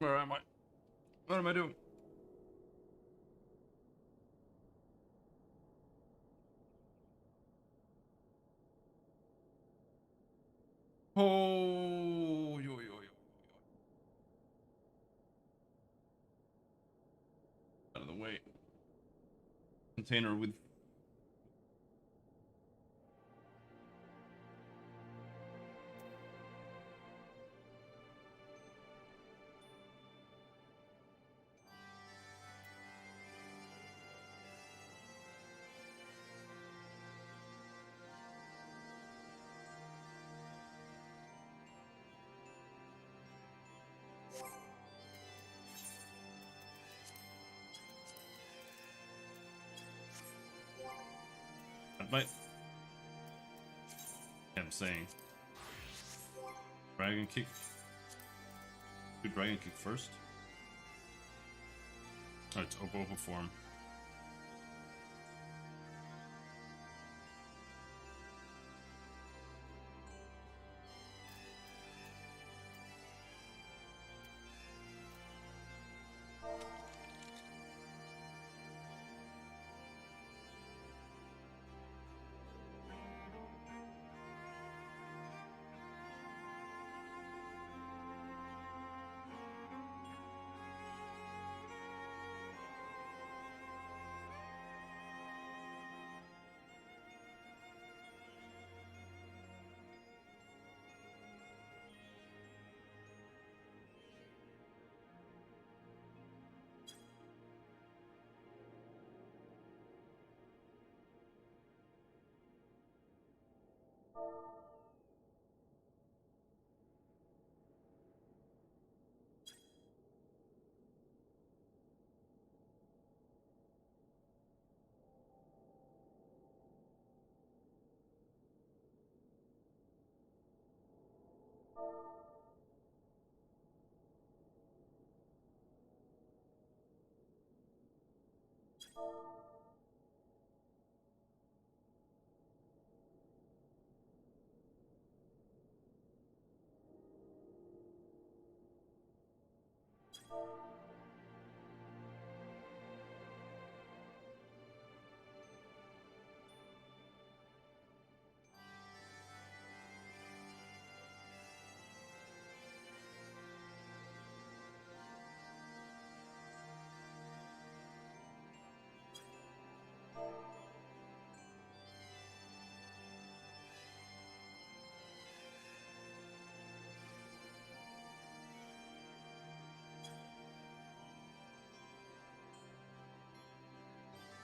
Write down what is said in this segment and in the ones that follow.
Where am I? What am I doing? Oh, yo, yo, yo. Out of the way. Container with. But I'm saying dragon kick. Do dragon kick first. Oh, it's Opo form.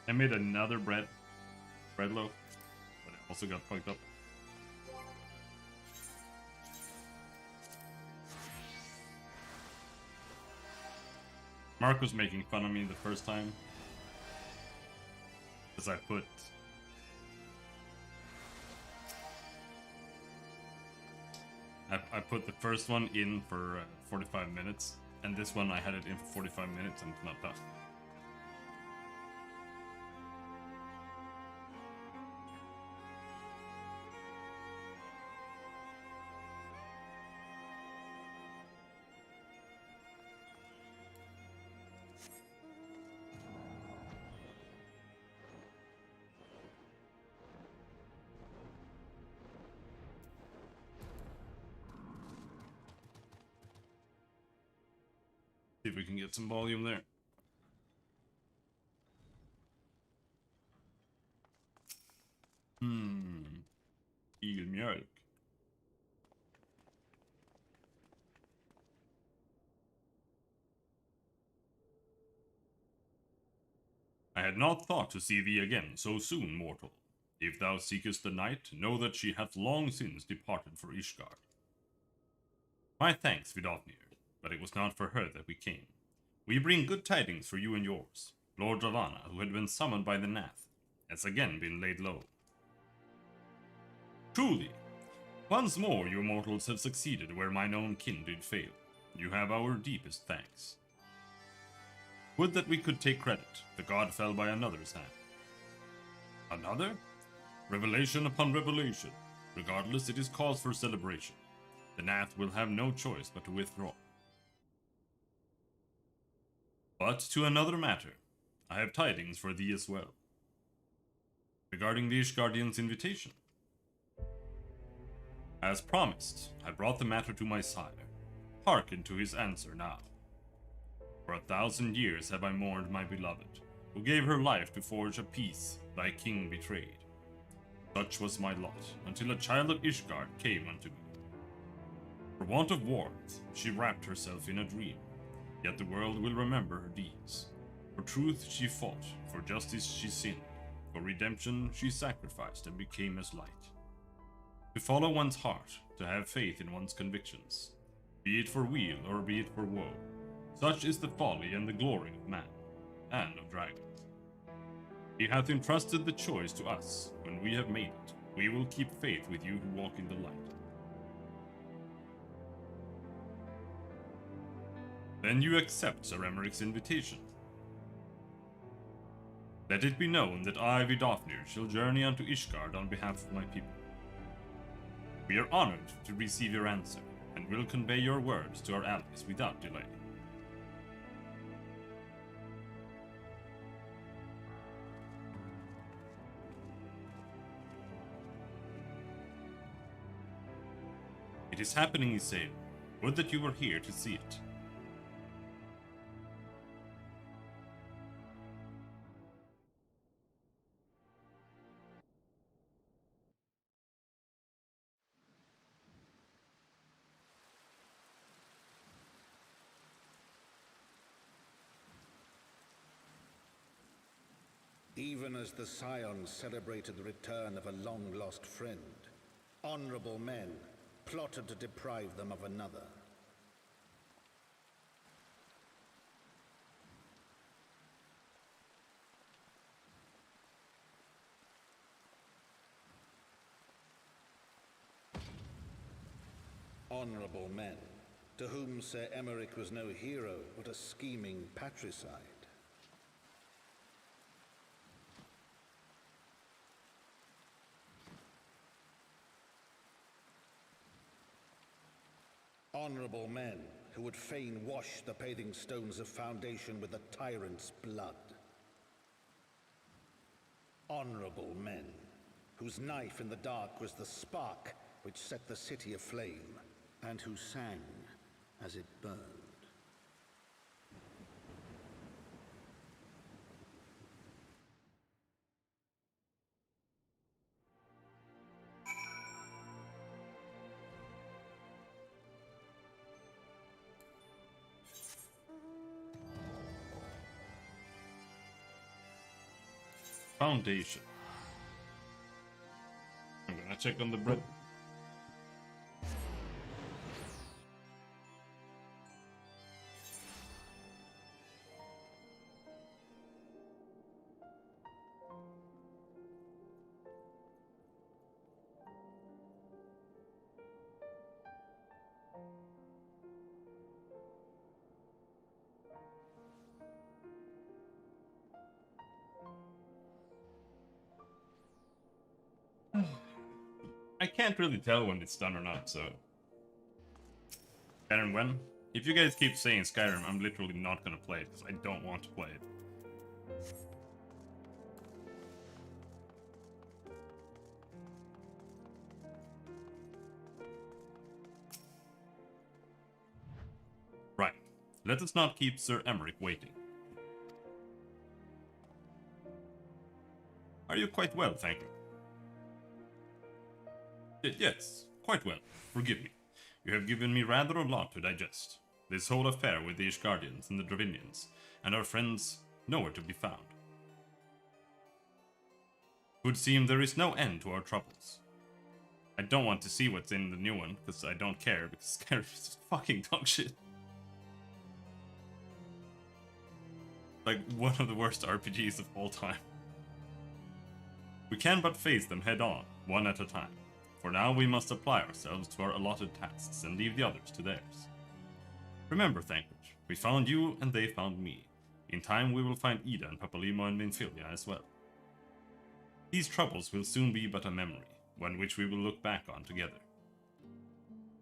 I made another bread loaf, but it also got fucked up. Mark was making fun of me the first time because I put the first one in for 45 minutes, and this one I had it in for 45 minutes and it's not done. See if we can get some volume there. Igelmjölk. I had not thought to see thee again so soon, mortal. If thou seekest the night, know that she hath long since departed for Ishgard. My thanks, Vidofnir, but it was not for her that we came. We bring good tidings for you and yours. Lord Ravana, who had been summoned by the Nath, has again been laid low. Truly, once more you mortals have succeeded where mine own kin did fail. You have our deepest thanks. Would that we could take credit. The god fell by another's hand. Another? Revelation upon revelation. Regardless, it is cause for celebration. The Nath will have no choice but to withdraw. But to another matter, I have tidings for thee as well. Regarding the Ishgardian's invitation. As promised, I brought the matter to my sire. Hearken to his answer now. For 1,000 years have I mourned my beloved, who gave her life to forge a peace thy king betrayed. Such was my lot, until a child of Ishgard came unto me. For want of warmth, she wrapped herself in a dream, yet the world will remember her deeds. For truth she fought, for justice she sinned, for redemption she sacrificed and became as light. To follow one's heart, to have faith in one's convictions, be it for weal or be it for woe, such is the folly and the glory of man, and of dragons. He hath entrusted the choice to us. When we have made it, we will keep faith with you who walk in the light. Then you accept Sir Emeric's invitation. Let it be known that I, Vidofnir, shall journey unto Ishgard on behalf of my people. We are honored to receive your answer, and will convey your words to our allies without delay. It is happening, Isael. Would that you were here to see it. Even as the Scions celebrated the return of a long-lost friend, honorable men plotted to deprive them of another. Honorable men, to whom Sir Emeric was no hero, but a scheming patricide. Honorable men who would fain wash the paving stones of foundation with the tyrant's blood. Honorable men whose knife in the dark was the spark which set the city aflame, and who sang as it burned. Foundation. I'm gonna check on the bread. I can't really tell when it's done or not, so... Skyrim when? If you guys keep saying Skyrim, I'm literally not gonna play it, because I don't want to play it. Right. Let us not keep Sir Emeric waiting. Are you quite well, thank you? Yes, quite well. Forgive me. You have given me rather a lot to digest. This whole affair with the Ishgardians and the Dravinians, and our friends nowhere to be found. It would seem there is no end to our troubles. I don't want to see what's in the new one, because I don't care, because Skyrim is fucking dog shit. Like, one of the worst RPGs of all time. We can but face them head on, one at a time. For now, we must apply ourselves to our allotted tasks and leave the others to theirs. Remember, Thancred, we found you and they found me. In time, we will find Ida and Papalimo and Minfilia as well. These troubles will soon be but a memory, one which we will look back on together.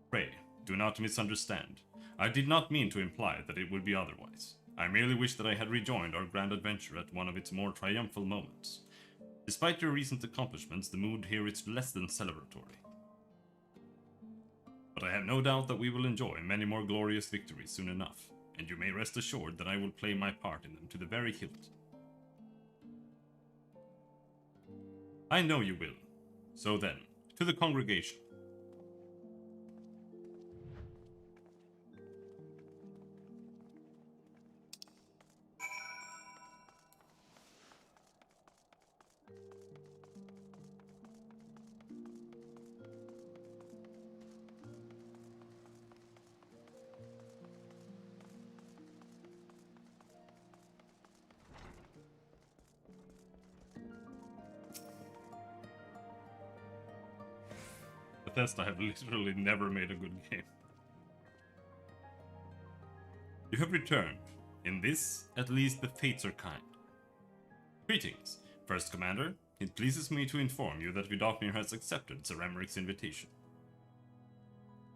Pray, do not misunderstand. I did not mean to imply that it would be otherwise. I merely wish that I had rejoined our grand adventure at one of its more triumphal moments. Despite your recent accomplishments, the mood here is less than celebratory. But I have no doubt that we will enjoy many more glorious victories soon enough, and you may rest assured that I will play my part in them to the very hilt. I know you will. So then, to the congregation. Bethesda have literally never made a good game. You have returned. In this, at least, the fates are kind. Greetings, First Commander. It pleases me to inform you that Vidofnir has accepted Sir Emeric's invitation.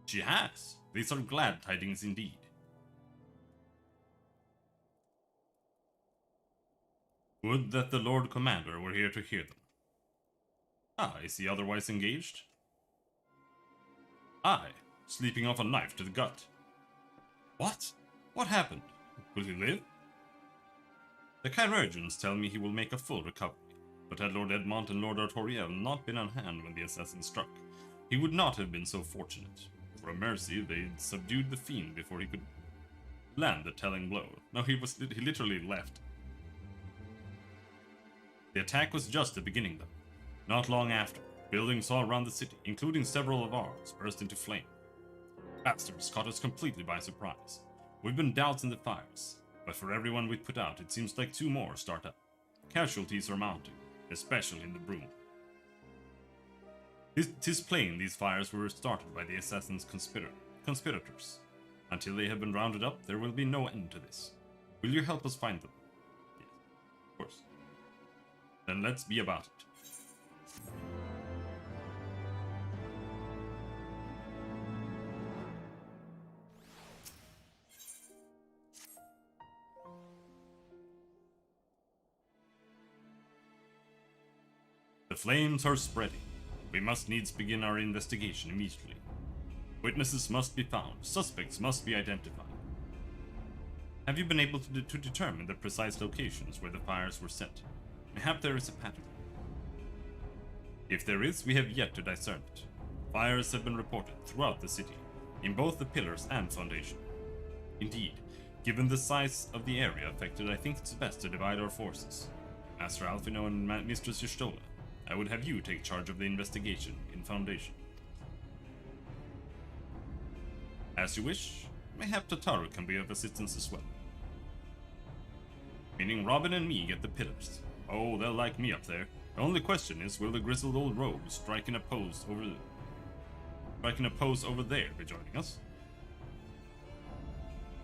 She has. These are glad tidings indeed. Would that the Lord Commander were here to hear them. Ah, is he otherwise engaged? Aye, sleeping off a knife to the gut. What? What happened? Will he live? The chirurgeons tell me he will make a full recovery, but had Lord Edmont and Lord Artoriel not been on hand when the assassin struck, he would not have been so fortunate. For a mercy, they'd subdued the fiend before he could land the telling blow. No, he literally left. The attack was just the beginning, though. Not long after, buildings all around the city, including several of ours, burst into flame. Bastards caught us completely by surprise. We've been doused in the fires, but for everyone we put out, it seems like 2 more start up. Casualties are mounting, especially in the Broom. 'Tis plain these fires were started by the assassin's conspirators. Until they have been rounded up, there will be no end to this. Will you help us find them? Yes, of course. Then let's be about it. The flames are spreading. We must needs begin our investigation immediately. Witnesses must be found. Suspects must be identified. Have you been able to determine the precise locations where the fires were set? Mayhap there is a pattern. If there is, we have yet to discern it. Fires have been reported throughout the city, in both the pillars and foundation. Indeed, given the size of the area affected, I think it's best to divide our forces. Master Alfino and Mistress Y'shtola, I would have you take charge of the investigation in Foundation. As you wish, mayhap Tataru can be of assistance as well. Meaning Robin and me get the pillars. Oh, they'll like me up there. The only question is, will the grizzled old rogue striking a pose over there be joining us?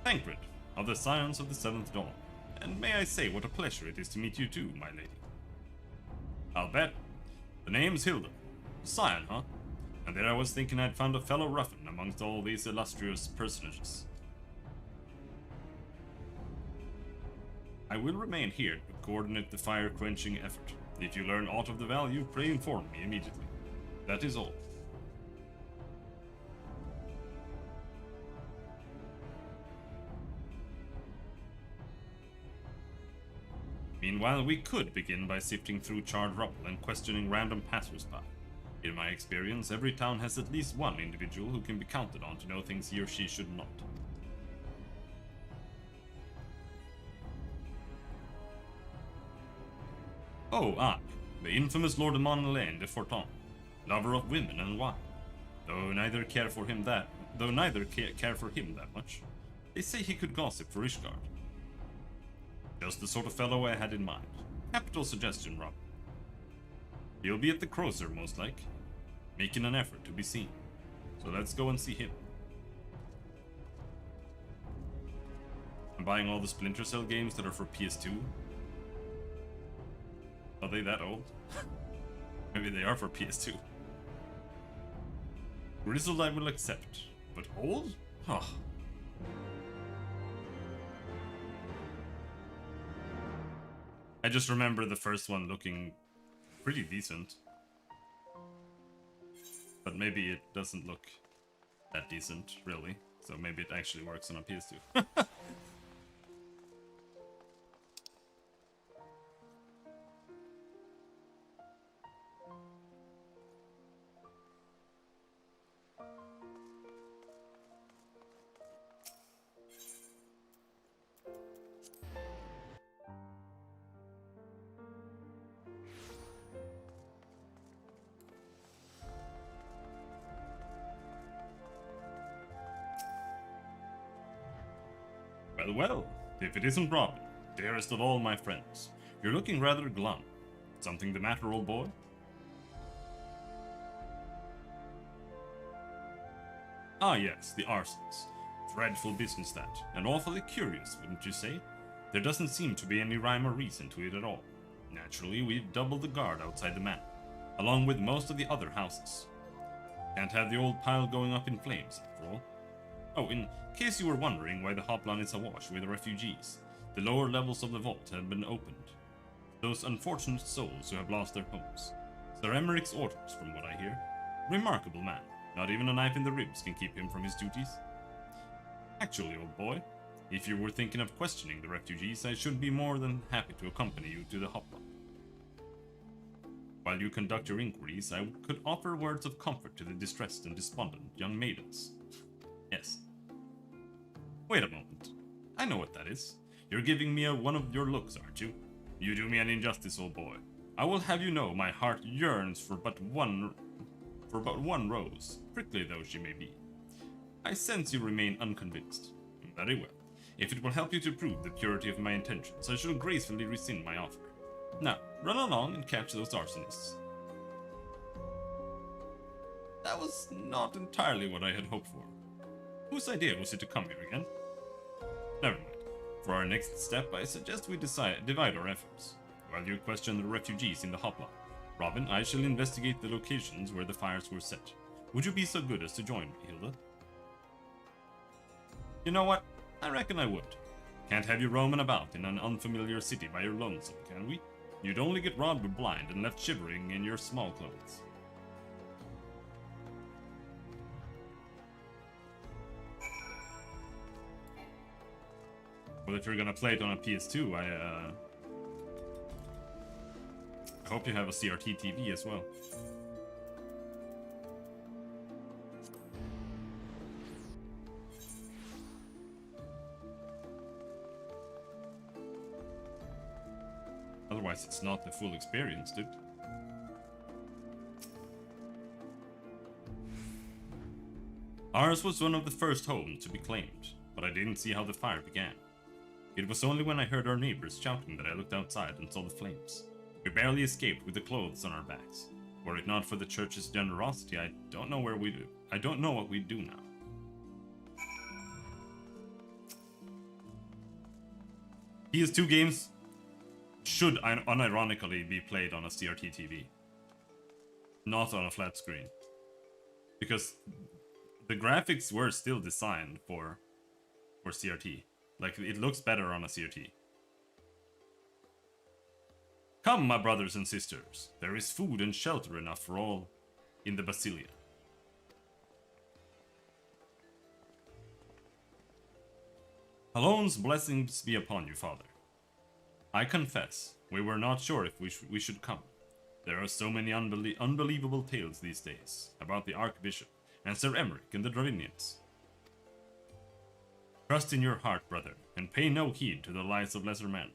Thancred, of the Scions of the Seventh Dawn. And may I say what a pleasure it is to meet you too, my lady. I'll bet. The name's Hilda. Scion, huh? And there I was thinking I'd found a fellow ruffian amongst all these illustrious personages. I will remain here to coordinate the fire-quenching effort. If you learn aught of the value, pray inform me immediately. That is all. Meanwhile, we could begin by sifting through charred rubble and questioning random passers-by. In my experience, every town has at least one individual who can be counted on to know things he or she should not. Oh, the infamous Lord Monelaine de Forton, lover of women and wine. Though neither care for him that much, they say he could gossip for Ishgard. Just the sort of fellow I had in mind. Capital suggestion, Rob. He'll be at the Crozer, most like, making an effort to be seen. So let's go and see him. I'm buying all the Splinter Cell games that are for PS2. Are they that old? Maybe they are for PS2. Grizzled I will accept, but old? Oh. I just remember the first one looking pretty decent. But maybe it doesn't look that decent, really. So maybe it actually works on a PS2. Well, well, if it isn't Robin, dearest of all my friends, you're looking rather glum. Something the matter, old boy? Ah yes, the arsons. Dreadful business that, and awfully curious, wouldn't you say? There doesn't seem to be any rhyme or reason to it at all. Naturally, we've doubled the guard outside the manor, along with most of the other houses. Can't have the old pile going up in flames, after all. Oh, in case you were wondering why the Hoplan is awash with refugees, the lower levels of the vault have been opened. Those unfortunate souls who have lost their homes. Sir Emmerich's orders, from what I hear. Remarkable man. Not even a knife in the ribs can keep him from his duties. Actually, old boy, if you were thinking of questioning the refugees, I should be more than happy to accompany you to the Hoplan. While you conduct your inquiries, I could offer words of comfort to the distressed and despondent young maidens. Yes. Wait a moment. I know what that is. You're giving me one of your looks, aren't you? You do me an injustice, old boy. I will have you know my heart yearns for but one rose, prickly though she may be. I sense you remain unconvinced. Very well. If it will help you to prove the purity of my intentions, I shall gracefully rescind my offer. Now, run along and catch those arsonists. That was not entirely what I had hoped for. Whose idea was it to come here again? Never mind. For our next step, I suggest we divide our efforts. While you question the refugees in the Hopla, Robin, I shall investigate the locations where the fires were set. Would you be so good as to join me, Hilda? You know what? I reckon I would. Can't have you roaming about in an unfamiliar city by your lonesome, can we? You'd only get robbed blind and left shivering in your small clothes. Well, if you're gonna play it on a PS2, I hope you have a CRT TV as well. Otherwise, it's not the full experience, dude. Ours was one of the first homes to be claimed, but I didn't see how the fire began. It was only when I heard our neighbors shouting that I looked outside and saw the flames. We barely escaped with the clothes on our backs. Were it not for the church's generosity, I don't know what we'd do now. PS2 games should unironically be played on a CRT TV. Not on a flat screen. Because the graphics were still designed for CRT. Like, it looks better on a CRT. Come, my brothers and sisters. There is food and shelter enough for all in the Basilia. Halone's blessings be upon you, Father. I confess, we were not sure if we should come. There are so many unbelievable tales these days about the Archbishop and Sir Emmerich and the Dravinians. Trust in your heart, brother, and pay no heed to the lies of lesser men.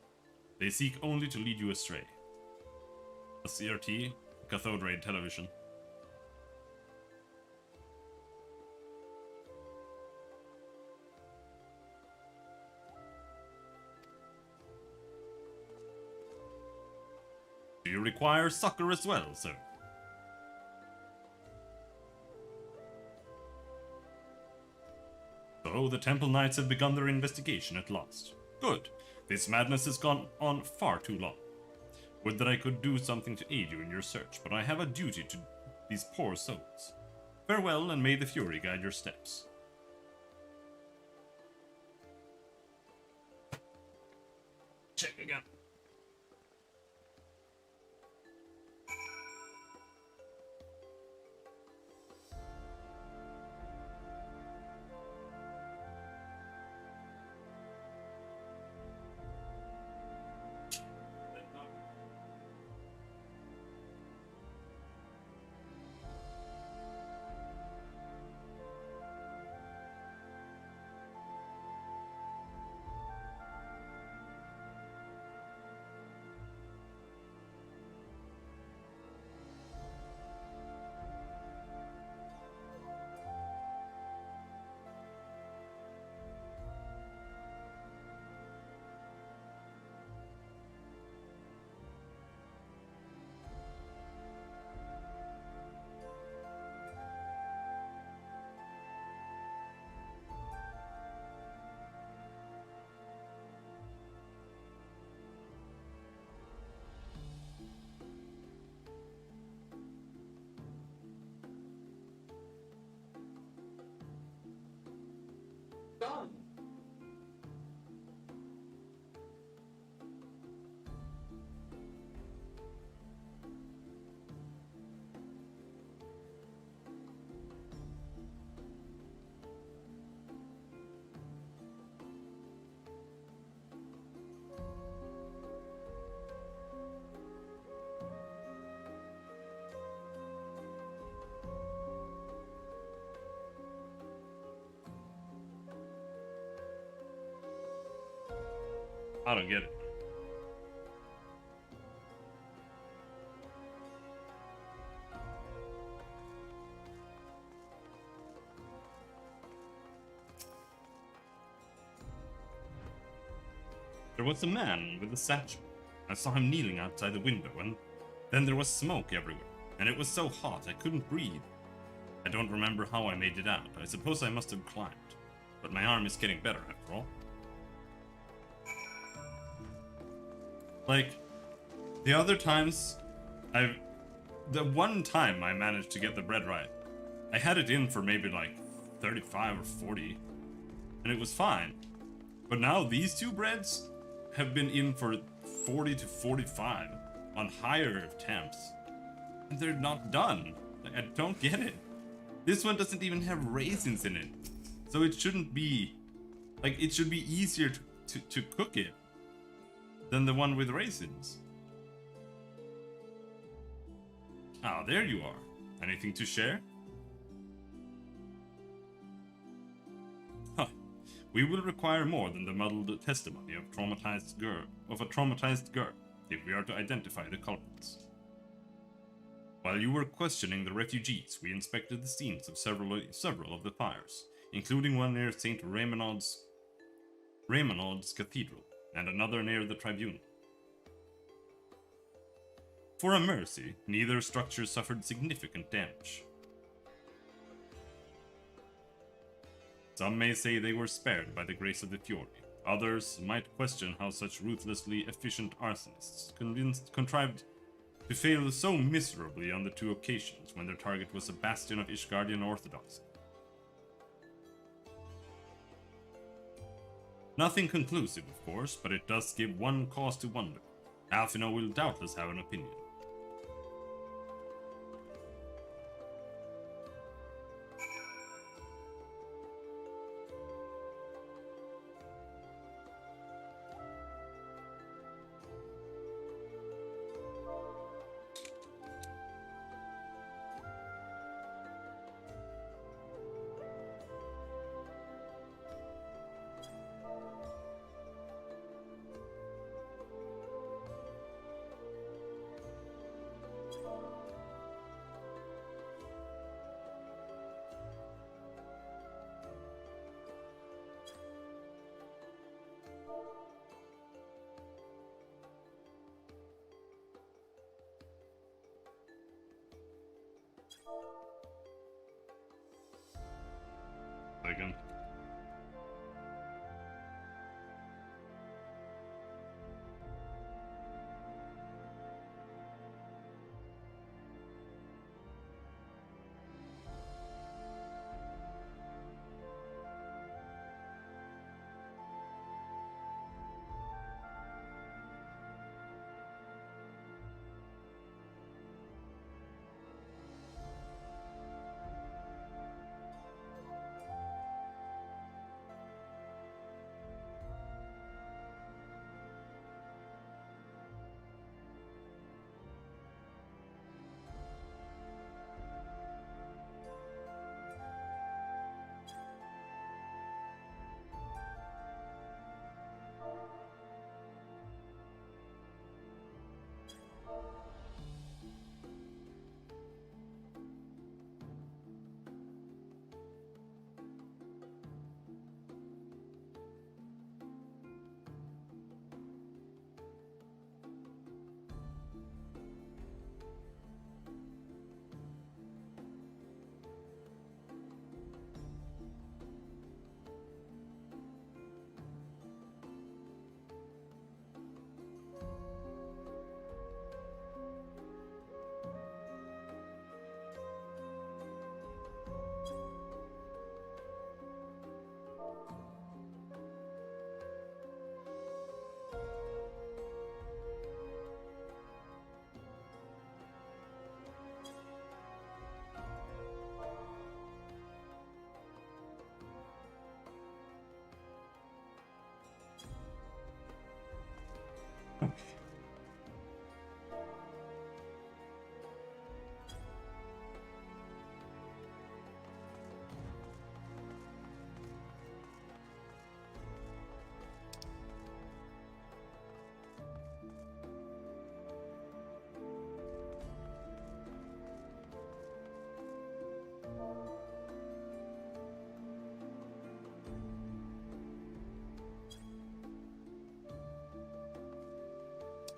They seek only to lead you astray. A CRT, cathode ray television. Do you require succor as well, sir? So, the Temple Knights have begun their investigation at last. Good. This madness has gone on far too long. Would that I could do something to aid you in your search, but I have a duty to these poor souls. Farewell, and may the Fury guide your steps. Check again. I don't get it. There was a man with a satchel. I saw him kneeling outside the window, and then there was smoke everywhere, and it was so hot I couldn't breathe. I don't remember how I made it out. I suppose I must have climbed, but my arm is getting better after all. Like, the other times, the one time I managed to get the bread right, I had it in for maybe like 35 or 40, and it was fine. But now these two breads have been in for 40 to 45 on higher temps, and they're not done. Like, I don't get it. This one doesn't even have raisins in it, so it shouldn't be, like, it should be easier to cook it than the one with raisins. Ah, there you are. Anything to share? Huh. We will require more than the muddled testimony of a traumatized girl if we are to identify the culprits. While you were questioning the refugees, we inspected the scenes of several of the fires, including one near St. Raymond's Cathedral and another near the Tribunal. For a mercy, neither structure suffered significant damage. Some may say they were spared by the grace of the Fury. Others might question how such ruthlessly efficient arsonists contrived to fail so miserably on the two occasions when their target was a bastion of Ishgardian orthodoxy. Nothing conclusive, of course, but it does give one cause to wonder. Alfino will doubtless have an opinion. Second.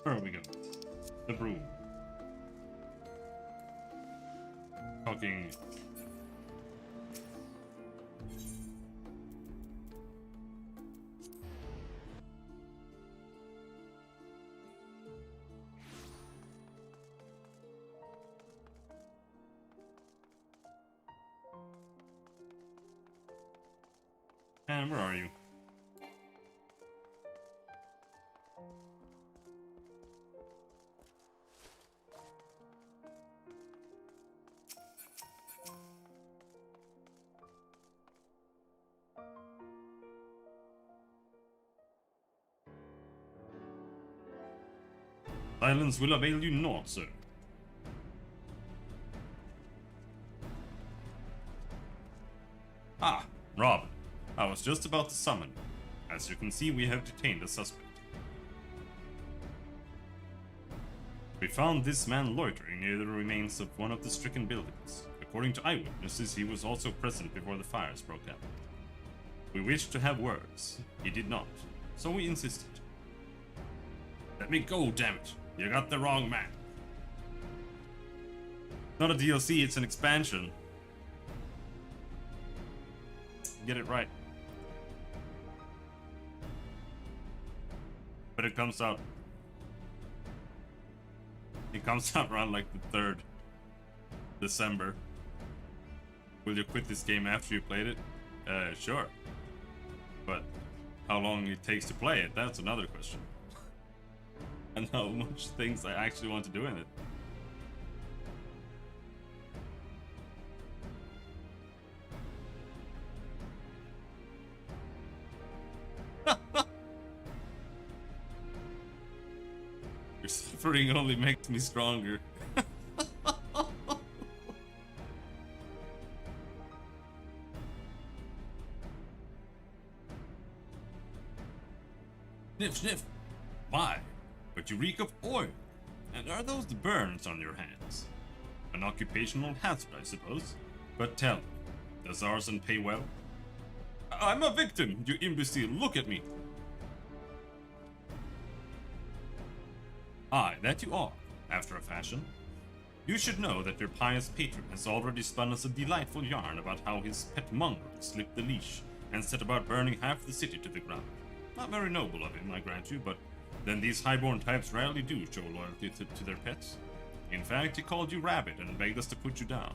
Where we go? The broom. Talking. And where are you? Silence will avail you naught, sir. Ah, Robin. I was just about to summon you. As you can see, we have detained a suspect. We found this man loitering near the remains of one of the stricken buildings. According to eyewitnesses, he was also present before the fires broke out. We wished to have words. He did not, so we insisted. Let me go, damn it! You got the wrong man. Not a DLC, it's an expansion. Get it right. But it comes out. It comes out around like the 3rd December. Will you quit this game after you played it? Sure. But how long it takes to play it, that's another question. And how much things I actually want to do in it. Your suffering only makes me stronger. Sniff, sniff. Why? But you reek of oil. And are those the burns on your hands? An occupational hazard, I suppose. But tell me, does arson pay well? I'm a victim, you imbecile. Look at me. Aye, that you are, after a fashion. You should know that your pious patron has already spun us a delightful yarn about how his pet mongrel slipped the leash and set about burning half the city to the ground. Not very noble of him, I grant you, but then these highborn types rarely do show loyalty to their pets. In fact, he called you rabbit and begged us to put you down.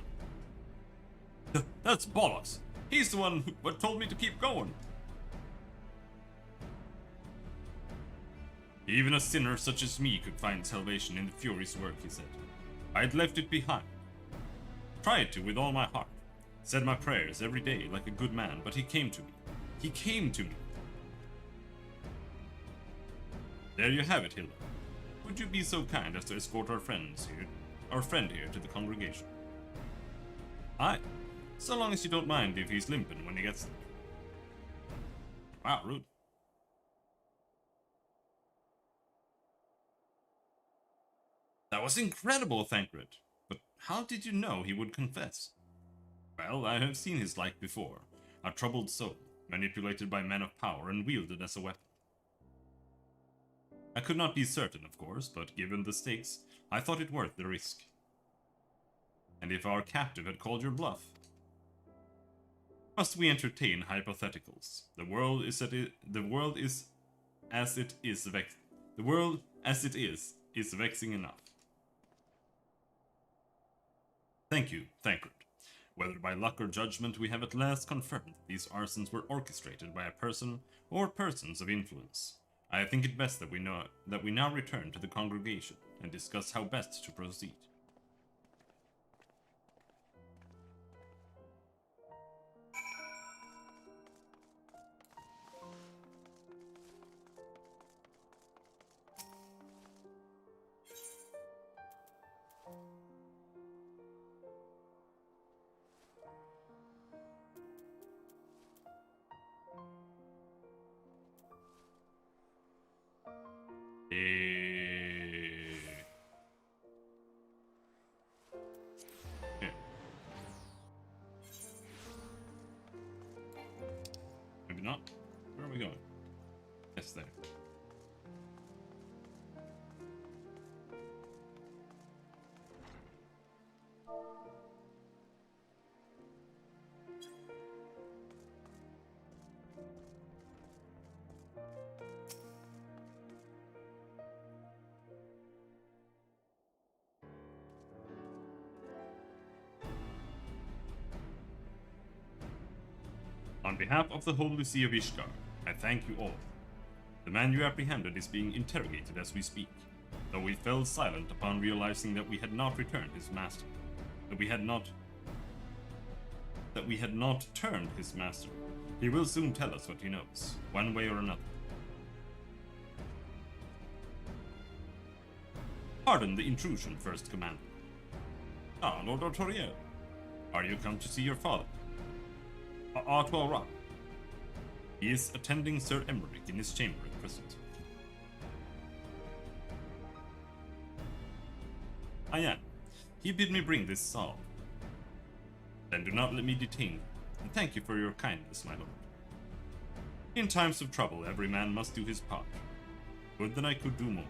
That's bollocks! He's the one who told me to keep going! Even a sinner such as me could find salvation in the Fury's work, he said. I'd left it behind. Tried to with all my heart. Said my prayers every day like a good man, but he came to me. He came to me. There you have it, Hilda. Would you be so kind as to escort our friend here to the congregation? Aye, so long as you don't mind if he's limping when he gets there. Wow, rude. That was incredible, Thancred. But how did you know he would confess? Well, I have seen his like before. A troubled soul, manipulated by men of power and wielded as a weapon. I could not be certain, of course, but given the stakes, I thought it worth the risk. And if our captive had called your bluff? Must we entertain hypotheticals? The world as it is vexing enough. Thank you, Thancred. Whether by luck or judgment, we have at last confirmed that these arsons were orchestrated by a person or persons of influence. I think it best that we now return to the congregation and discuss how best to proceed. Maybe not. Where are we going? Yes, there. On behalf of the Holy See of Ishgard, I thank you all. The man you apprehended is being interrogated as we speak, though we fell silent upon realizing that we had not returned his master. That we had not turned his master. He will soon tell us what he knows, one way or another. Pardon the intrusion, First Commander. Ah, Lord Artoriel. Are you come to see your father? Artois Ra. He is attending Sir Emmerich in his chamber at present. I am. He bid me bring this salve. Then do not let me detain you, and thank you for your kindness, my lord. In times of trouble, every man must do his part. Would that I could do more.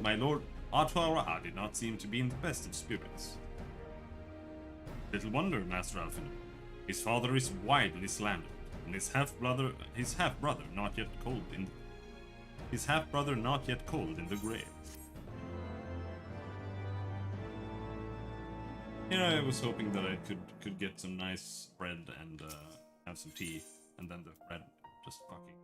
My lord Artois Ra did not seem to be in the best of spirits. Little wonder, Master Alfin. His father is widely slandered, and his half-brother not yet cold in the grave. You know, I was hoping that I could get some nice bread and have some tea, and then the bread just fucking.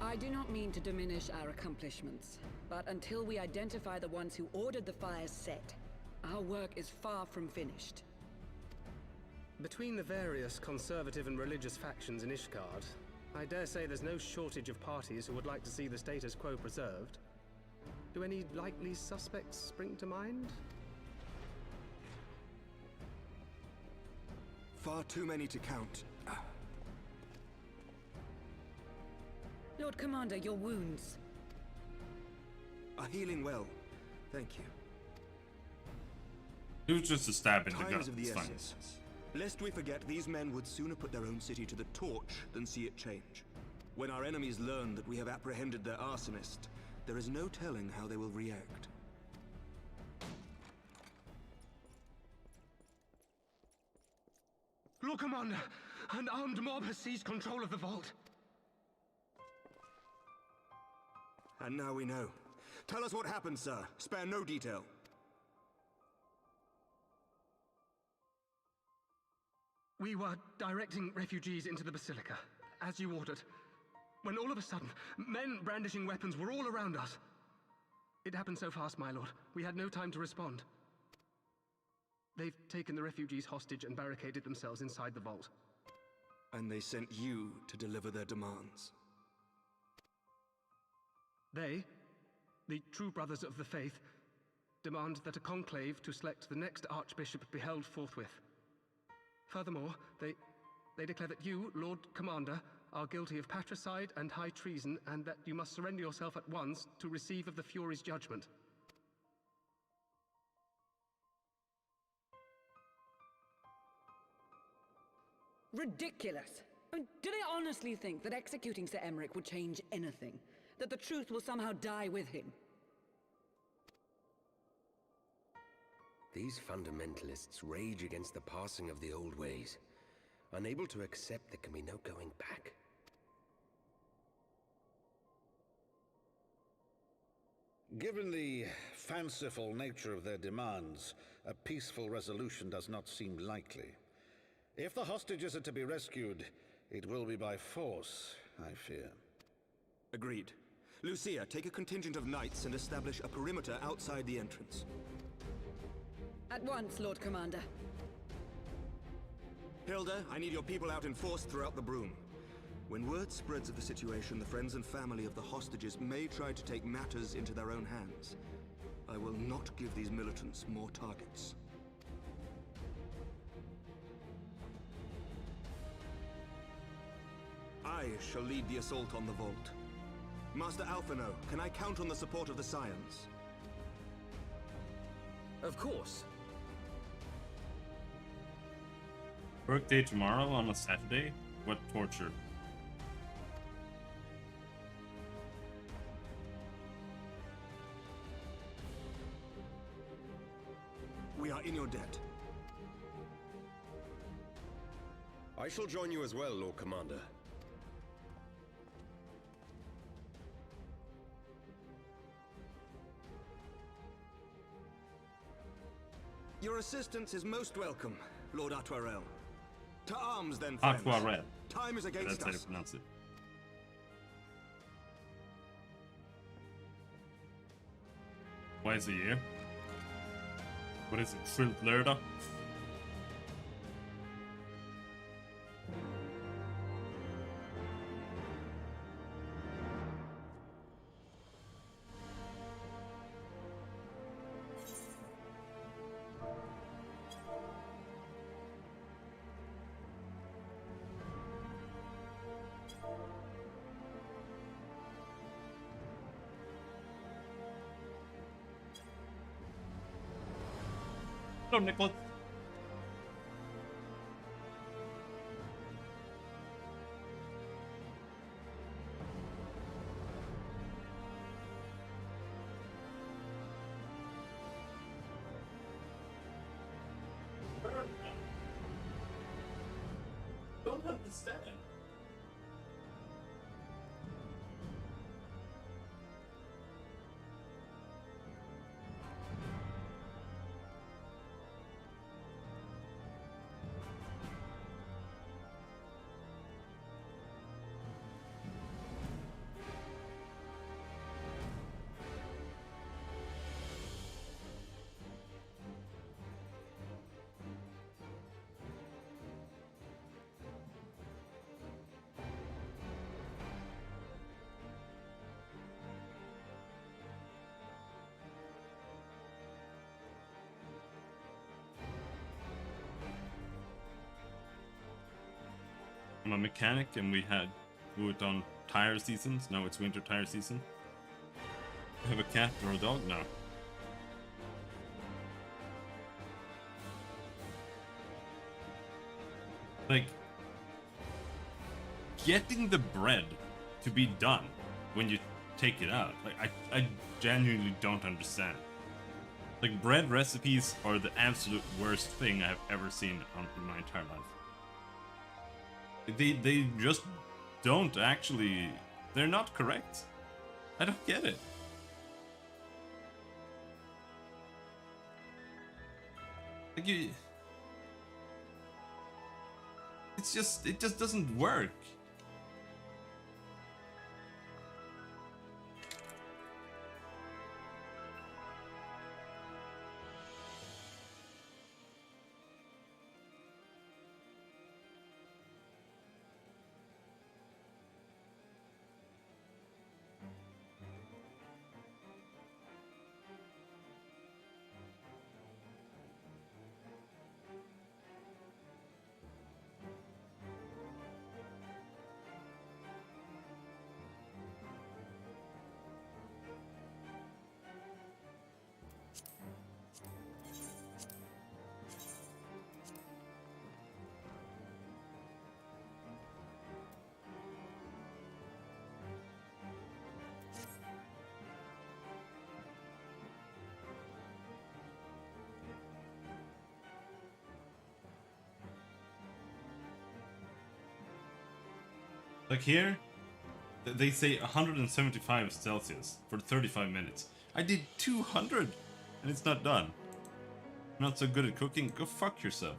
I do not mean to diminish our accomplishments, but until we identify the ones who ordered the fires set, our work is far from finished. Between the various conservative and religious factions in Ishgard, I dare say there's no shortage of parties who would like to see the status quo preserved. Do any likely suspects spring to mind? Far too many to count. Lord Commander, your wounds. Are healing well. Thank you. It was just a stab in the gut. Time is of the It's fine. essence. Lest we forget, these men would sooner put their own city to the torch than see it change. When our enemies learn that we have apprehended their arsonist, there is no telling how they will react. Lord Commander, an armed mob has seized control of the vault. And now we know. Tell us what happened, sir. Spare no detail. We were directing refugees into the Basilica, as you ordered, when all of a sudden, men brandishing weapons were all around us. It happened so fast, my lord. We had no time to respond. They've taken the refugees hostage and barricaded themselves inside the vault. And they sent you to deliver their demands. They, the true brothers of the faith, demand that a conclave to select the next archbishop be held forthwith. Furthermore, they declare that you, Lord Commander, are guilty of patricide and high treason, and that you must surrender yourself at once to receive of the Fury's judgment. Ridiculous! I mean, do they honestly think that executing Sir Emmerich would change anything? That the truth will somehow die with him? These fundamentalists rage against the passing of the old ways, unable to accept there can be no going back. Given the fanciful nature of their demands, a peaceful resolution does not seem likely. If the hostages are to be rescued, it will be by force, I fear. Agreed. Lucia, take a contingent of knights and establish a perimeter outside the entrance. At once, Lord Commander. Hilda, I need your people out in force throughout the Broom. When word spreads of the situation, the friends and family of the hostages may try to take matters into their own hands. I will not give these militants more targets. I shall lead the assault on the vault. Master Alphino, can I count on the support of the Scions? Of course. Workday tomorrow on a Saturday? What torture? We are in your debt. I shall join you as well, Lord Commander. Your assistance is most welcome, Lord Atwarel. To arms, then, friends. Aquarel. Time is against That's how you us. pronounce it. Twice a year. What is it? Trillerda? Hello, Nicholas. Don't understand. I'm a mechanic and we do it on tire seasons. Now it's winter tire season. You have a cat or a dog? No. Like, getting the bread to be done when you take it out, like, I genuinely don't understand. Like, bread recipes are the absolute worst thing I've ever seen in my entire life. They just don't actually... They're not correct. I don't get it. Like you... It just doesn't work. Like here, they say 175 Celsius for 35 minutes. I did 200 and it's not done. I'm not so good at cooking. Go fuck yourself.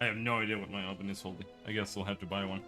I have no idea what my oven is holding. I guess I'll have to buy one.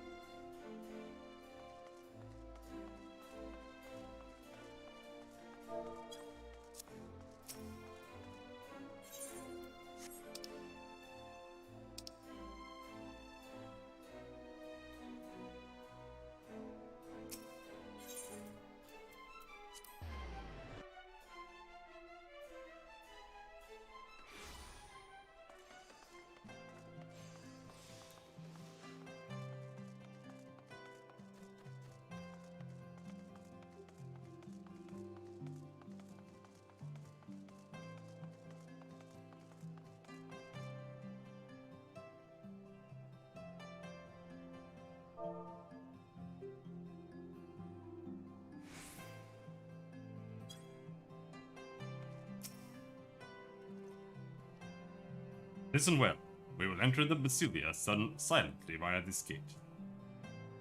Listen well. We will enter the Basilia silently via this gate.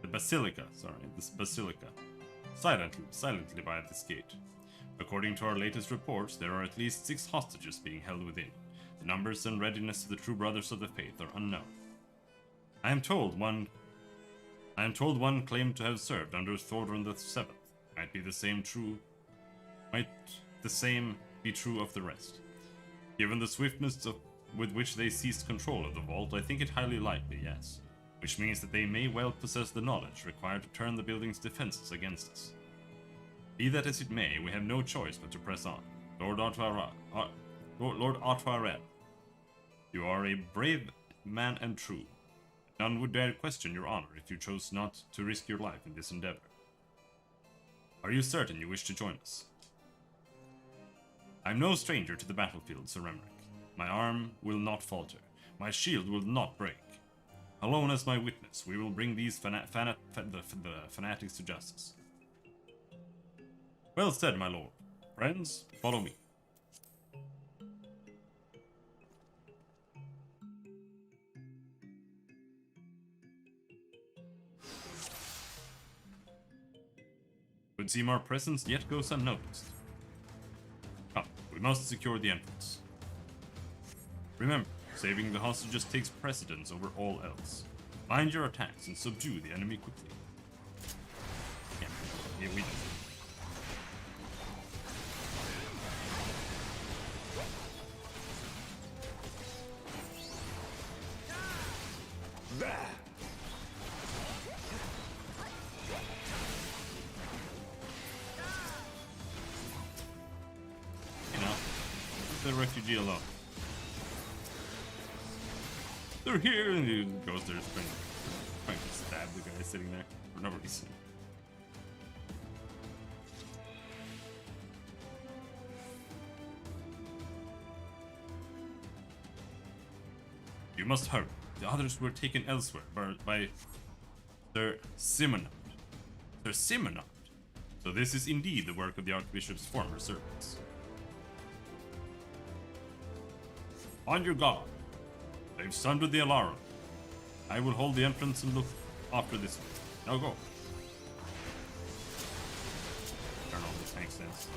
The Basilica. Silently via this gate. According to our latest reports, there are at least 6 hostages being held within. The numbers and readiness of the true brothers of the faith are unknown. I am told one claimed to have served under Thorgrim the Seventh. Might the same be true of the rest? Given the swiftness with which they seized control of the vault, I think it highly likely, yes. Which means that they may well possess the knowledge required to turn the building's defenses against us. Be that as it may, we have no choice but to press on. Lord Otwarel, you are a brave man and true. None would dare question your honor if you chose not to risk your life in this endeavor. Are you certain you wish to join us? I am no stranger to the battlefield, Sir Remrick. My arm will not falter. My shield will not break. Alone as my witness, we will bring these fanatics to justice. Well said, my lord. Friends, follow me. Would seem our presence yet goes unnoticed. Come, we must secure the entrance. Remember, saving the hostages takes precedence over all else. Mind your attacks and subdue the enemy quickly. Yeah, here we go. You know, leave the refugee alone. They're here, and he goes there trying to stab the guy sitting there for no reason. You must hurry. The others were taken elsewhere by Sir Simonard. Sir Simonard. So this is indeed the work of the Archbishop's former servants. On your guard. They've sundered the alarm. I will hold the entrance and look after this one. Now go. Turn on the tank sense.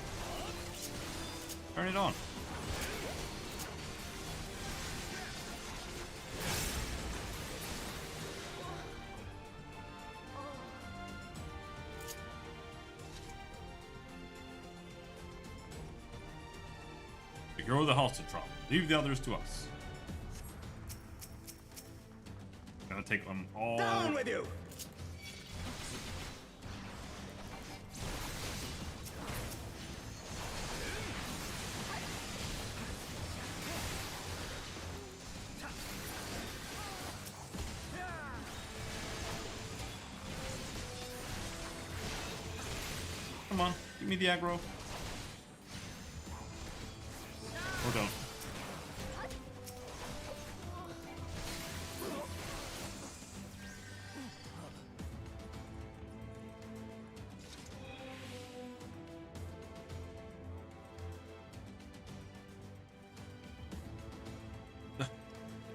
Turn it on. Secure the hostage drop. Leave the others to us. Gonna take them all. Down with you! Come on, give me the aggro. Or don't.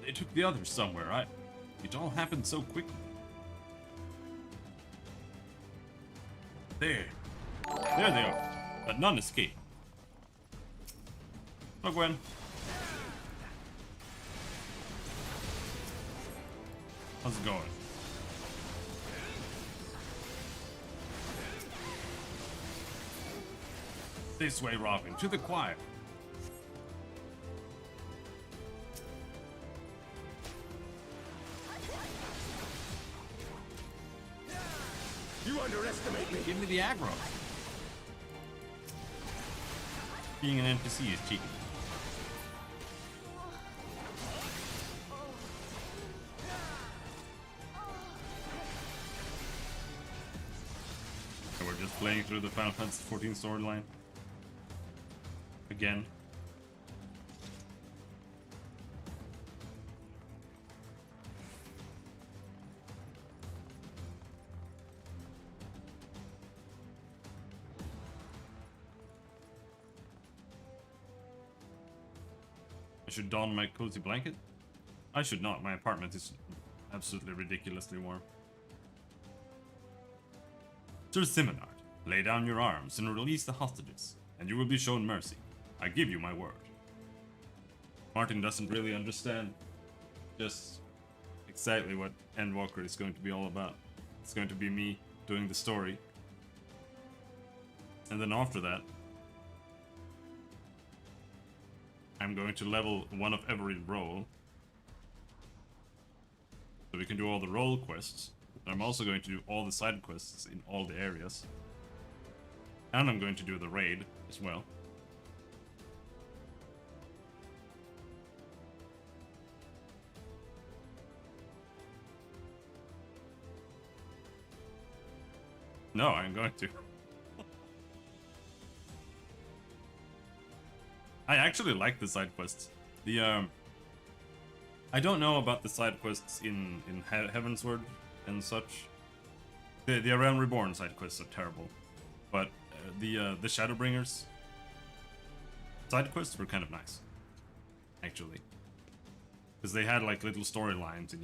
They took the others somewhere. It all happened so quickly. There they are. But none escaped. Oh, Gwen. How's it going? This way, Robin, to the choir. You underestimate me! Give me the aggro. Being an NPC is cheeky. And we're just playing through the Final Fantasy 14 storyline. Again. I should don my cozy blanket? I should not. My apartment is absolutely ridiculously warm. Sir Simonard, lay down your arms and release the hostages, and you will be shown mercy. I give you my word. Martin doesn't really understand just exactly what Endwalker is going to be all about. It's going to be me doing the story. And then after that, I'm going to level one of every role. So we can do all the role quests. I'm also going to do all the side quests in all the areas. And I'm going to do the raid as well. No, I'm going to. I actually like the side quests. I don't know about the side quests in Heavensward and such. The Realm Reborn side quests are terrible, but the Shadowbringers side quests were kind of nice, actually, because they had like little storylines in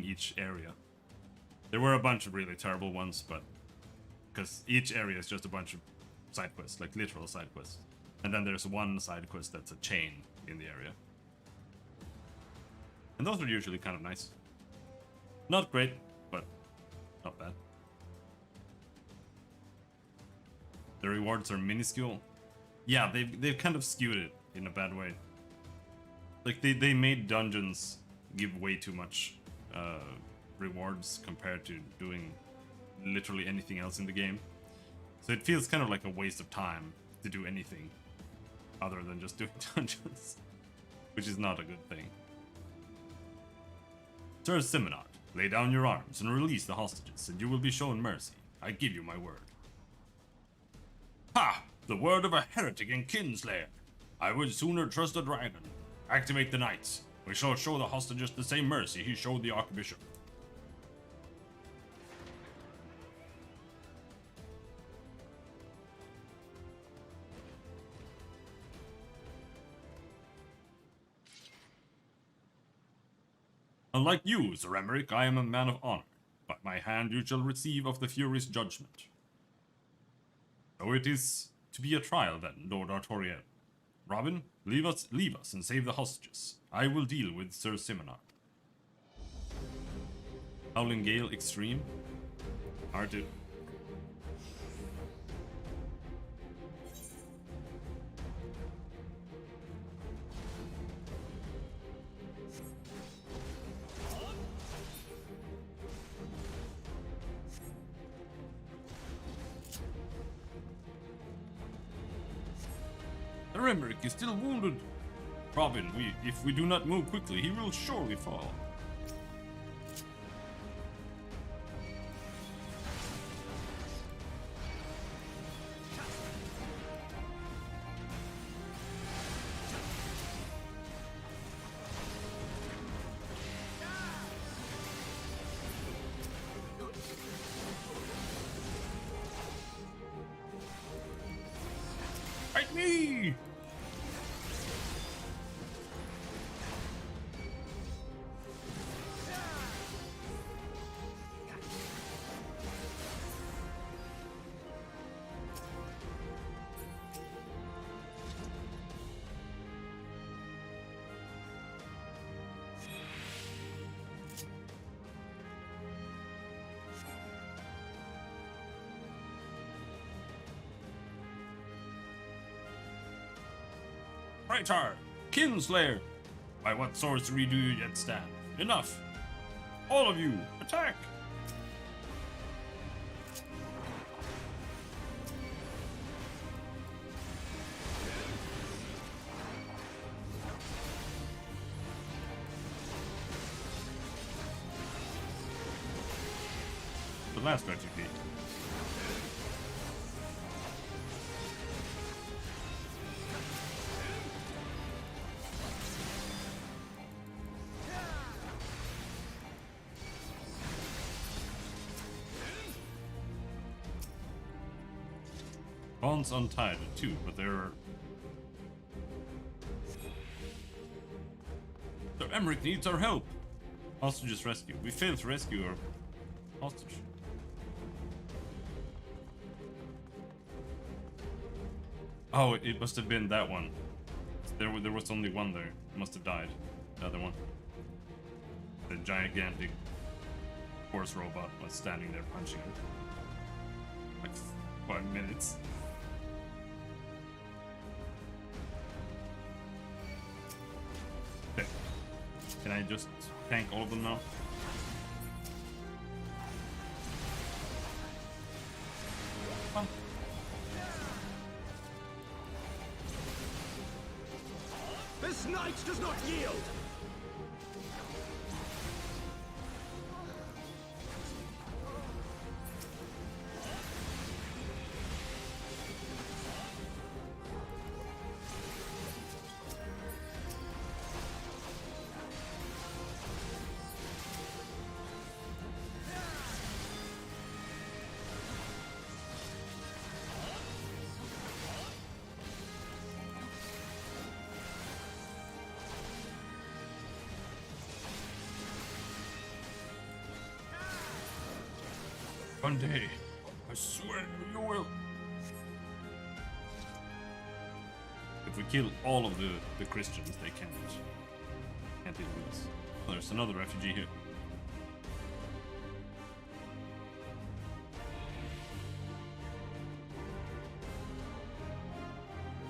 each area. There were a bunch of really terrible ones, but because each area is just a bunch of side quests, like literal side quests. And then there's one side quest that's a chain in the area. And those are usually kind of nice. Not great, but not bad. The rewards are minuscule. Yeah, they've kind of skewed it in a bad way. Like they made dungeons give way too much rewards compared to doing literally anything else in the game. So it feels kind of like a waste of time to do anything other than just doing dungeons, which is not a good thing. Sir Simonard, lay down your arms and release the hostages, and you will be shown mercy. I give you my word. Ha! The word of a heretic and kinslayer. I would sooner trust a dragon. Activate the knights. We shall show the hostages the same mercy he showed the Archbishop. Unlike you, Sir Emmerich, I am a man of honor. By my hand you shall receive of the Fury's judgment. So it is to be a trial then, Lord Artoriel. Robin, leave us and save the hostages. I will deal with Sir Simonard. Howling Gale Extreme. Hard to... Sir Emmerich is still wounded. Robin, if we do not move quickly, he will surely fall. Fight me! Traitor! Kinslayer! By what sorcery do you yet stand? Enough! All of you, attack! The last recipe. Bonds untied too, but they're... So Emmerich needs our help! Hostages rescue. We failed to rescue our hostage. Oh, it must have been that one. There was only one there. It must have died. The other one. The gigantic horse robot was standing there punching him. Like 5 minutes. Okay. Can I just tank all of them now? Come on. This knight does not yield! One day, I swear you will. If we kill all of the Christians, they can't deal with us. Oh, there's another refugee here.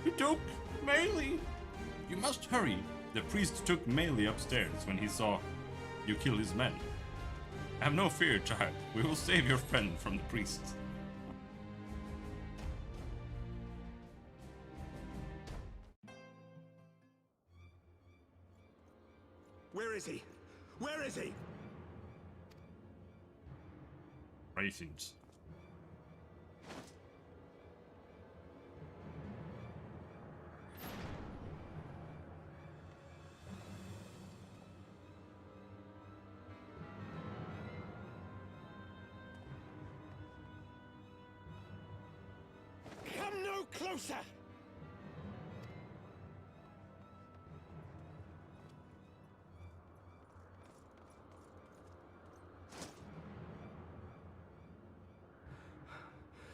You took Melee! You must hurry. The priest took Melee upstairs when he saw you kill his men. Have no fear, child. We will save your friend from the priest. Where is he? Where is he? Raisins. Come no closer!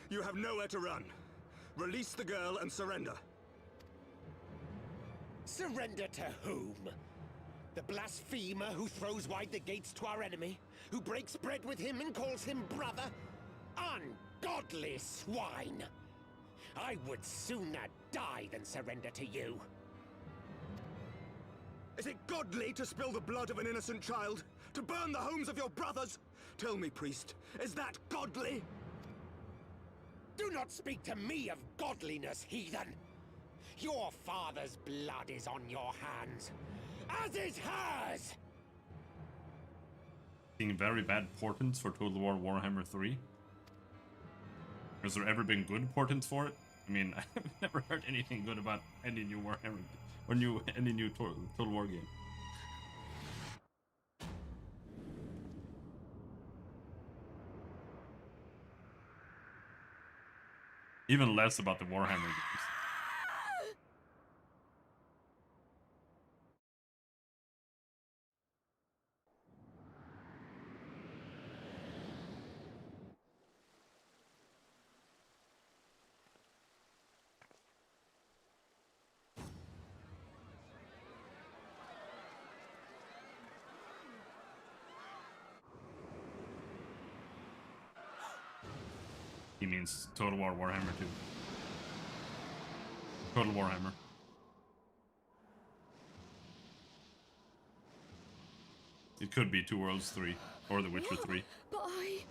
You have nowhere to run. Release the girl and surrender. Surrender to whom? The blasphemer who throws wide the gates to our enemy? Who breaks bread with him and calls him brother? Ungodly swine! I would sooner die than surrender to you. Is it godly to spill the blood of an innocent child? To burn the homes of your brothers? Tell me, priest, is that godly? Do not speak to me of godliness, heathen! Your father's blood is on your hands, as is hers! Seeing very bad portents for Total War Warhammer 3. Has there ever been good portents for it? I mean, I've never heard anything good about any new Warhammer or any new Total War game. Even less about the Warhammer games. He means Total War Warhammer 2. Total Warhammer. It could be Two Worlds 3 or The Witcher 3. But I...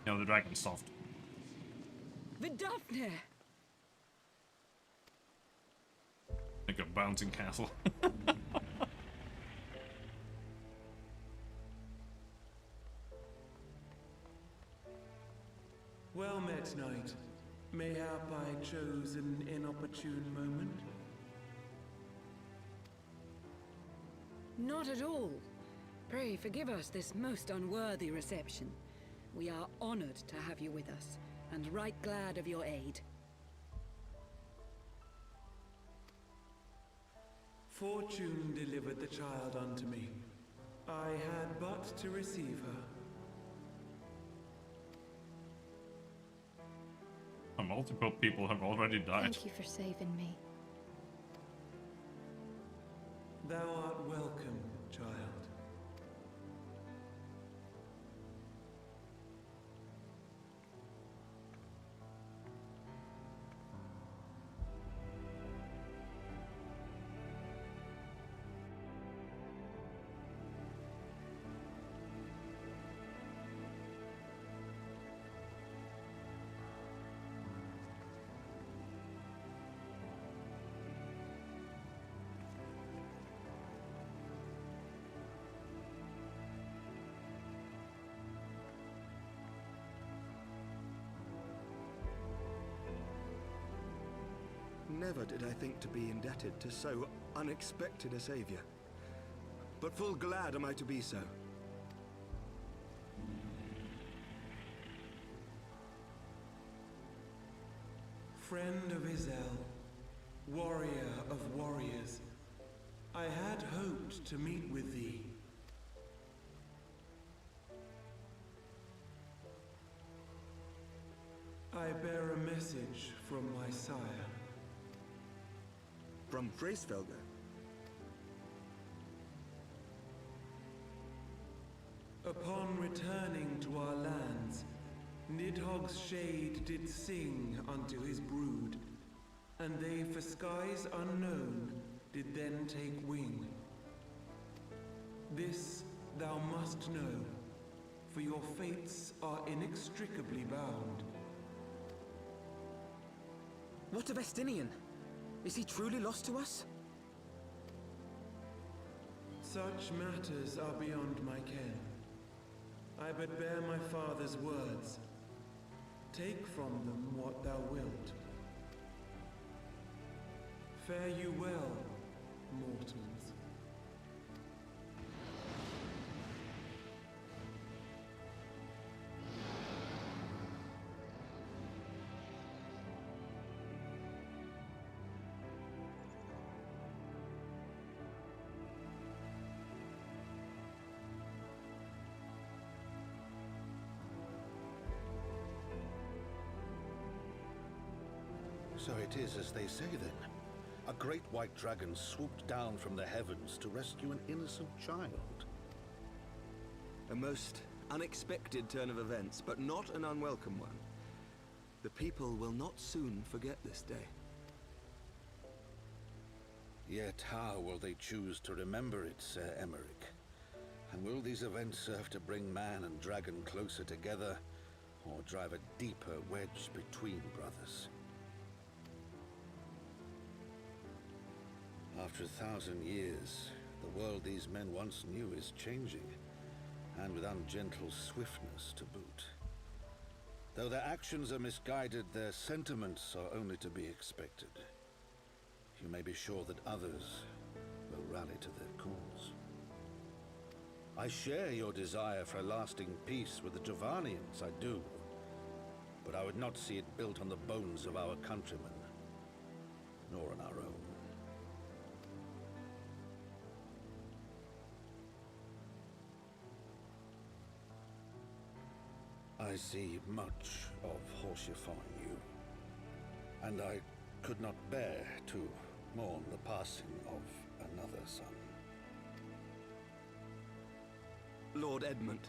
No, the dragon's soft. Vidafne! Like a bouncing castle. Well met, knight. Mayhap I chose an inopportune moment? Not at all. Pray forgive us this most unworthy reception. We are honored to have you with us, and right glad of your aid. Fortune delivered the child unto me. I had but to receive her. Multiple people have already died. Thank you for saving me. Thou art welcome, child. Never did I think to be indebted to so unexpected a savior. But full glad am I to be so. Friend of Izel, warrior of warriors, I had hoped to meet with thee. I bear a message from my sire. From Freysfelger. Upon returning to our lands, Nidhogg's shade did sing unto his brood, and they for skies unknown did then take wing. This thou must know, for your fates are inextricably bound. What of Estinian? Is he truly lost to us? Such matters are beyond my ken. I but bear my father's words. Take from them what thou wilt. Fare you well, mortals. So it is as they say then. A great white dragon swooped down from the heavens to rescue an innocent child. A most unexpected turn of events, but not an unwelcome one. The people will not soon forget this day. Yet how will they choose to remember it, Sir Emmerich? And will these events serve to bring man and dragon closer together, or drive a deeper wedge between brothers? After 1,000 years, the world these men once knew is changing, and with ungentle swiftness to boot. Though their actions are misguided, their sentiments are only to be expected. You may be sure that others will rally to their cause. I share your desire for a lasting peace with the Javanians, I do. But I would not see it built on the bones of our countrymen, nor on our own. I see much of horsifying you, and I could not bear to mourn the passing of another son. Lord Edmund.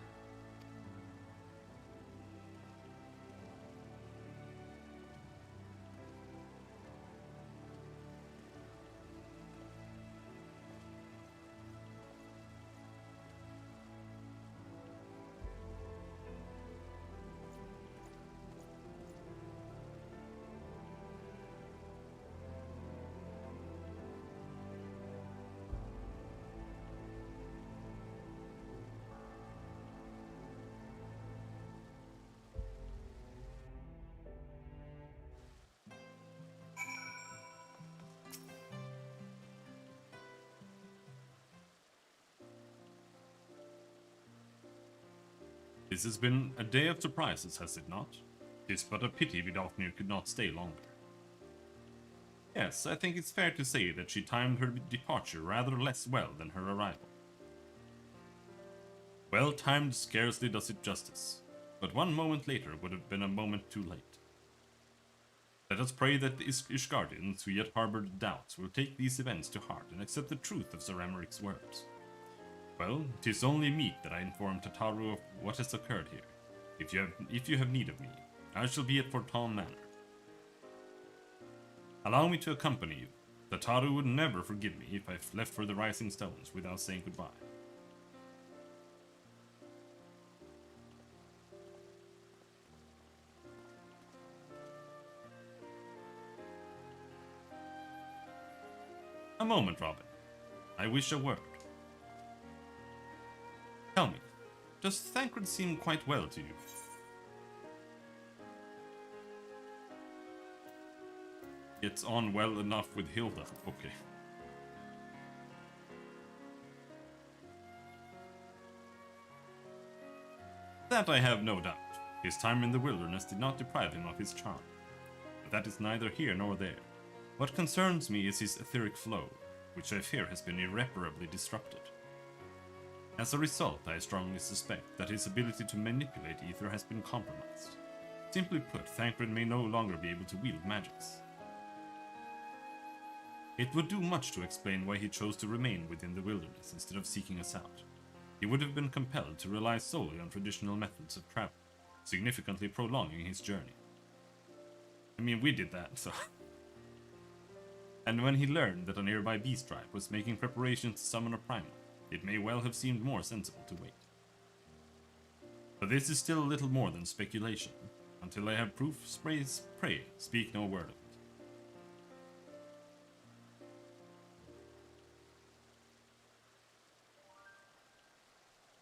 This has been a day of surprises, has it not? 'Tis but a pity Vidofnir could not stay longer. Yes, I think it's fair to say that she timed her departure rather less well than her arrival. Well timed scarcely does it justice, but one moment later would have been a moment too late. Let us pray that the Ishgardians who yet harbored doubts will take these events to heart and accept the truth of Sir Emeric's words. Well, 'tis only meet that I inform Tataru of what has occurred here. If you have need of me, I shall be at Forton Manor. Allow me to accompany you. Tataru would never forgive me if I left for the Rising Stones without saying goodbye. A moment, Robin. I wish a word. Tell me, does Thancred seem quite well to you? Gets on well enough with Hilda, okay. That I have no doubt. His time in the wilderness did not deprive him of his charm. But that is neither here nor there. What concerns me is his etheric flow, which I fear has been irreparably disrupted. As a result, I strongly suspect that his ability to manipulate ether has been compromised. Simply put, Thancred may no longer be able to wield magics. It would do much to explain why he chose to remain within the wilderness instead of seeking us out. He would have been compelled to rely solely on traditional methods of travel, significantly prolonging his journey. I mean, we did that, so... And when he learned that a nearby beast tribe was making preparations to summon a primal, it may well have seemed more sensible to wait. But this is still a little more than speculation. Until I have proof, pray, speak no word of it.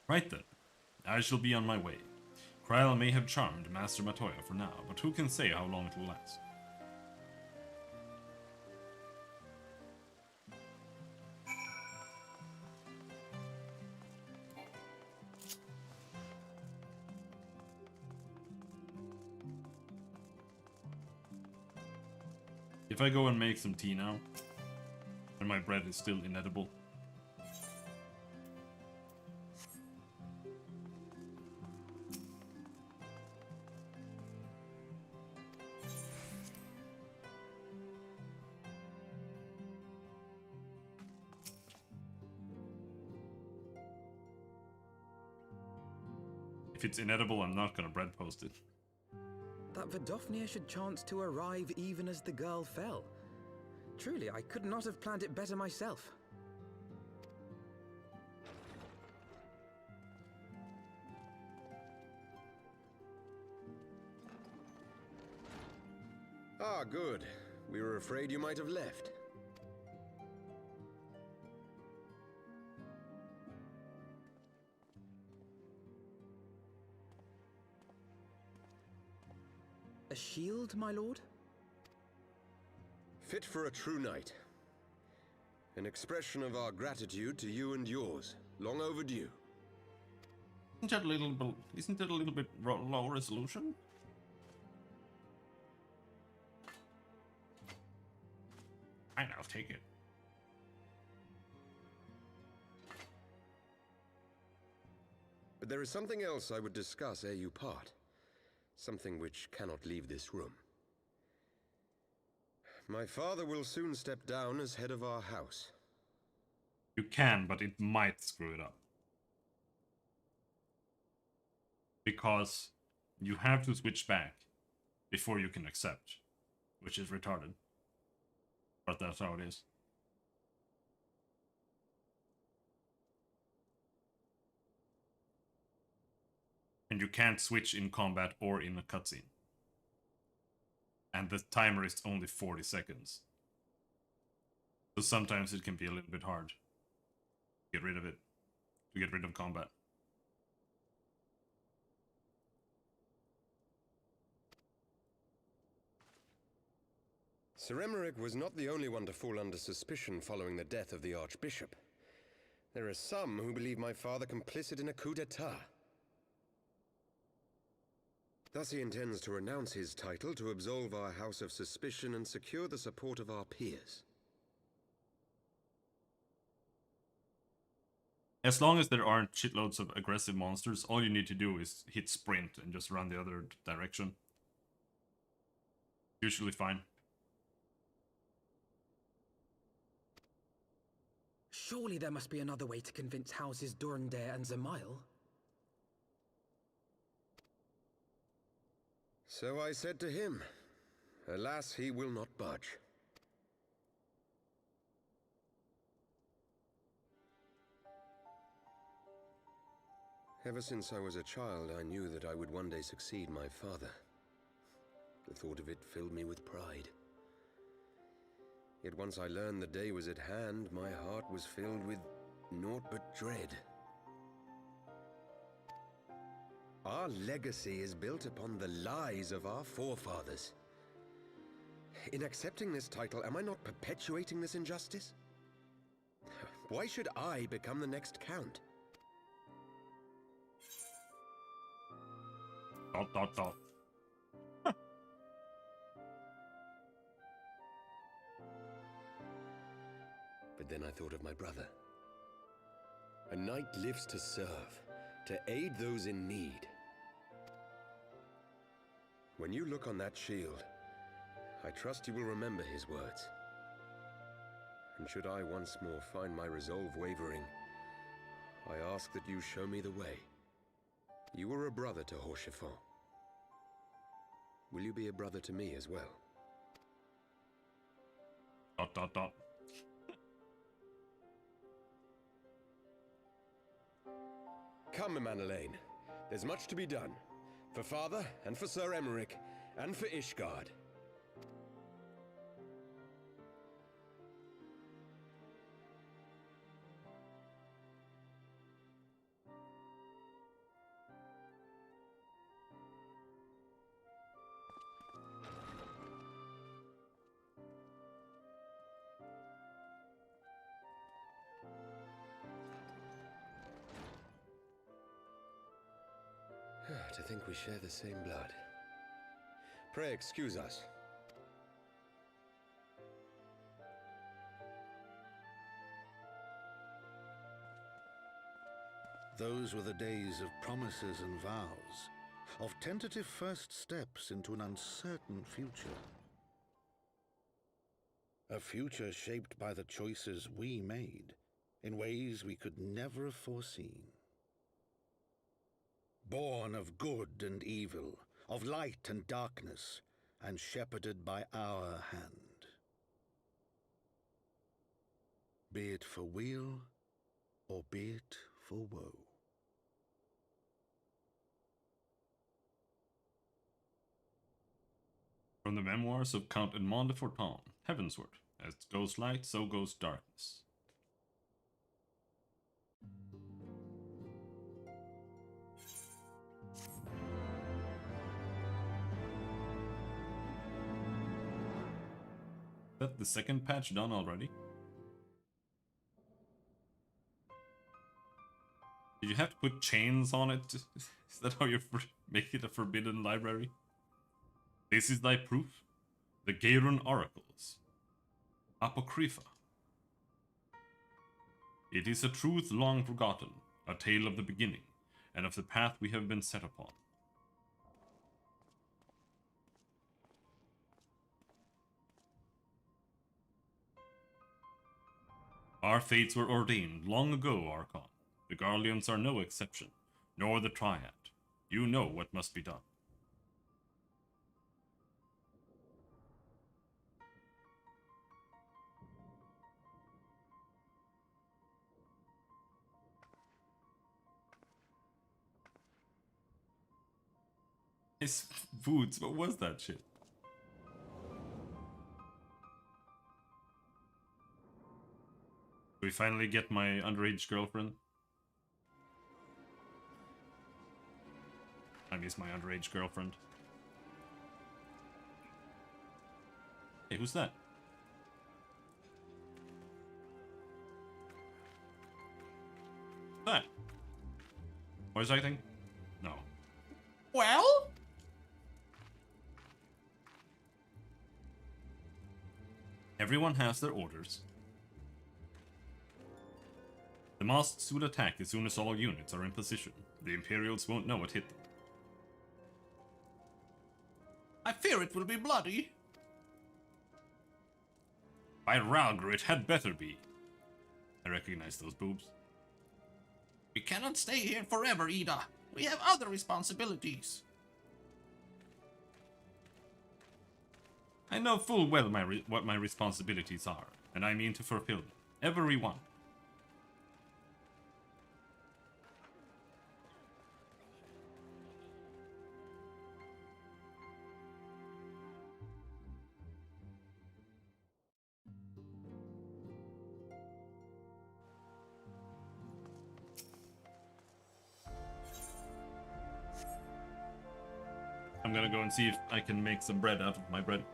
Right then, I shall be on my way. Kryl may have charmed Master Matoya for now, but who can say how long it will last? If I go and make some tea now, and my bread is still inedible, if it's inedible, I'm not gonna bread post it. That Vidofnir should chance to arrive even as the girl fell. Truly, I could not have planned it better myself. Ah, good. We were afraid you might have left. A shield, my lord? Fit for a true knight. An expression of our gratitude to you and yours. Long overdue. Isn't it a little bit low resolution? Fine, I'll take it. But there is something else I would discuss ere you part. Something which cannot leave this room. My father will soon step down as head of our house. You can, but it might screw it up. because you have to switch back before you can accept, which is retarded. But that's how it is. And you can't switch in combat or in a cutscene. And the timer is only 40 seconds. So sometimes it can be a little bit hard to get rid of it, to get rid of combat. Sir Emmerich was not the only one to fall under suspicion following the death of the Archbishop. There are some who believe my father complicit in a coup d'etat. Thus he intends to renounce his title to absolve our house of suspicion and secure the support of our peers. As long as there aren't shitloads of aggressive monsters, all you need to do is hit sprint and just run the other direction. Usually fine. Surely there must be another way to convince houses Durandare and Zamail. So I said to him. Alas, he will not budge. Ever since I was a child, I knew that I would one day succeed my father. The thought of it filled me with pride. Yet once I learned the day was at hand, my heart was filled with naught but dread. Our legacy is built upon the lies of our forefathers. In accepting this title, am I not perpetuating this injustice? Why should I become the next count? Dot. But then I thought of my brother. A knight lives to serve, to aid those in need. When you look on that shield, I trust you will remember his words. And should I once more find my resolve wavering, I ask that you show me the way. You were a brother to Haut-Chiffon. Will you be a brother to me as well? Dot. Come, Emanuelaine. There's much to be done. For father, and for Sir Emmerich, and for Ishgard. To think we share the same blood. Pray excuse us. Those were the days of promises and vows, of tentative first steps into an uncertain future. A future shaped by the choices we made, in ways we could never have foreseen. Born of good and evil, of light and darkness, and shepherded by our hand. Be it for weal, or be it for woe. From the memoirs of Count Edmond de Fortin, Heavensward. As goes light, so goes darkness. Is that the second patch done already? Did you have to put chains on it? Is that how you make it a forbidden library? This is thy proof? The Gairon Oracles. Apocrypha. It is a truth long forgotten, a tale of the beginning, and of the path we have been set upon. Our fates were ordained long ago, Archon. The Garleans are no exception, nor the Triad. You know what must be done. His boots, what was that shit? Do we finally get my underage girlfriend? I miss my underage girlfriend. Hey, who's that? That? Voice acting? No. Well? Everyone has their orders. The Masks will attack as soon as all units are in position. The Imperials won't know what hit them. I fear it will be bloody. By Ralgr, it had better be. I recognize those boobs. We cannot stay here forever, Ida. We have other responsibilities. I know full well what my responsibilities are, and I mean to fulfill them. Every one. I'm gonna go and see if I can make some bread out of my bread.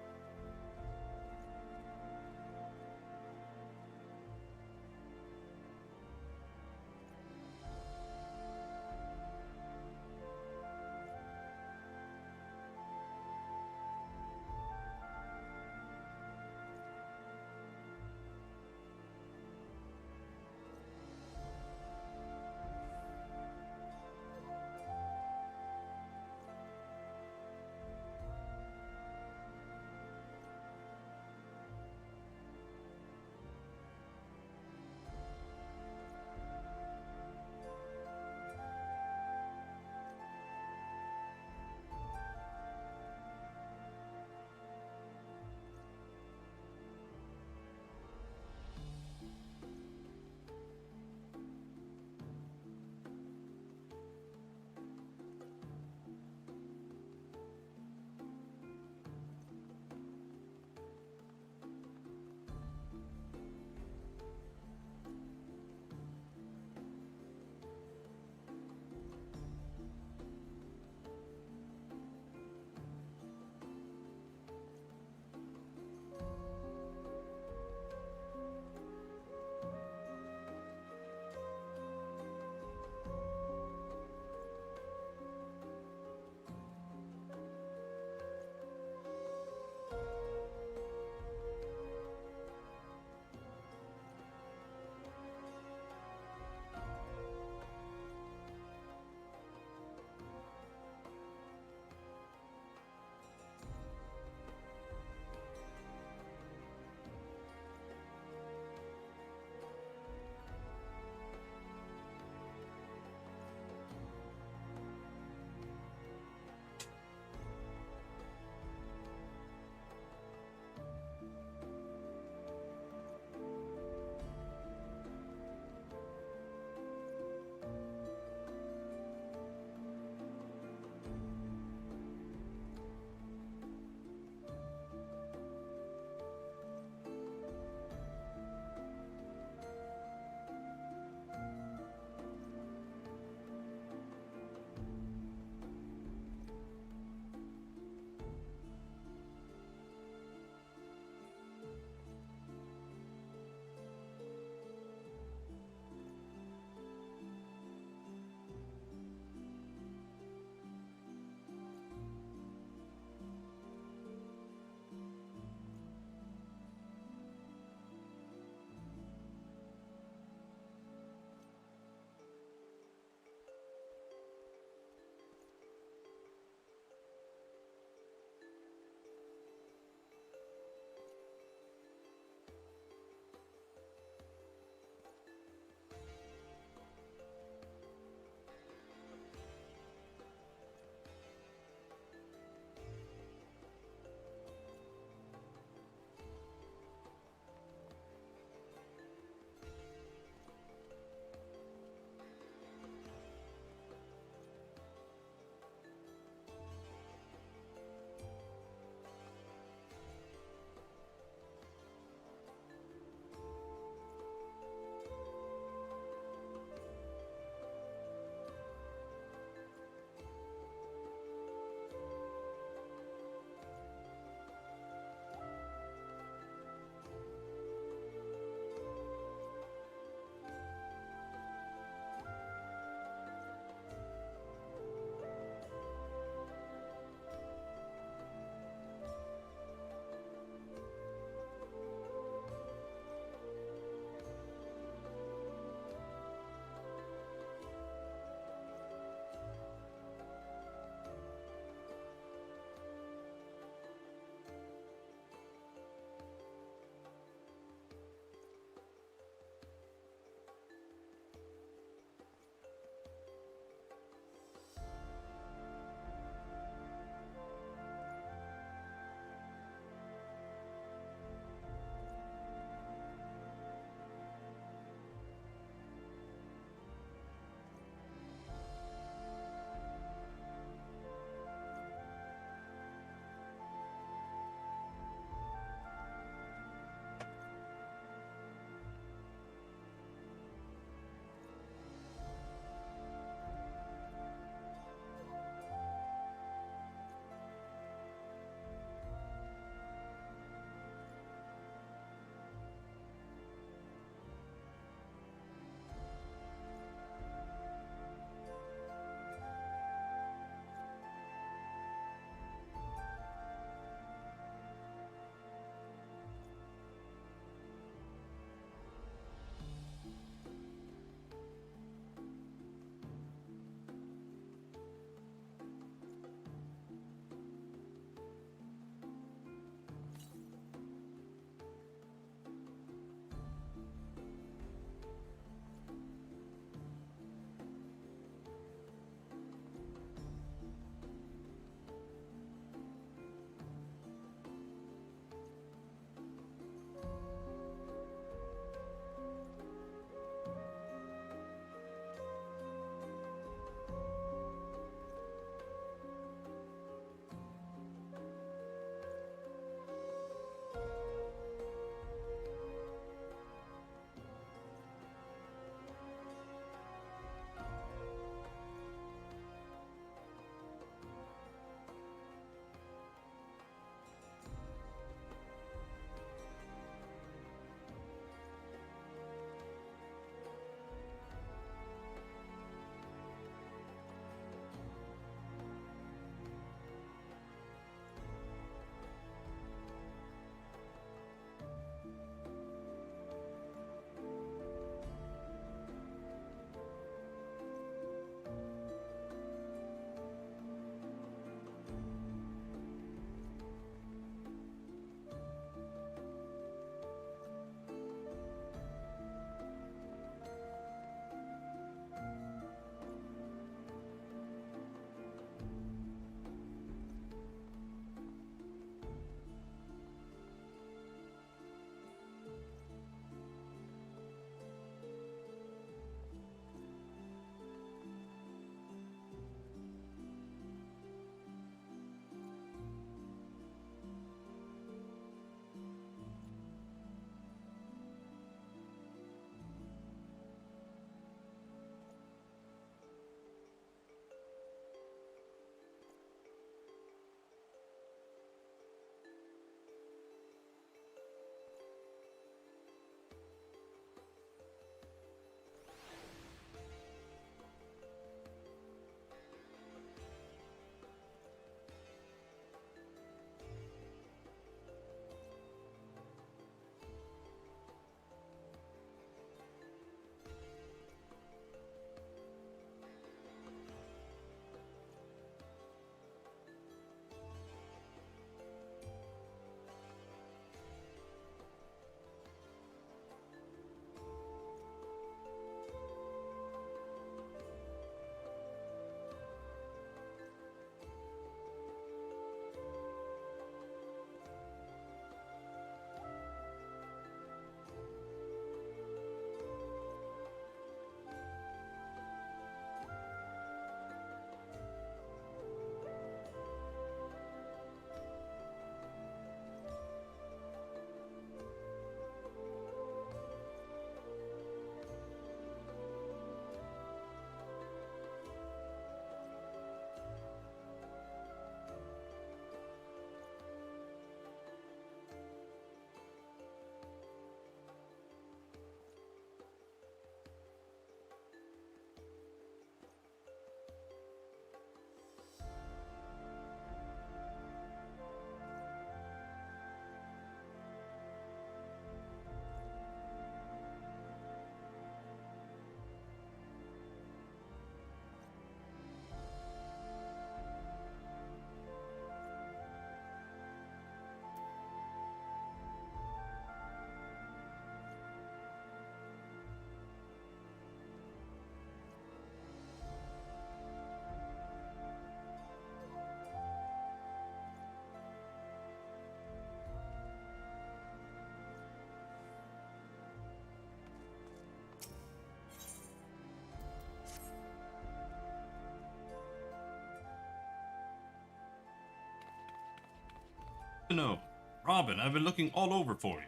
No, Robin, I've been looking all over for you.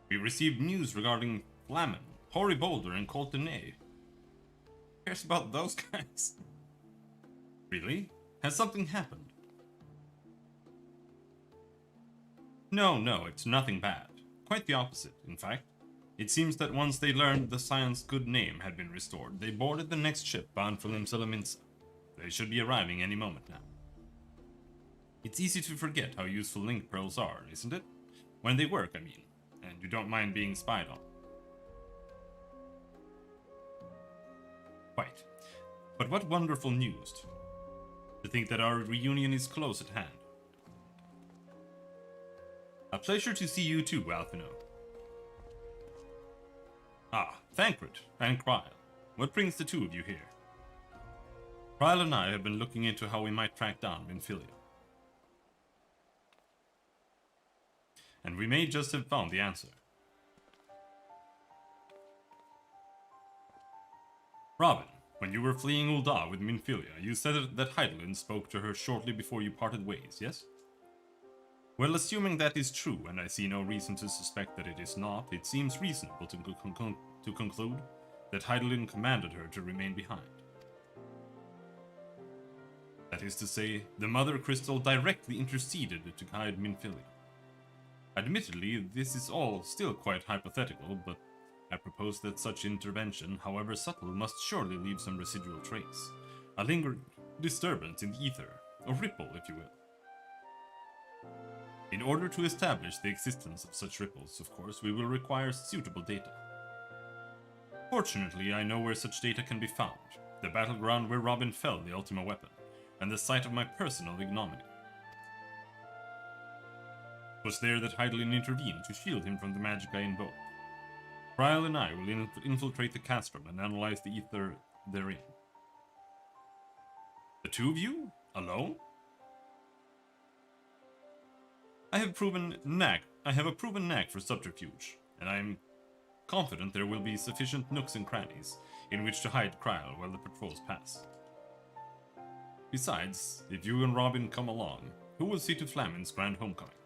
We received news regarding Flamen, Hoary Boulder, and Coltonay. Who cares about those guys? Really? Has something happened? No, it's nothing bad. Quite the opposite, in fact. It seems that once they learned the Scion's good name had been restored, they boarded the next ship bound for Limsa. They should be arriving any moment now. It's easy to forget how useful link pearls are, isn't it? When they work, I mean, and you don't mind being spied on. Quite. But what wonderful news. To think that our reunion is close at hand. A pleasure to see you too, Alphino. Ah, Thancred and Kryle. What brings the two of you here? Kryle and I have been looking into how we might track down Minfilia. And we may just have found the answer. Robin, when you were fleeing Ul'dah with Minfilia, you said that Hydaelyn spoke to her shortly before you parted ways, yes? Well, assuming that is true, and I see no reason to suspect that it is not, it seems reasonable to conclude that Hydaelyn commanded her to remain behind. That is to say, the Mother Crystal directly interceded to guide Minfilia. Admittedly, this is all still quite hypothetical, but I propose that such intervention, however subtle, must surely leave some residual trace. A lingering disturbance in the ether, a ripple, if you will. In order to establish the existence of such ripples, of course, we will require suitable data. Fortunately, I know where such data can be found. The battleground where Robin fell the Ultima weapon, and the site of my personal ignominy. It was there that Hydaelyn intervened to shield him from the magic I invoked. Kryle and I will infiltrate the castrum and analyze the ether therein. The two of you? Alone? I have a proven knack for subterfuge, and I am confident there will be sufficient nooks and crannies in which to hide Kryle while the patrols pass. Besides, if you and Robin come along, who will see to Flamen's grand homecoming?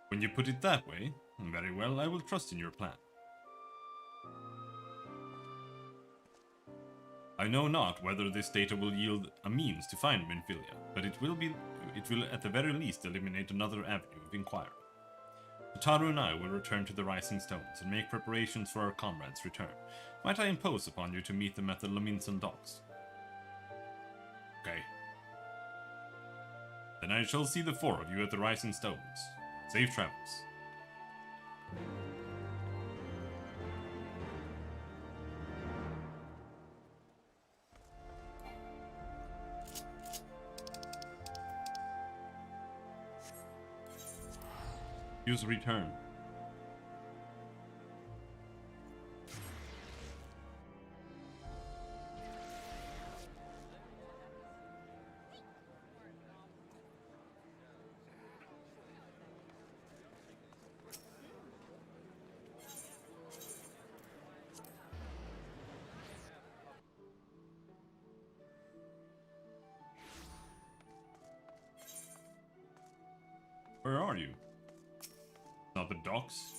When you put it that way, very well, I will trust in your plan. I know not whether this data will yield a means to find Minfilia, but it will at the very least eliminate another avenue of inquiry. Tataru and I will return to the Rising Stones and make preparations for our comrades' return. Might I impose upon you to meet them at the Lominsan docks? Okay. Then I shall see the four of you at the Rising Stones. Safe travels. Use return. Where are you? Not the docks?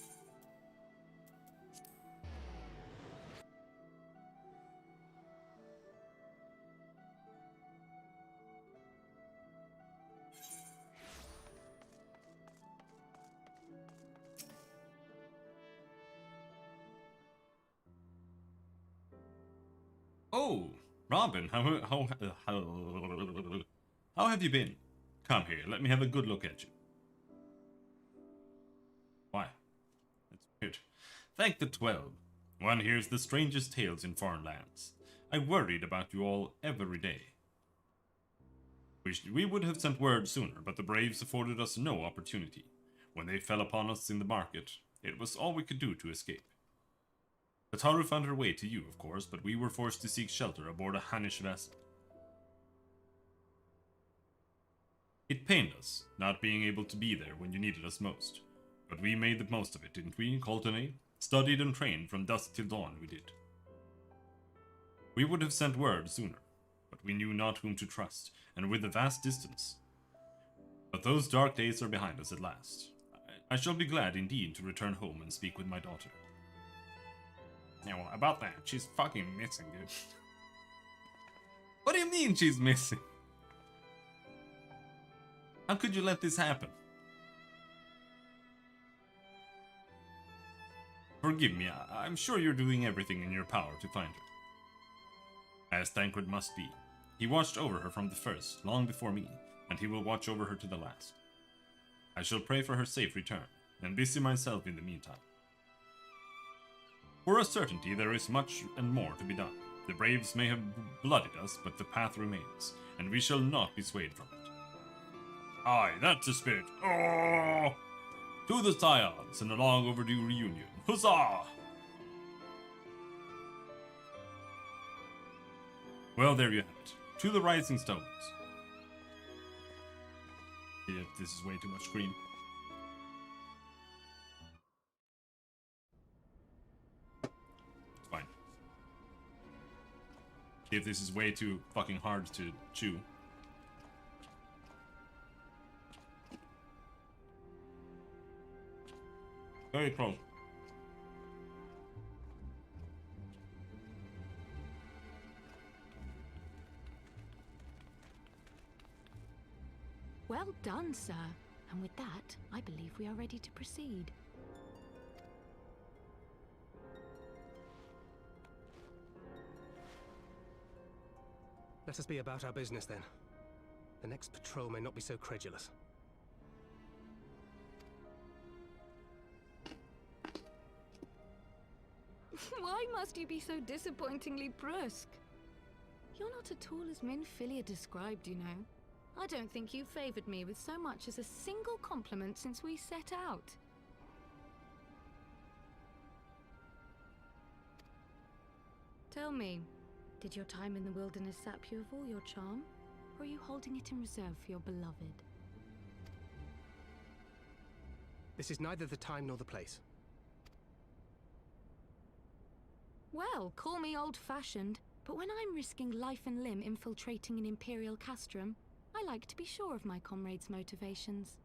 Oh, Robin, how have you been? Come here, let me have a good look at you. Why? That's weird. Thank the 12. One hears the strangest tales in foreign lands. I worried about you all every day. Wished we would have sent word sooner, but the Braves afforded us no opportunity. When they fell upon us in the market, it was all we could do to escape. Tataru found her way to you, of course, but we were forced to seek shelter aboard a Hannish vessel. It pained us, not being able to be there when you needed us most. But we made the most of it, didn't we, Coltonay? Studied and trained from dusk till dawn, we did. We would have sent word sooner, but we knew not whom to trust, and with the vast distance. But those dark days are behind us at last. I shall be glad indeed to return home and speak with my daughter. Yeah, well, about that, she's fucking missing, dude. What do you mean she's missing? How could you let this happen? Forgive me, I'm sure you're doing everything in your power to find her. As Thancred must be. He watched over her from the first, long before me, and he will watch over her to the last. I shall pray for her safe return, and busy myself in the meantime. For a certainty there is much and more to be done. The braves may have blooded us, but the path remains, and we shall not be swayed from it. Aye, that's the spirit. Oh! To the Scions, and a long overdue reunion. Huzzah! Well, there you have it. To the Rising Stones. Yeah, this is way too much scream. It's fine. If this is way too fucking hard to chew. Very close. Well done, sir. And with that, I believe we are ready to proceed. Let us be about our business then. The next patrol may not be so credulous. Why must you be so disappointingly brusque? You're not at all as Minfilia described, you know. I don't think you favored me with so much as a single compliment since we set out. Tell me, did your time in the wilderness sap you of all your charm? Or are you holding it in reserve for your beloved? This is neither the time nor the place. Well, call me old-fashioned, but when I'm risking life and limb infiltrating an Imperial castrum, I like to be sure of my comrades' motivations.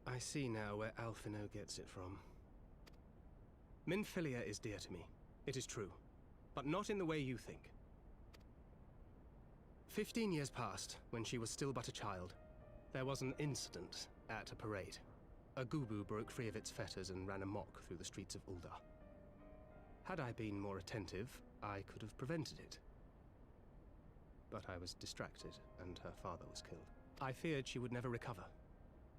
I see now where Alphino gets it from. Minfilia is dear to me, it is true, but not in the way you think. 15 years passed, when she was still but a child. There was an incident at a parade. A Gubu broke free of its fetters and ran amok through the streets of Ul'dah. Had I been more attentive, I could have prevented it. But I was distracted, and her father was killed. I feared she would never recover.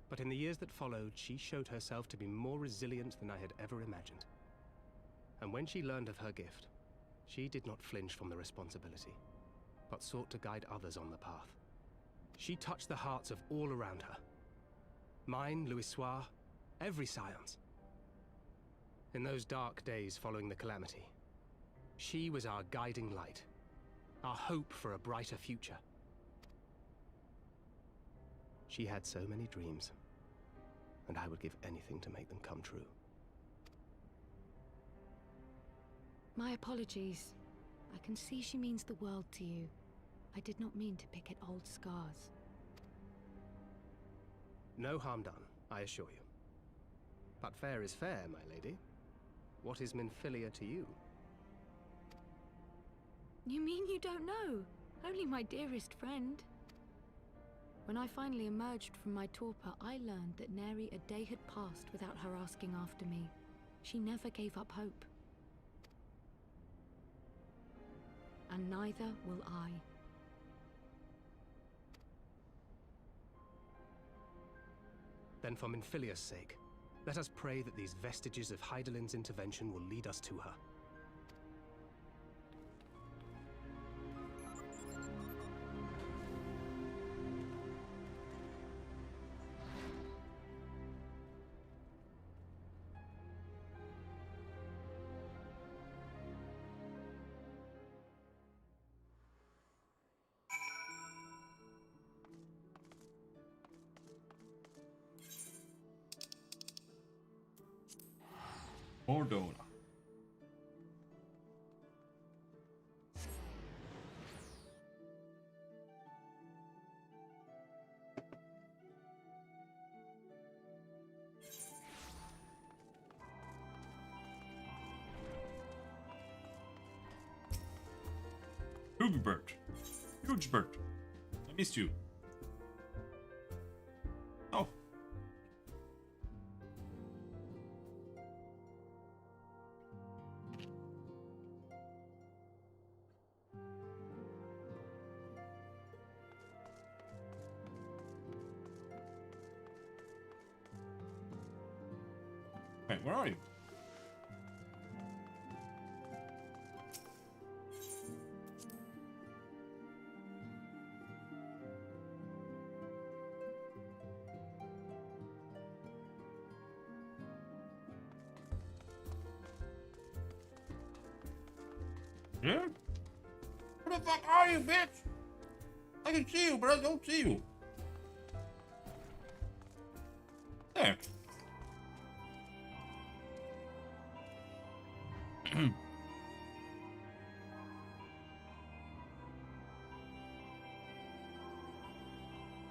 But in the years that followed, she showed herself to be more resilient than I had ever imagined. And when she learned of her gift, she did not flinch from the responsibility, but sought to guide others on the path. She touched the hearts of all around her. Mine, Louisoix, every Scion's. In those dark days following the calamity, she was our guiding light, our hope for a brighter future. She had so many dreams, and I would give anything to make them come true. My apologies. I can see she means the world to you. I did not mean to pick at old scars. No harm done, I assure you. But fair is fair, my lady. What is Minfilia to you? You mean you don't know? Only my dearest friend. When I finally emerged from my torpor, I learned that nary a day had passed without her asking after me. She never gave up hope. And neither will I. Then for Minfilia's sake, let us pray that these vestiges of Hydaelyn's intervention will lead us to her. Mordona. Hugbert. Hugebert. I missed you. Oh. Wait, where are you? Yeah? Where the fuck are you, bitch? I can see you, but I don't see you. There.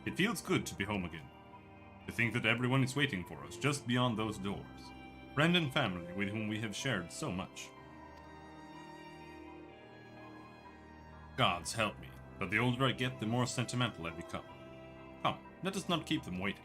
It feels good to be home again. To think that everyone is waiting for us just beyond those doors. Friend and family with whom we have shared so much. Gods help me, but the older I get, the more sentimental I become. Come, let us not keep them waiting.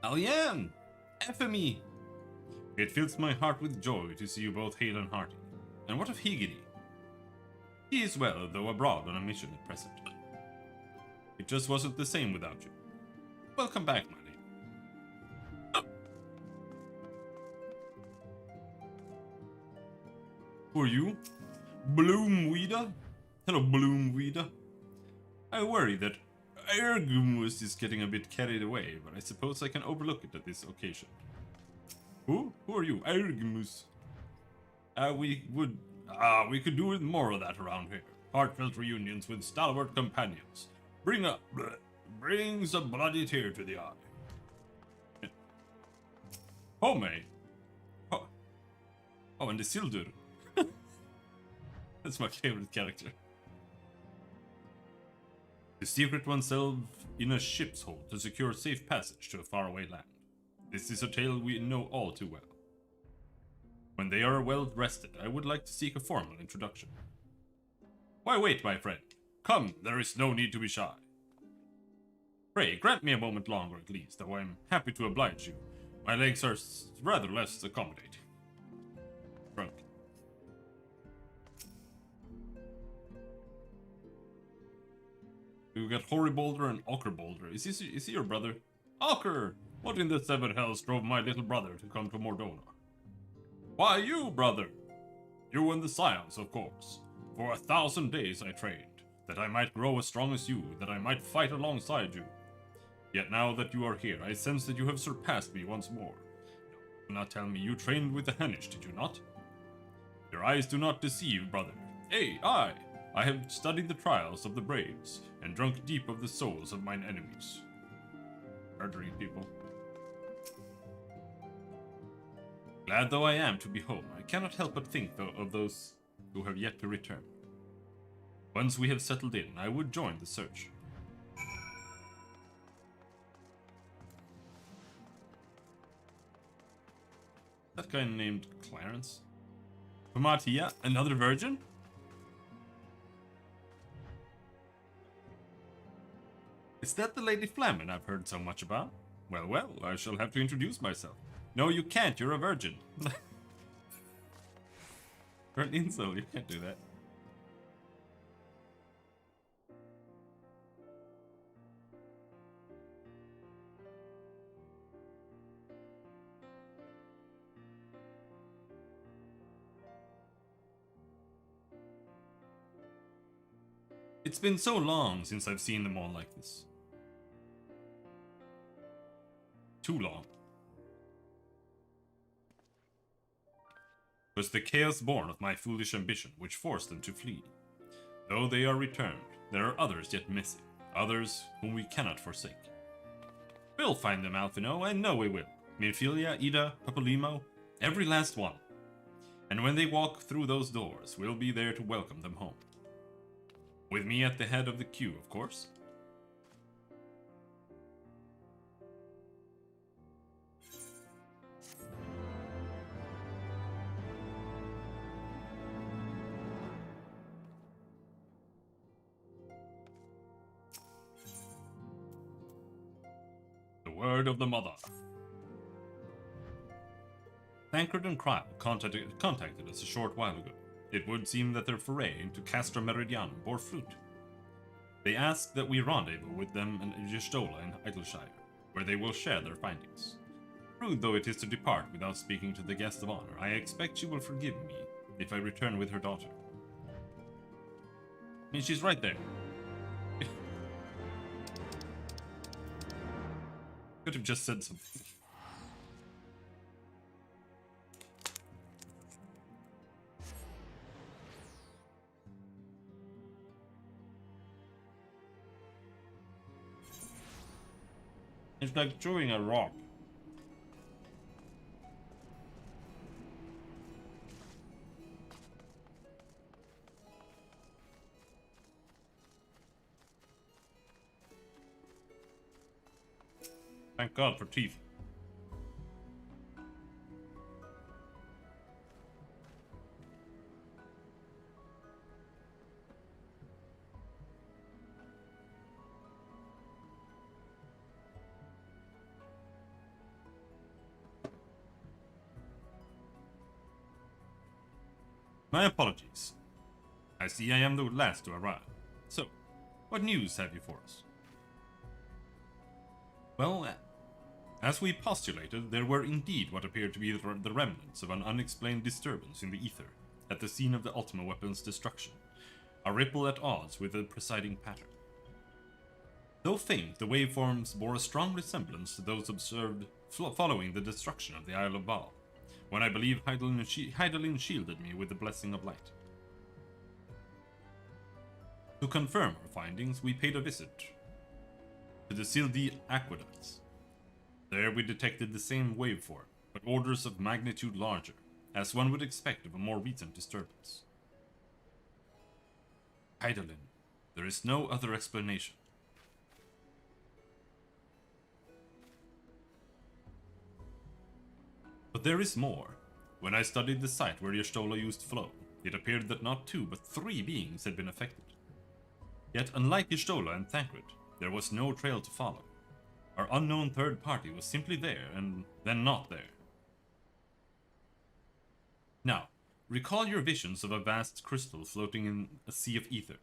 Alien! FME! It fills my heart with joy to see you both hale and hearty. And what of Higiri? He is well, though abroad on a mission at present. It just wasn't the same without you. Welcome back, my lady. Who are you? Bloomweeda? Hello, Bloomweeda. I worry that Ergumus is getting a bit carried away, but I suppose I can overlook it at this occasion. Who? Who are you? Ergumus. We could do with more of that around here. Heartfelt reunions with stalwart companions. Brings a bloody tear to the eye. Home. Oh, and the Sildur. That's my favorite character. To secret oneself in a ship's hold to secure safe passage to a faraway land. This is a tale we know all too well. When they are well rested, I would like to seek a formal introduction. Why wait, my friend? Come, there is no need to be shy. Pray, grant me a moment longer at least, though I am happy to oblige you. My legs are rather less accommodating. Drunk. You got Horribolder and Ockerbolder. Is he your brother? Ocker! What in the seven hells drove my little brother to come to Mordona? Why, you, brother! You and the Scions, of course. For 1,000 days I trained, that I might grow as strong as you, that I might fight alongside you. Yet now that you are here, I sense that you have surpassed me once more. Do not tell me you trained with the Hennish, did you not? Your eyes do not deceive, brother. I have studied the trials of the braves, and drunk deep of the souls of mine enemies. Murdering people. Glad though I am to be home, I cannot help but think of those who have yet to return. Once we have settled in, I would join the search. That guy named Clarence? Pomatia, another virgin? Is that the Lady Flamin I've heard so much about? Well, I shall have to introduce myself. No, you can't, you're a virgin. You're an incel, you can't do that. It's been so long since I've seen them all like this. Too long. It was the chaos born of my foolish ambition which forced them to flee. Though they are returned, there are others yet missing, others whom we cannot forsake. We'll find them, Alphino, I know we will. Minfilia, Ida, Papolimo, every last one. And when they walk through those doors, we'll be there to welcome them home. With me at the head of the queue, of course. The word of the mother. Tancred and Cryle contacted us a short while ago. It would seem that their foray into Castra Meridianum bore fruit. They ask that we rendezvous with them in Gistola in Heidelshire, where they will share their findings. Rude though it is to depart without speaking to the guest of honor, I expect she will forgive me if I return with her daughter. I mean, she's right there. Could have just said something. It's like throwing a rock. Thank God for teeth. My apologies. I see I am the last to arrive. So, what news have you for us? Well, as we postulated, there were indeed what appeared to be the remnants of an unexplained disturbance in the ether at the scene of the Ultima weapon's destruction, a ripple at odds with the presiding pattern. Though faint, the waveforms bore a strong resemblance to those observed following the destruction of the Isle of Val, when I believe Hydaelyn shielded me with the blessing of light. To confirm our findings, we paid a visit to the Sildi aqueducts. There we detected the same waveform, but orders of magnitude larger, as one would expect of a more recent disturbance. Hydaelyn, there is no other explanation. But there is more. When I studied the site where Y'shtola used flow, it appeared that not 2 but 3 beings had been affected. Yet unlike Y'shtola and Tancred, there was no trail to follow. Our unknown third party was simply there and then not there. Now, recall your visions of a vast crystal floating in a sea of ether.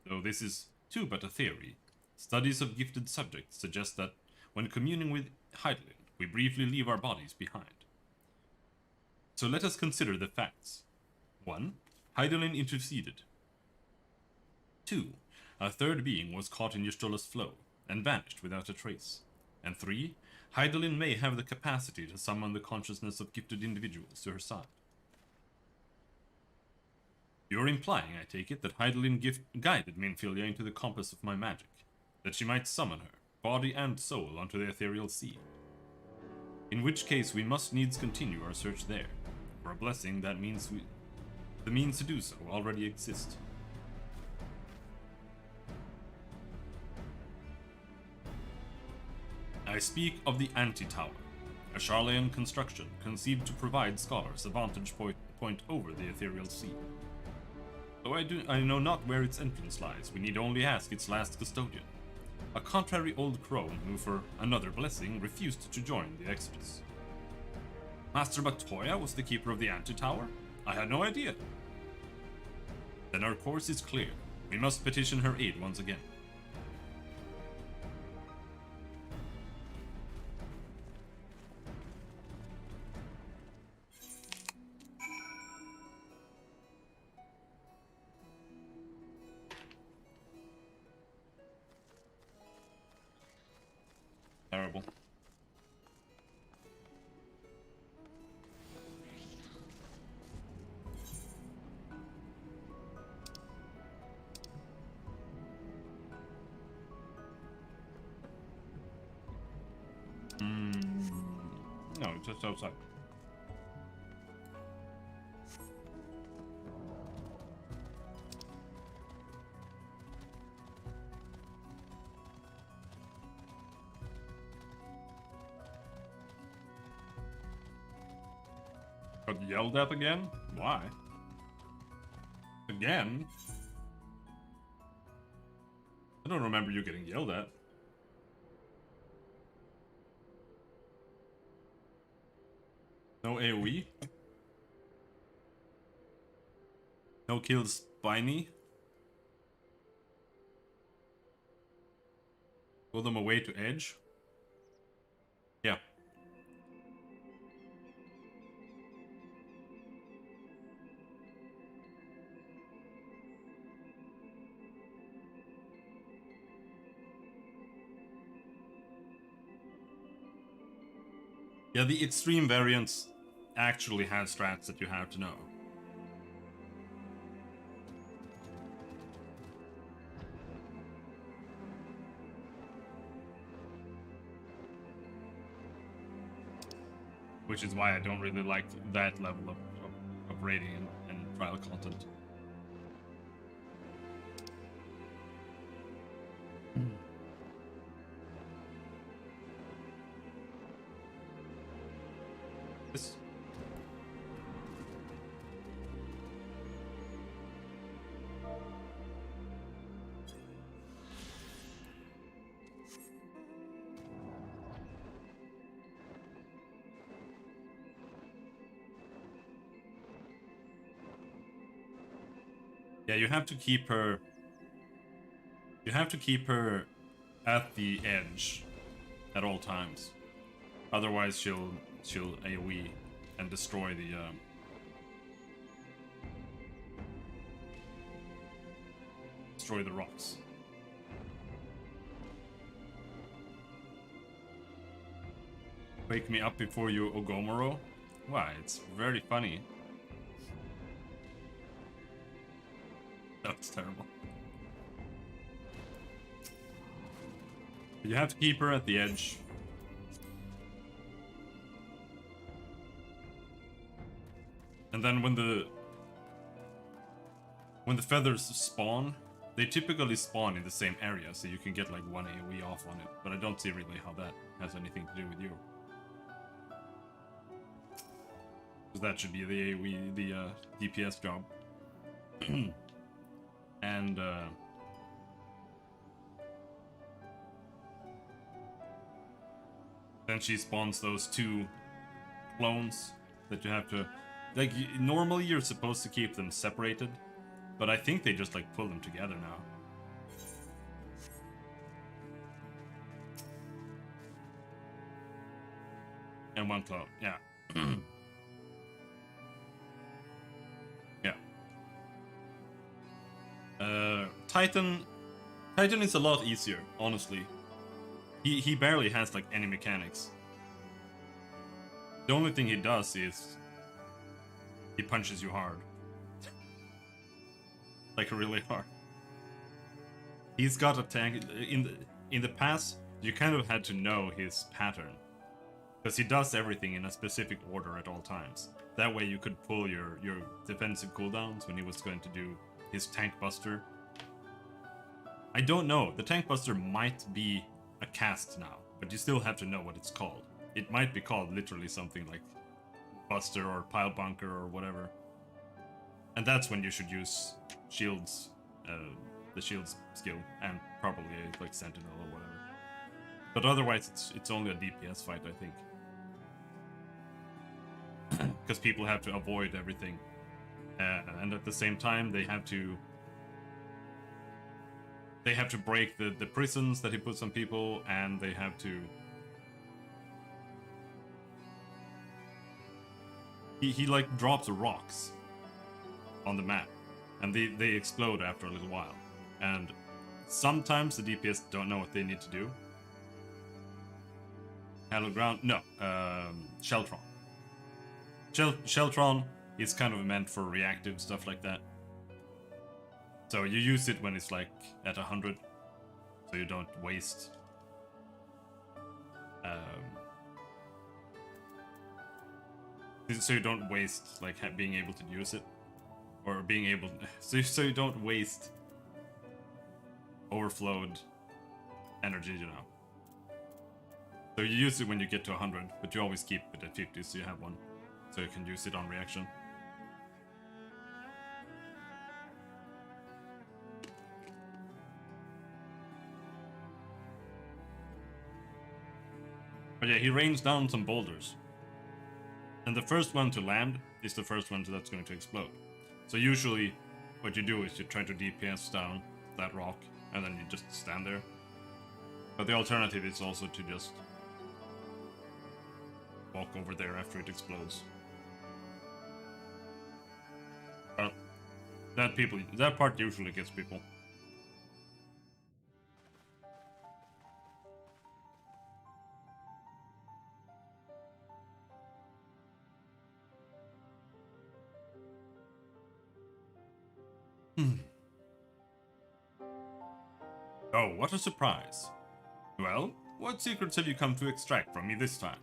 Though this is too but a theory, studies of gifted subjects suggest that when communing with Hydaelyn, we briefly leave our bodies behind. So let us consider the facts. 1. Hydaelyn interceded. 2. A third being was caught in Y'shtola's flow and vanished without a trace. And 3. Hydaelyn may have the capacity to summon the consciousness of gifted individuals to her side. You're implying, I take it, that Hydaelyn guided Minfilia into the compass of my magic, that she might summon her, body and soul, onto the ethereal sea. In which case we must needs continue our search there. For a blessing, that means the means to do so already exist. I speak of the Anti-Tower, a Charlayan construction conceived to provide scholars a vantage point over the ethereal sea. Though I know not where its entrance lies, we need only ask its last custodian, a contrary old crone who, for another blessing, refused to join the Exodus. Master Bactoya was the keeper of the Anti-Tower? I had no idea. Then our course is clear. We must petition her aid once again. Terrible. No, it's just outside. Got yelled at again? Why? Again? I don't remember you getting yelled at. No AoE? No kills Spiny? Pull them away to edge? Yeah. Yeah, the extreme variants actually have strats that you have to know. Which is why I don't really like that level of rating and trial content. This. Yeah, you have to keep her. You have to keep her at the edge at all times. Otherwise, she'll AoE and destroy the. Destroy the rocks. Wake me up before you Ogomoro? Why? It's very funny. That's terrible. You have to keep her at the edge. And then when the feathers spawn, they typically spawn in the same area, so you can get like one AoE off on it. But I don't see really how that has anything to do with you. Because that should be the AoE, the DPS job. And then she spawns those two clones that you have to... Like, normally you're supposed to keep them separated, but I think they just, like, pull them together now. And one clone, yeah. Yeah. Titan is a lot easier, honestly. He barely has, like, any mechanics. The only thing he does is he punches you hard. Like, really hard. He's got a tank. In the past, you kind of had to know his pattern. Because he does everything in a specific order at all times. That way you could pull your defensive cooldowns when he was going to do his tank buster. I don't know. The tank buster might be a cast now, but you still have to know what it's called. It might be called literally something like Buster or Pile Bunker or whatever. And that's when you should use shields, the shields skill, and probably like Sentinel or whatever. But otherwise, it's only a DPS fight, I think. Because people have to avoid everything. And at the same time, they have to break the prisons that he puts on people, and they have to... He like drops rocks on the map, and they explode after a little while. And sometimes the DPS don't know what they need to do. Hallowed Ground? No. Sheltron. Sheltron is kind of meant for reactive stuff like that. So you use it when it's like at 100, so you don't waste. So you don't waste like being able to use it, or being able. So you don't waste overflowed energy, you know. So you use it when you get to 100, but you always keep it at 50, so you have one, so you can use it on reaction. But yeah, he rains down some boulders. And the first one to land is the first one that's going to explode. So usually what you do is you try to DPS down that rock and then you just stand there. But the alternative is also to just walk over there after it explodes. But that part usually gets people. Oh, what a surprise. Well, what secrets have you come to extract from me this time?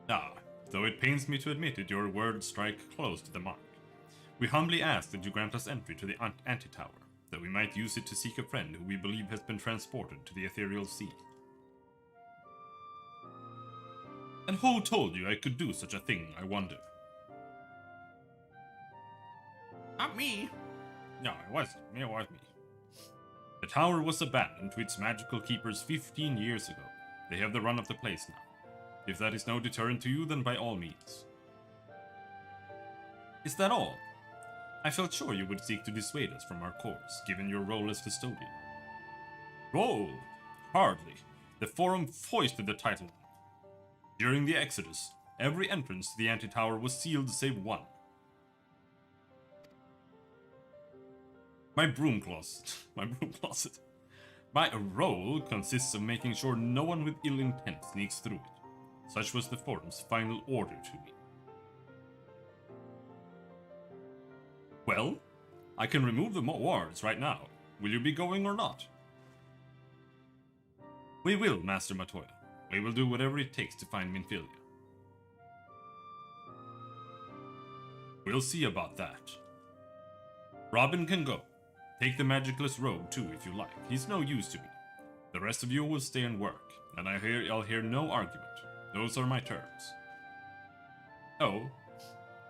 Ah, though it pains me to admit it, your words strike close to the mark. We humbly ask that you grant us entry to the Antitower, that we might use it to seek a friend who we believe has been transported to the ethereal sea. And who told you I could do such a thing, I wonder? Not me. No, it wasn't. It was me. The tower was abandoned to its magical keepers 15 years ago. They have the run of the place now. If that is no deterrent to you, then by all means. Is that all? I felt sure you would seek to dissuade us from our course, given your role as custodian. Role? Hardly. The Forum foisted the title. During the Exodus, every entrance to the Antitower was sealed save one. My broom closet. My role consists of making sure no one with ill intent sneaks through it. Such was the Forum's final order to me. Well, I can remove the wards right now. Will you be going or not? We will, Master Matoya. We will do whatever it takes to find Minfilia. We'll see about that. Robin can go. Take the magicless rogue too if you like. He's no use to me. The rest of you will stay and work, and I'll hear no argument. Those are my terms. Oh,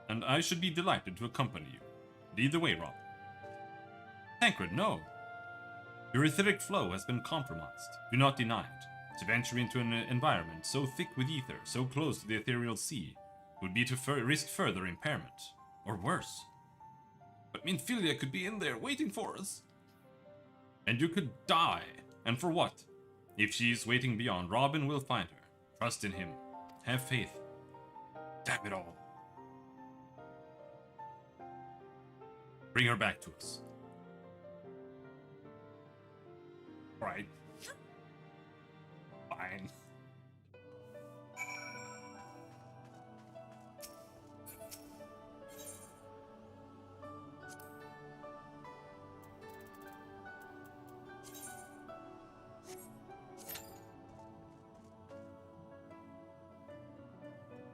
and I should be delighted to accompany you. Lead the way, Robin. Tancred, no. Your etheric flow has been compromised. Do not deny it. To venture into an environment so thick with ether, so close to the ethereal sea, would be to risk further impairment. Or worse. But Minfilia could be in there waiting for us. And you could die. And for what? If she is waiting beyond, Robin will find her. Trust in him. Have faith. Damn it all. Bring her back to us. Right. Fine.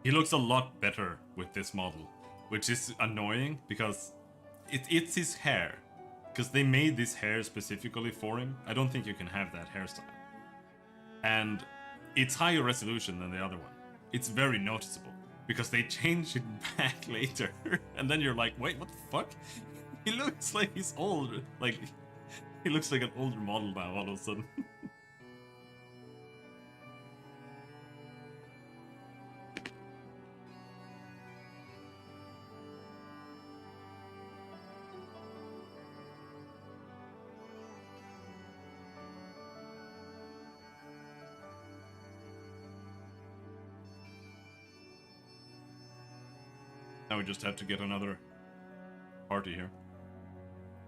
He looks a lot better with this model, which is annoying because it's his hair. Because they made this hair specifically for him. I don't think you can have that hairstyle. And it's higher resolution than the other one. It's very noticeable because they changed it back later. And then you're like, wait, what the fuck? He looks like he's old. Like, he looks like an older model now all of a sudden. Now we just have to get another party here.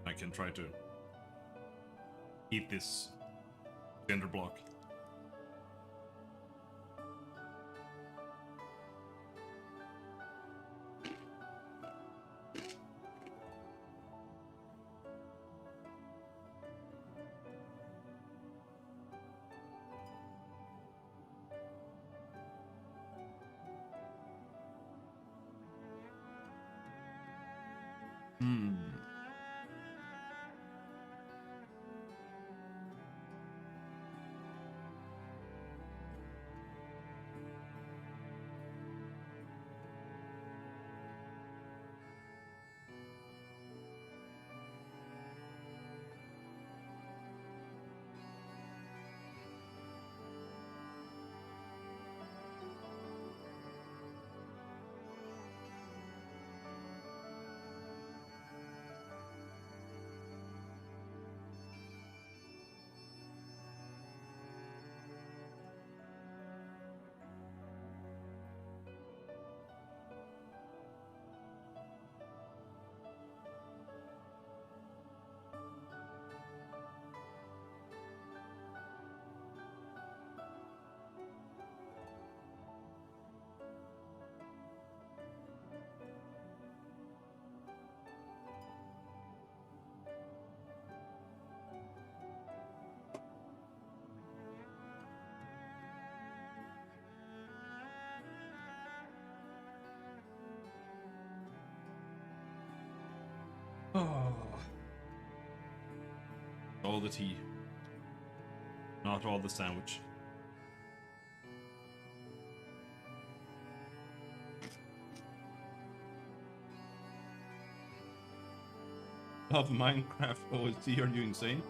I can try to eat this cinder block. Hmm. Oh. All the tea. Not all the sandwich. Love Minecraft OST, are you insane?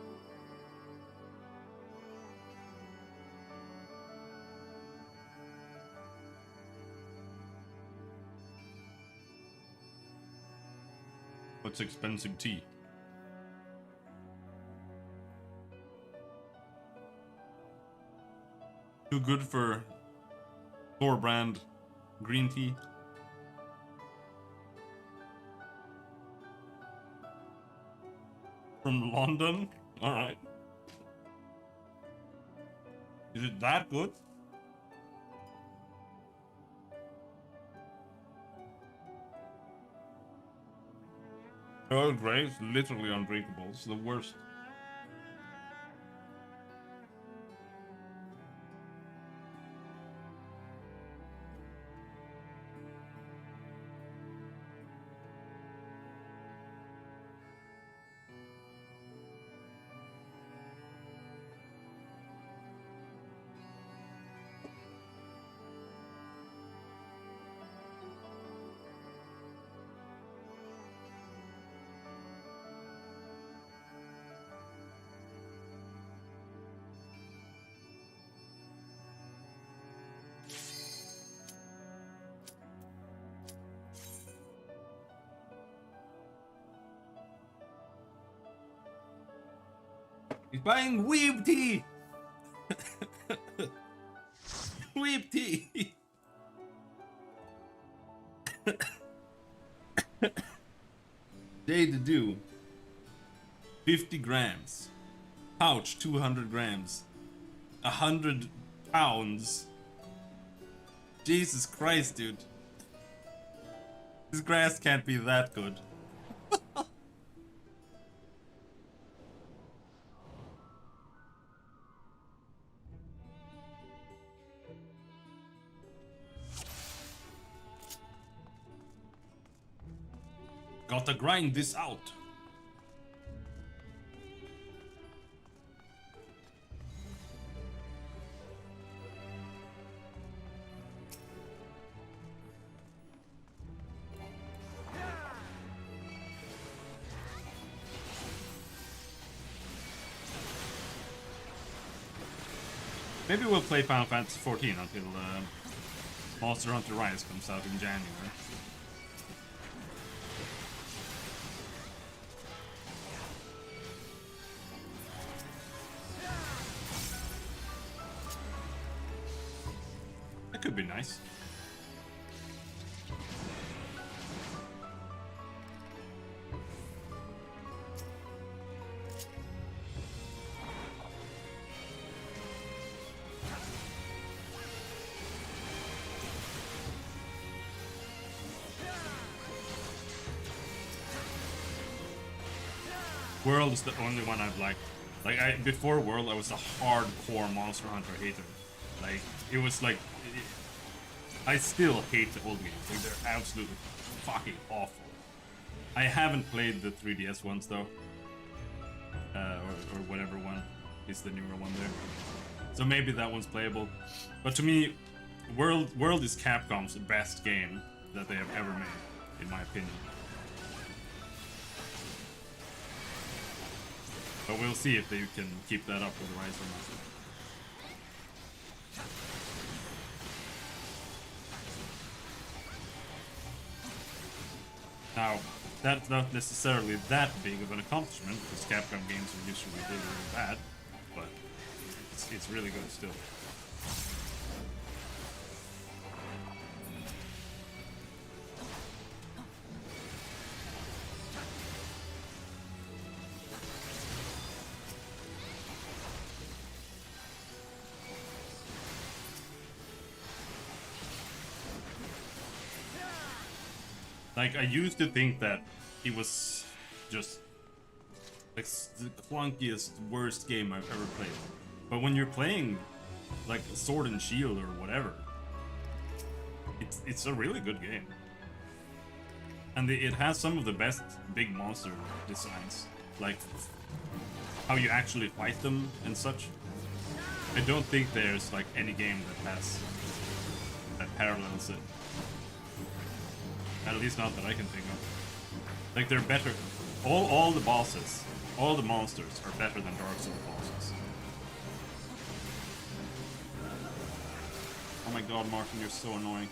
What's expensive tea? Too good for store brand green tea. From London? Alright. Is it that good? Earl Grey is literally undrinkable. It's the worst. He's buying weeb tea! Weeb tea! Day to do. 50 grams. Pouch, 200 grams. 100 pounds. Jesus Christ, dude. This grass can't be that good. Gotta grind this out. Maybe we'll play Final Fantasy 14 until Monster Hunter Rise comes out in January. That could be nice. World is the only one I've liked. Like, before World, I was a hardcore Monster Hunter hater. Like, it was like... I still hate the old games. Like, they're absolutely fucking awful. I haven't played the 3DS ones though, or whatever one is the newer one there. So maybe that one's playable. But to me, World is Capcom's best game that they have ever made, in my opinion. But we'll see if they can keep that up with Rise or not. Now, that's not necessarily that big of an accomplishment, because Capcom games are usually really, really bad, but it's really good still. Like, I used to think that it was just like the clunkiest, worst game I've ever played. But when you're playing like Sword and Shield or whatever, it's a really good game. And it has some of the best big monster designs, like how you actually fight them and such. I don't think there's like any game that parallels it. At least not that I can think of. Like, they're better. All the bosses, all the monsters are better than Dark Souls bosses. Oh my god, Martin, you're so annoying.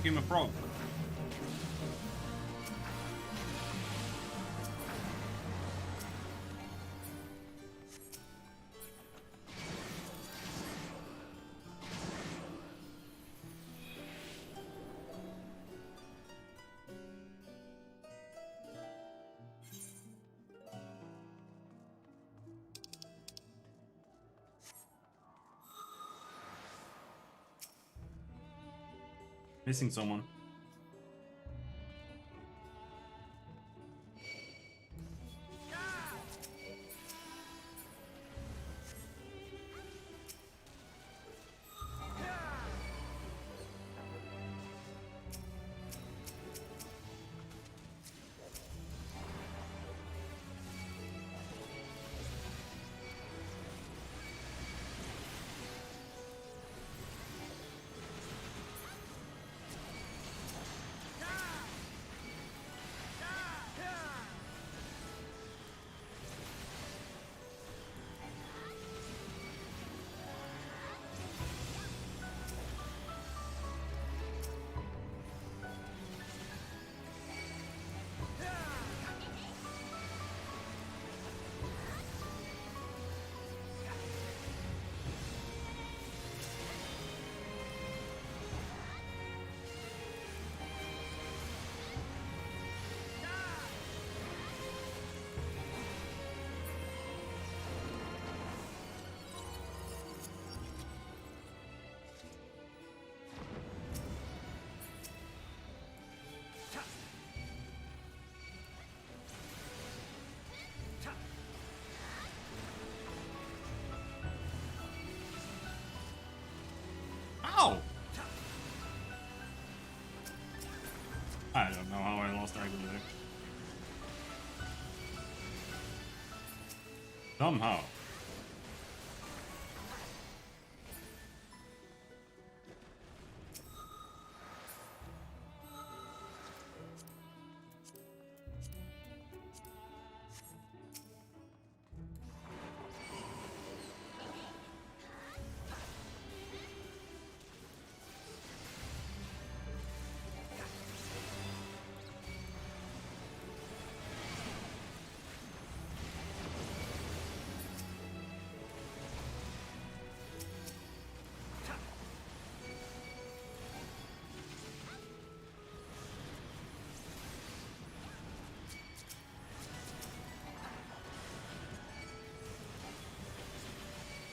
Became a frog. Missing someone. Ow! I don't know how I lost aggro there. Somehow.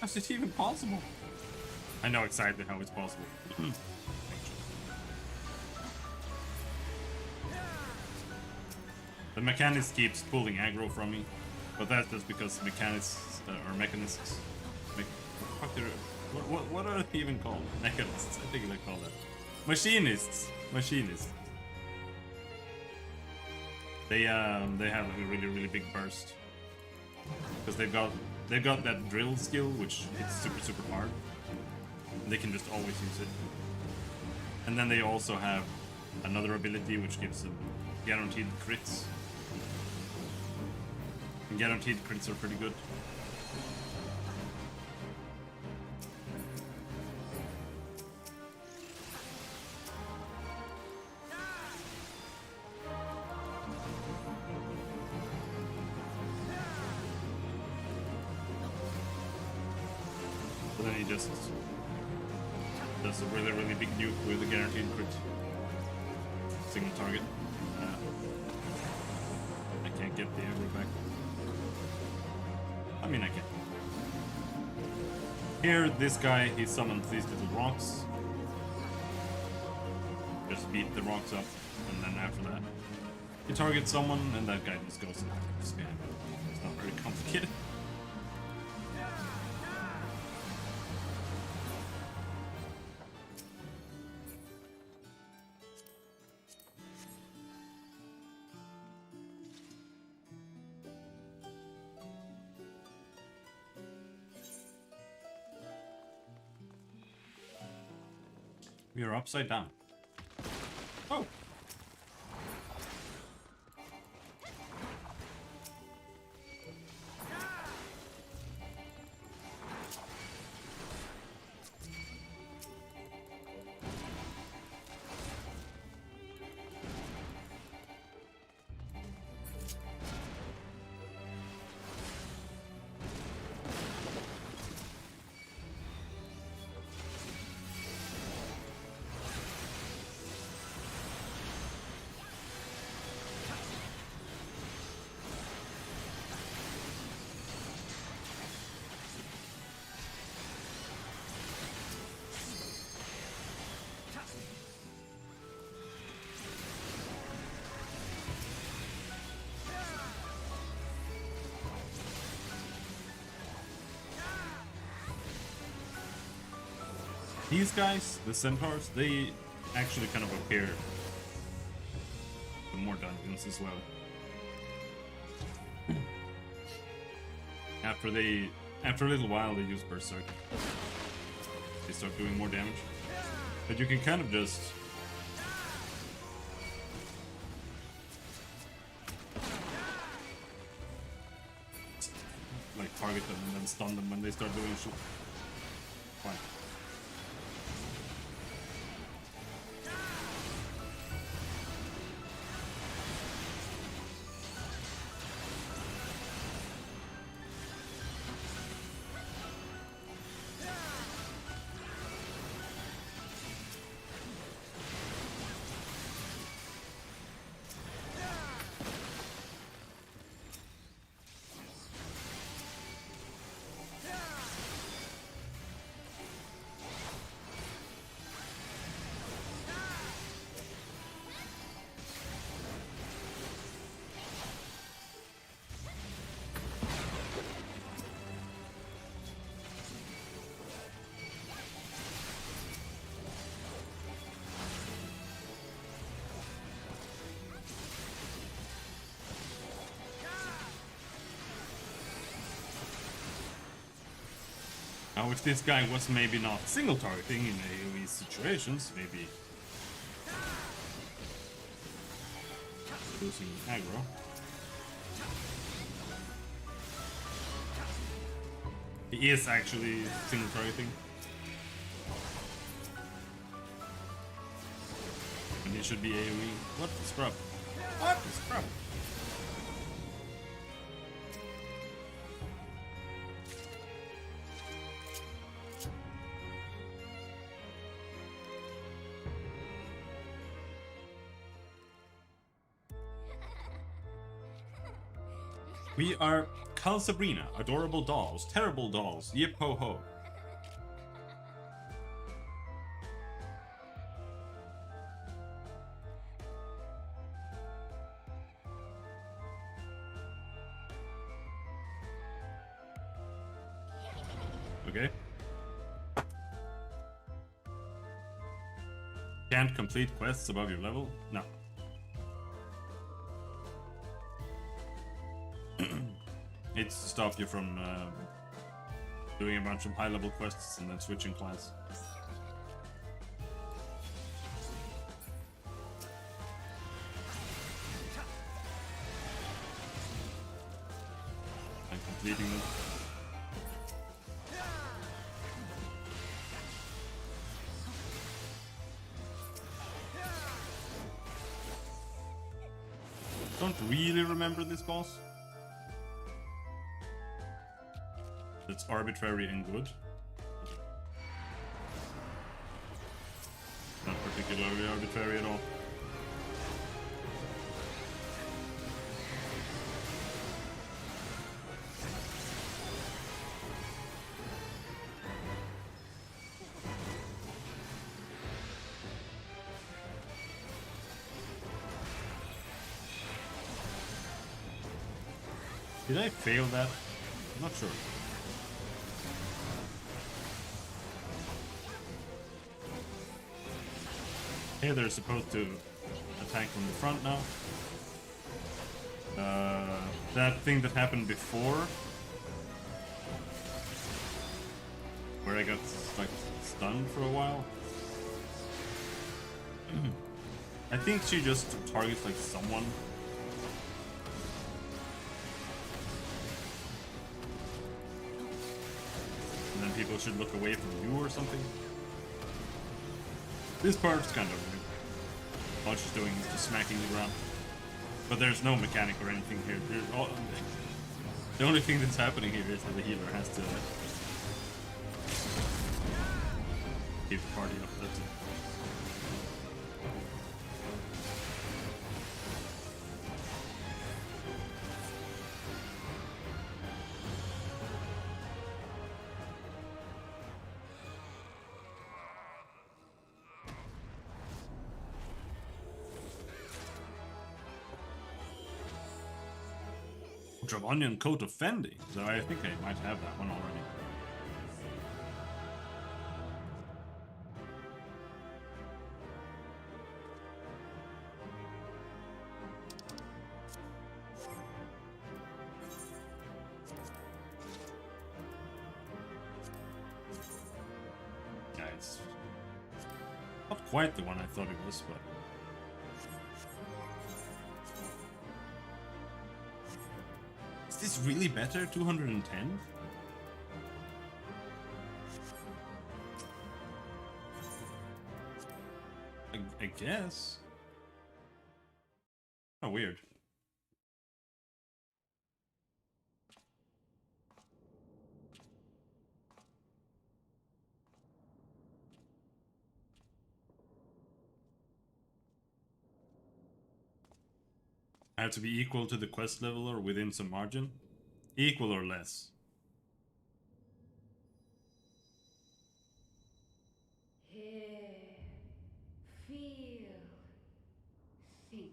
How's it even possible? I know exactly how it's possible. The mechanist keeps pulling aggro from me, but that's just because mechanists or mechanists. What are they even called? Mechanists, I think they call that. Machinists. Machinists. They have like a really big burst because they've got that drill skill, which is super hard. And they can just always use it. And then they also have another ability which gives them guaranteed crits. And guaranteed crits are pretty good. But then he just does a really big nuke with a guaranteed crit. Single target. I can't get the aggro back. I mean, I can. Here, this guy, he summons these little rocks. Just beat the rocks up, and then after that, he targets someone, and that guy just goes and spam. It's not very complicated. We are upside down. Oh! These guys, the centaurs, they actually kind of appear in more dungeons as well. After a little while, they use Berserk. They start doing more damage. But you can kind of just like target them and then stun them when they start doing shit. Fine. Now, if this guy was maybe not single targeting in AoE situations, maybe using aggro. He is actually single targeting. And he should be AoE. What the scrub? What the scrub? We are Cal Sabrina, adorable dolls, terrible dolls, yip ho ho. Okay. Can't complete quests above your level? No. It's to stop you from doing a bunch of high-level quests and then switching class. And completing them. Don't really remember this boss. It's arbitrary and good. Not particularly arbitrary at all. Did I fail that? I'm not sure. Hey, they're supposed to attack from the front now. That thing that happened before, where I got like stunned for a while. I think she just targets like someone. And then people should look away from you or something. This part's kind of weird. All she's doing is just smacking the ground. But there's no mechanic or anything here. The only thing that's happening here is that the healer has to keep the party up. That's it. Dravonian Coat of Fending, so I think I might have that one already. Yeah, it's not quite the one I thought it was, but... Is this really better? 210? I guess. Oh, weird. I have to be equal to the quest level or within some margin? Equal or less. Hear, feel, think.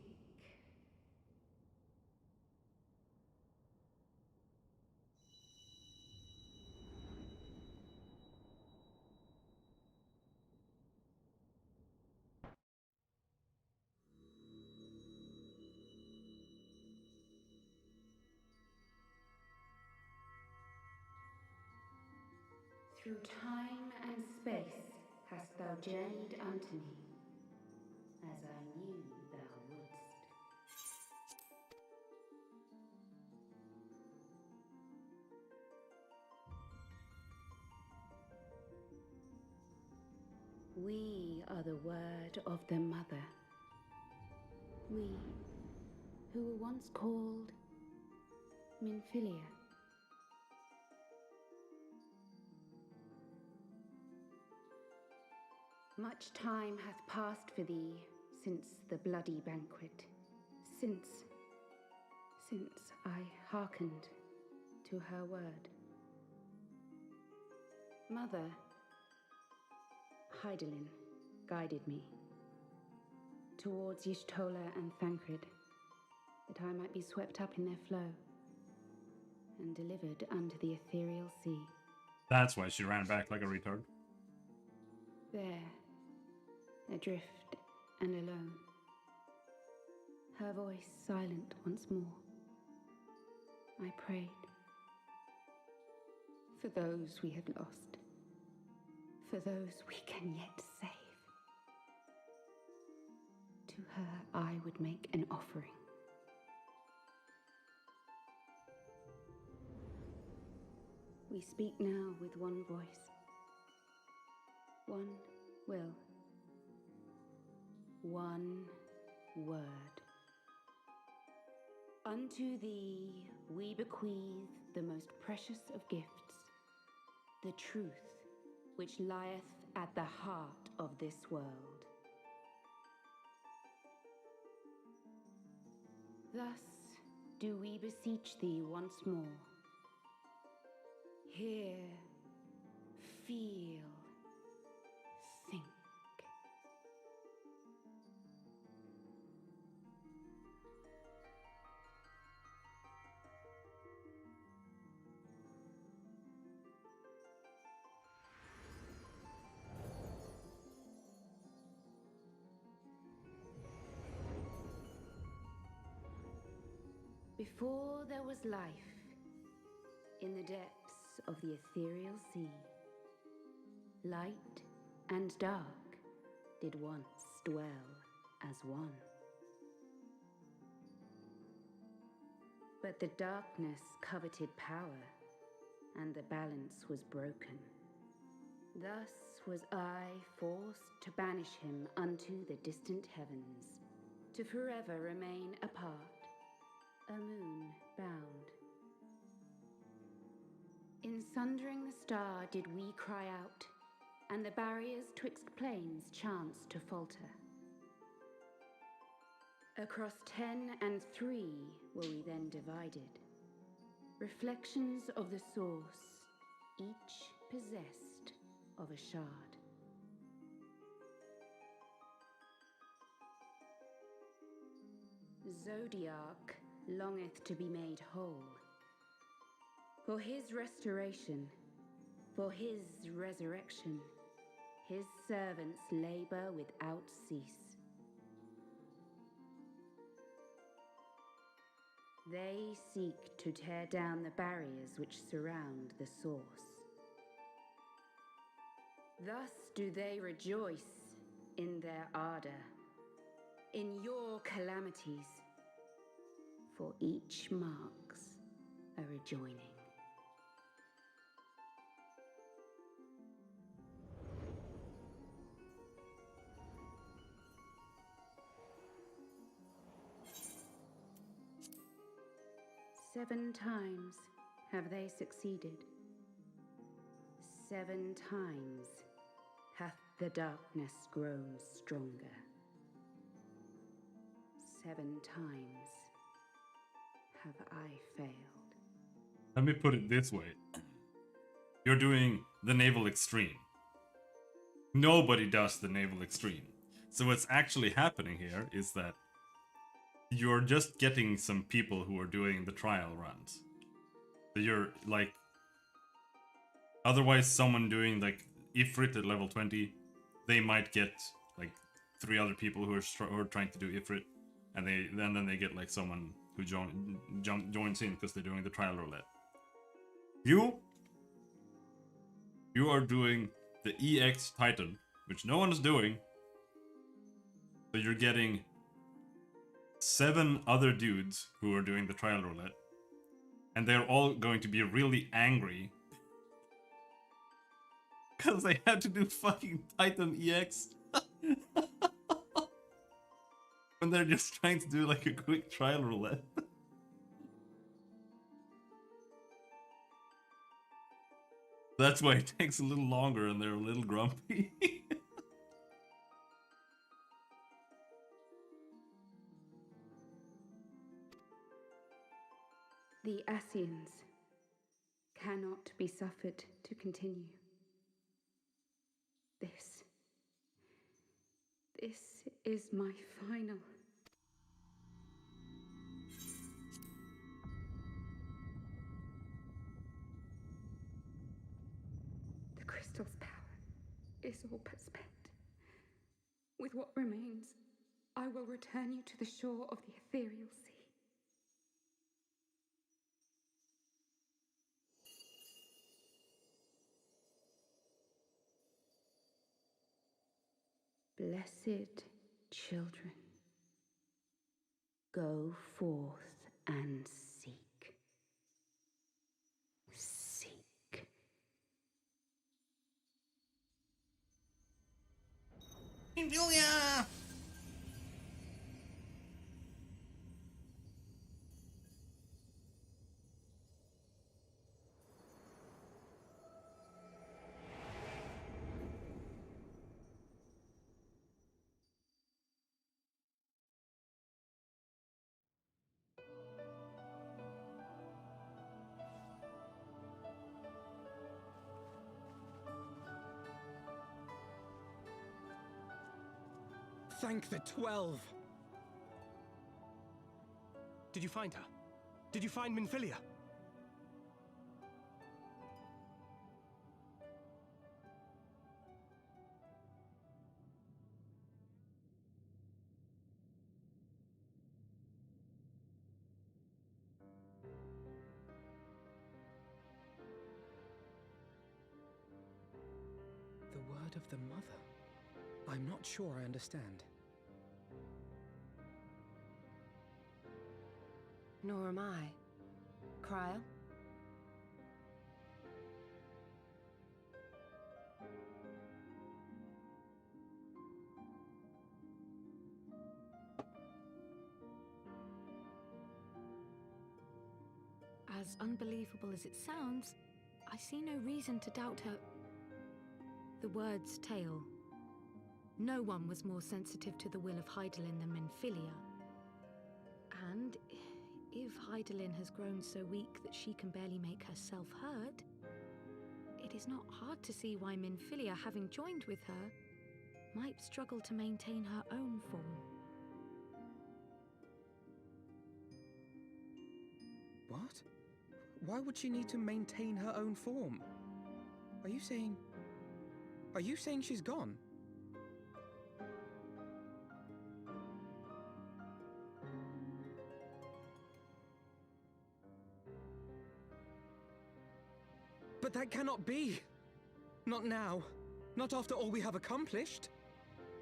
Through time and space hast thou journeyed unto me, as I knew thou wouldst. We are the word of the Mother. We, who were once called Minfilia. Much time hath passed for thee since the bloody banquet, since since I hearkened to her word. Mother, Hydaelyn, guided me towards Y'shtola and Thancred, that I might be swept up in their flow and delivered unto the ethereal sea. That's why she ran back like a retard. There, adrift and alone, her voice silent once more, I prayed for those we had lost, for those we can yet save. To her I would make an offering. We speak now with one voice, one will, one word. Unto thee we bequeath the most precious of gifts, the truth which lieth at the heart of this world. Thus do we beseech thee once more. Hear, feel, think. Before there was life, in the depths of the ethereal sea, light and dark did once dwell as one. But the darkness coveted power, and the balance was broken. Thus was I forced to banish him unto the distant heavens, to forever remain apart, a moon bound. In sundering the star did we cry out, and the barriers twixt planes chanced to falter. Across 10 and 3 were we then divided, reflections of the source, each possessed of a shard. Zodiac longeth to be made whole. For his restoration, for his resurrection, his servants labor without cease. They seek to tear down the barriers which surround the source. Thus do they rejoice in their ardor, in your calamities, for each marks a rejoining. Seven times have they succeeded. 7 times hath the darkness grown stronger. 7 times have I failed. Let me put it this way. You're doing the naval extreme. Nobody does the naval extreme. So what's actually happening here is that you're just getting some people who are doing the trial runs. So you're like, otherwise someone doing like Ifrit at level 20, they might get like 3 other people who are trying to do Ifrit, and then they get like someone who joins in because they're doing the trial roulette. You are doing the EX Titan, which no one is doing. So you're getting 7 other dudes who are doing the trial roulette, and they're all going to be really angry because they had to do fucking Titan EX when they're just trying to do like a quick trial roulette. That's why it takes a little longer and they're a little grumpy. The Ascians cannot be suffered to continue. This is my final. The crystal's power is all but spent. With what remains, I will return you to the shore of the ethereal sea. Blessed children, go forth and seek. Seek. Julia! Thank the 12! Did you find her? Did you find Minfilia? The word of the mother? I'm not sure I understand. Nor am I. Cryle? As unbelievable as it sounds, I see no reason to doubt her. The word's tale. No one was more sensitive to the will of Hydaelyn than Minfilia. And if Hydaelyn has grown so weak that she can barely make herself heard, it is not hard to see why Minfilia, having joined with her, might struggle to maintain her own form. What? Why would she need to maintain her own form? Are you saying she's gone? But that cannot be! Not now. Not after all we have accomplished.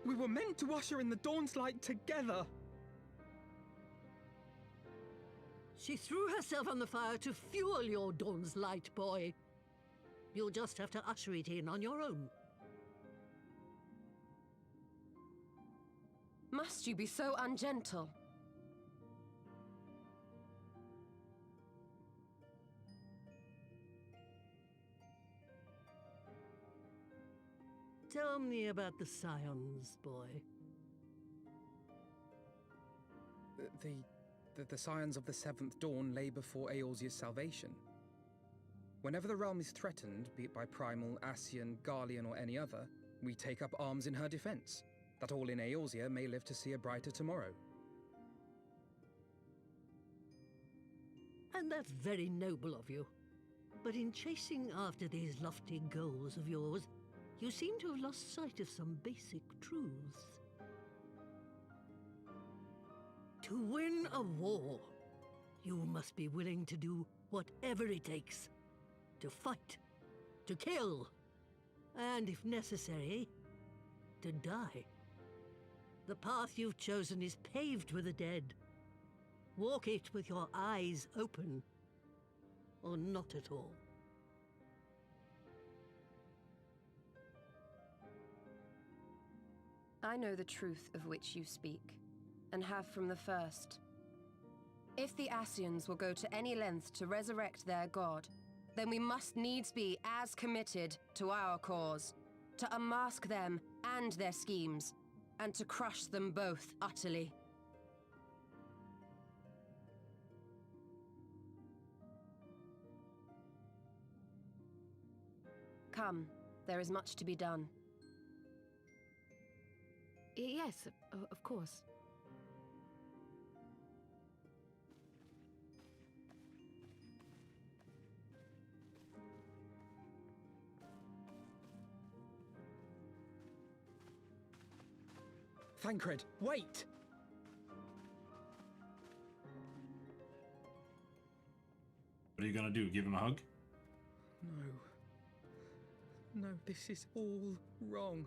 We were meant to usher in the dawn's light together. She threw herself on the fire to fuel your dawn's light, boy. You'll just have to usher it in on your own. Must you be so ungentle? Tell me about the Scions, boy. The Scions of the Seventh Dawn lay before Eorzea's salvation. Whenever the realm is threatened, be it by Primal, Ascian, Garlean, or any other, we take up arms in her defense, that all in Eorzea may live to see a brighter tomorrow. And that's very noble of you. But in chasing after these lofty goals of yours, you seem to have lost sight of some basic truths. To win a war, you must be willing to do whatever it takes. To fight, to kill, and if necessary, to die. The path you've chosen is paved with the dead. Walk it with your eyes open, or not at all. I know the truth of which you speak, and have from the first. If the Ascians will go to any length to resurrect their god, then we must needs be as committed to our cause, to unmask them and their schemes, and to crush them both utterly. Come, there is much to be done. Yes, of course. Thancred, wait! What are you gonna do? Give him a hug? No. No, this is all wrong.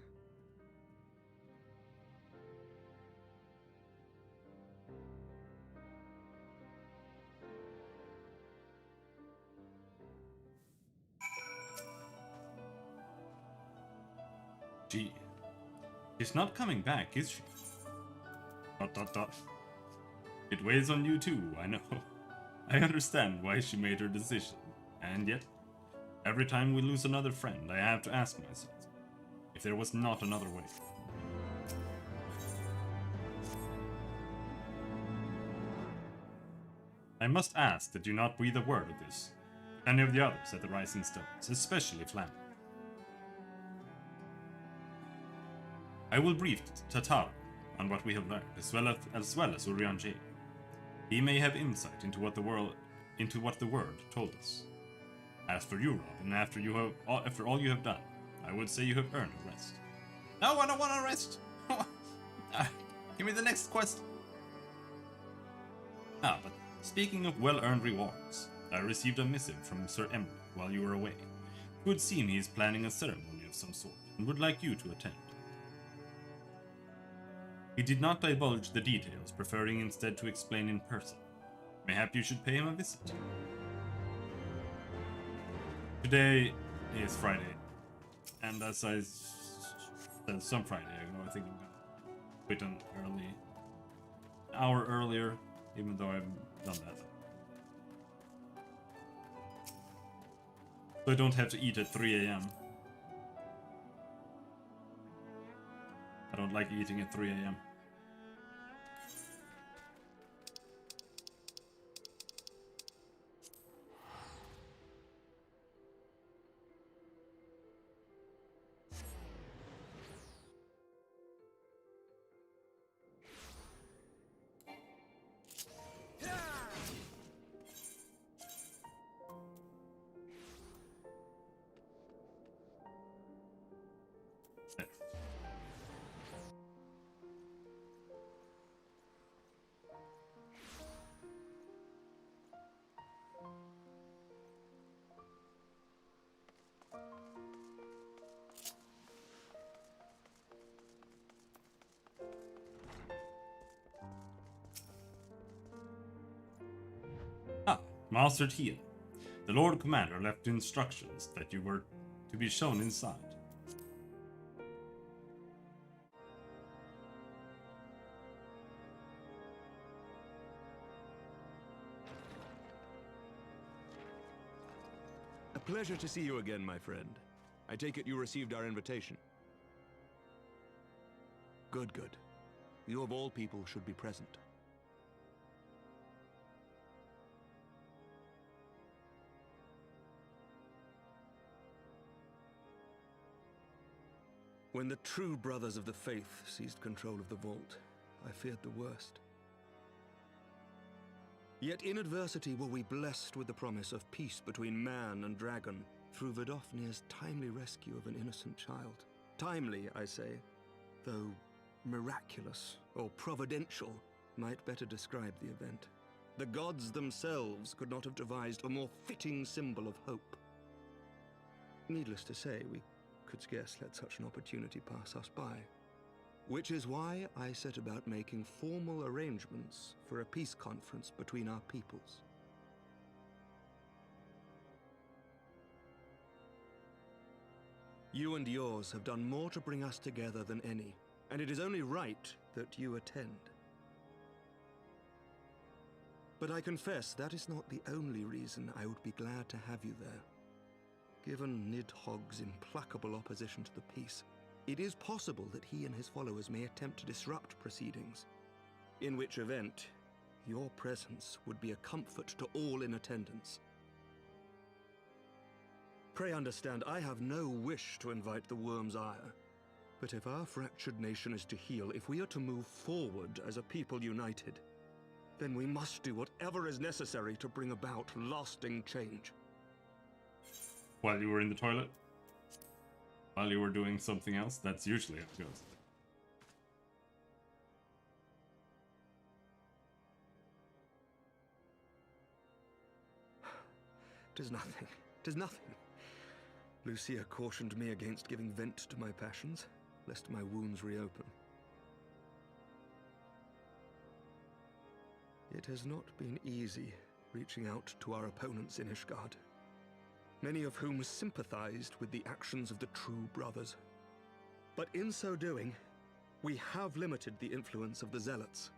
She's not coming back, is she? ... It weighs on you too, I know. I understand why she made her decision, and yet, every time we lose another friend, I have to ask myself if there was not another way. I must ask that you not breathe a word of this to any of the others at the Rising Stones, especially Flam. I will brief Tataro on what we have learned, as well as Urianger. He may have insight into what the word told us. As for you, Robin, after all you have done, I would say you have earned a rest. No, I don't want to rest. Give me the next quest. But speaking of well-earned rewards, I received a missive from Sir Emily while you were away. It would seem he is planning a ceremony of some sort, and would like you to attend. He did not divulge the details, preferring instead to explain in person. Mayhap you should pay him a visit. Today is Friday, and as I said some Friday ago, I think I'm gonna quit an hour earlier, even though I've done that. So I don't have to eat at 3 AM. I don't like eating at 3 AM. Master Tia, the Lord Commander left instructions that you were to be shown inside. A pleasure to see you again, my friend. I take it you received our invitation. Good, good. You of all people should be present. When the true brothers of the faith seized control of the vault, I feared the worst. Yet in adversity were we blessed with the promise of peace between man and dragon through Vidofnir's timely rescue of an innocent child. Timely, I say, though miraculous or providential might better describe the event. The gods themselves could not have devised a more fitting symbol of hope. Needless to say, we could scarce let such an opportunity pass us by. Which is why I set about making formal arrangements for a peace conference between our peoples. You and yours have done more to bring us together than any, and it is only right that you attend. But I confess that is not the only reason I would be glad to have you there. Given Nidhogg's implacable opposition to the peace, it is possible that he and his followers may attempt to disrupt proceedings, in which event your presence would be a comfort to all in attendance. Pray understand, I have no wish to invite the worm's ire. But if our fractured nation is to heal, if we are to move forward as a people united, then we must do whatever is necessary to bring about lasting change. While you were in the toilet? While you were doing something else? That's usually how it goes. Tis nothing. Tis nothing. Lucia cautioned me against giving vent to my passions, lest my wounds reopen. It has not been easy reaching out to our opponents in Ishgard, many of whom sympathized with the actions of the true brothers. But in so doing, we have limited the influence of the zealots.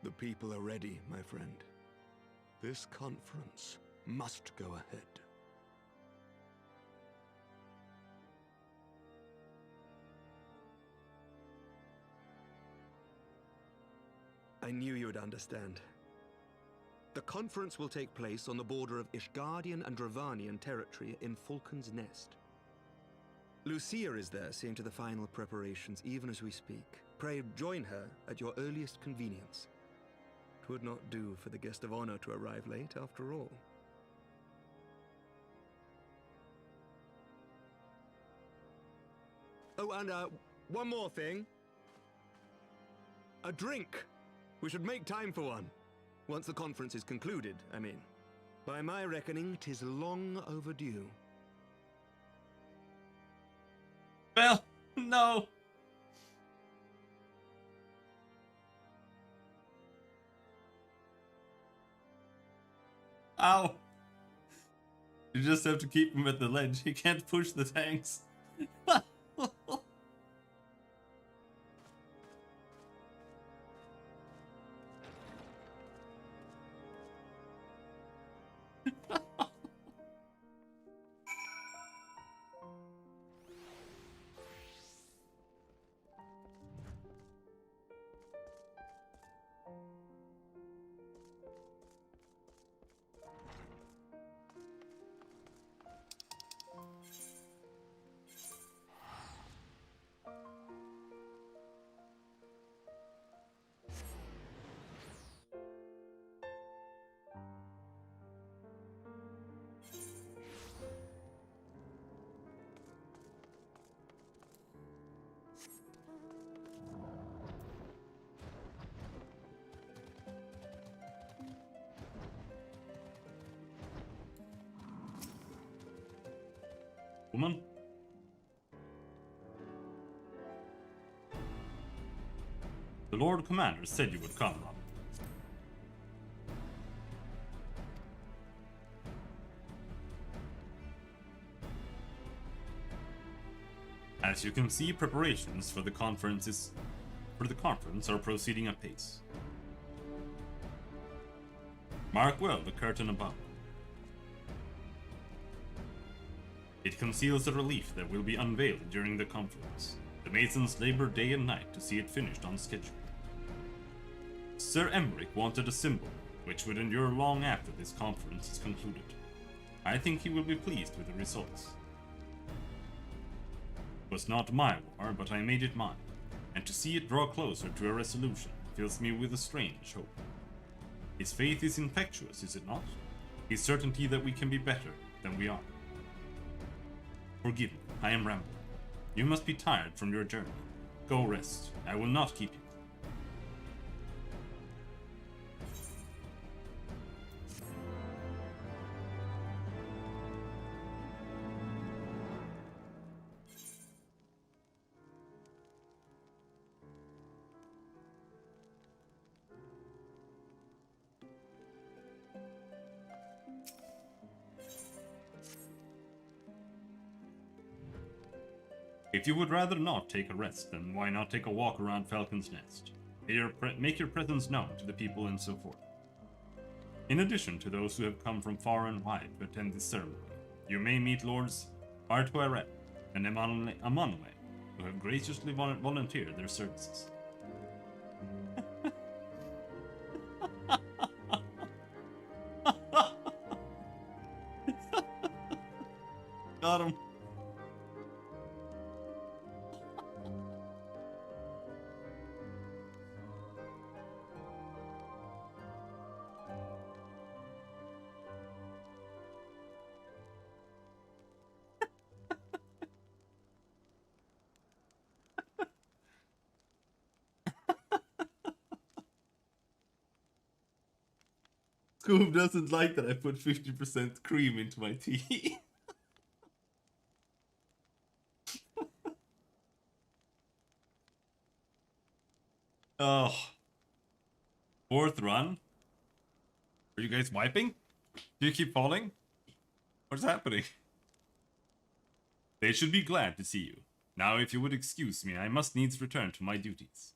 The people are ready, my friend. This conference must go ahead. I knew you would understand. The conference will take place on the border of Ishgardian and Dravanian territory in Falcon's Nest. Lucia is there seeing to the final preparations even as we speak. Pray join her at your earliest convenience. 'Twould not do for the guest of honor to arrive late, after all. Oh, and one more thing. A drink! We should make time for one. Once the conference is concluded, I mean. By my reckoning, 'tis long overdue. Well, no. Ow. You just have to keep him at the ledge. He can't push the tanks. Woman? The Lord Commander said you would come, Robin. As you can see, preparations for the conference are proceeding apace. Mark well the curtain above. It conceals the relief that will be unveiled during the conference. The masons labor day and night to see it finished on schedule. Sir Emmerich wanted a symbol which would endure long after this conference is concluded. I think he will be pleased with the results. It was not my war, but I made it mine, and to see it draw closer to a resolution fills me with a strange hope. His faith is infectious, is it not? His certainty that we can be better than we are. Forgive me, I am rambling. You must be tired from your journey. Go rest. I will not keep you. If you would rather not take a rest, then why not take a walk around Falcon's Nest? Make your presence known to the people and so forth. In addition to those who have come from far and wide to attend this ceremony, you may meet Lords Artoiret and Amanwe, who have graciously volunteered their services. Got him. Scoob doesn't like that I put 50% cream into my tea. Oh. Fourth run? Are you guys wiping? Do you keep falling? What's happening? They should be glad to see you. Now, if you would excuse me, I must needs return to my duties.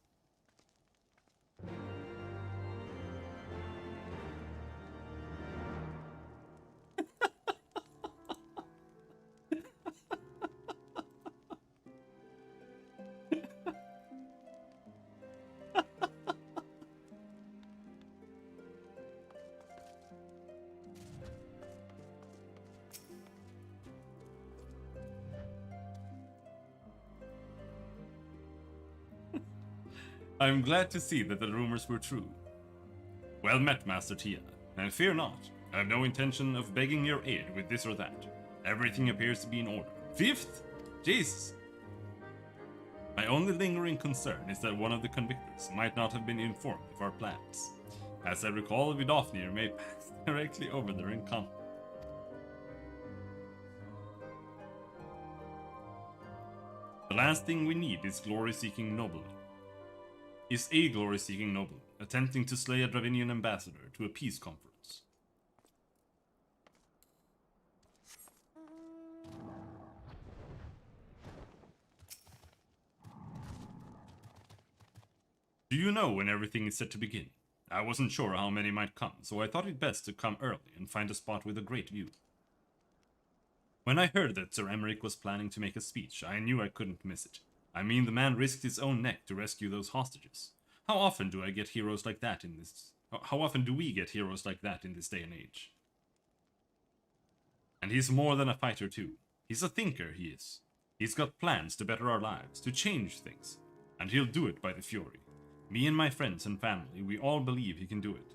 I'm glad to see that the rumors were true. Well met, Master Tia, and fear not. I have no intention of begging your aid with this or that. Everything appears to be in order. Fifth? Jesus! My only lingering concern is that one of the convictors might not have been informed of our plans. As I recall, Vidofnir may pass directly over there in combat. The last thing we need is glory-seeking nobleman. Is a glory-seeking nobleman attempting to slay a Dravinian ambassador to a peace conference. Do you know when everything is set to begin? I wasn't sure how many might come, so I thought it best to come early and find a spot with a great view. When I heard that Sir Emeric was planning to make a speech, I knew I couldn't miss it. I mean, the man risked his own neck to rescue those hostages. How often do I get heroes like that in this... How often do we get heroes like that in this day and age? And he's more than a fighter too. He's a thinker, he is. He's got plans to better our lives, to change things. And he'll do it by the Fury. Me and my friends and family, we all believe he can do it.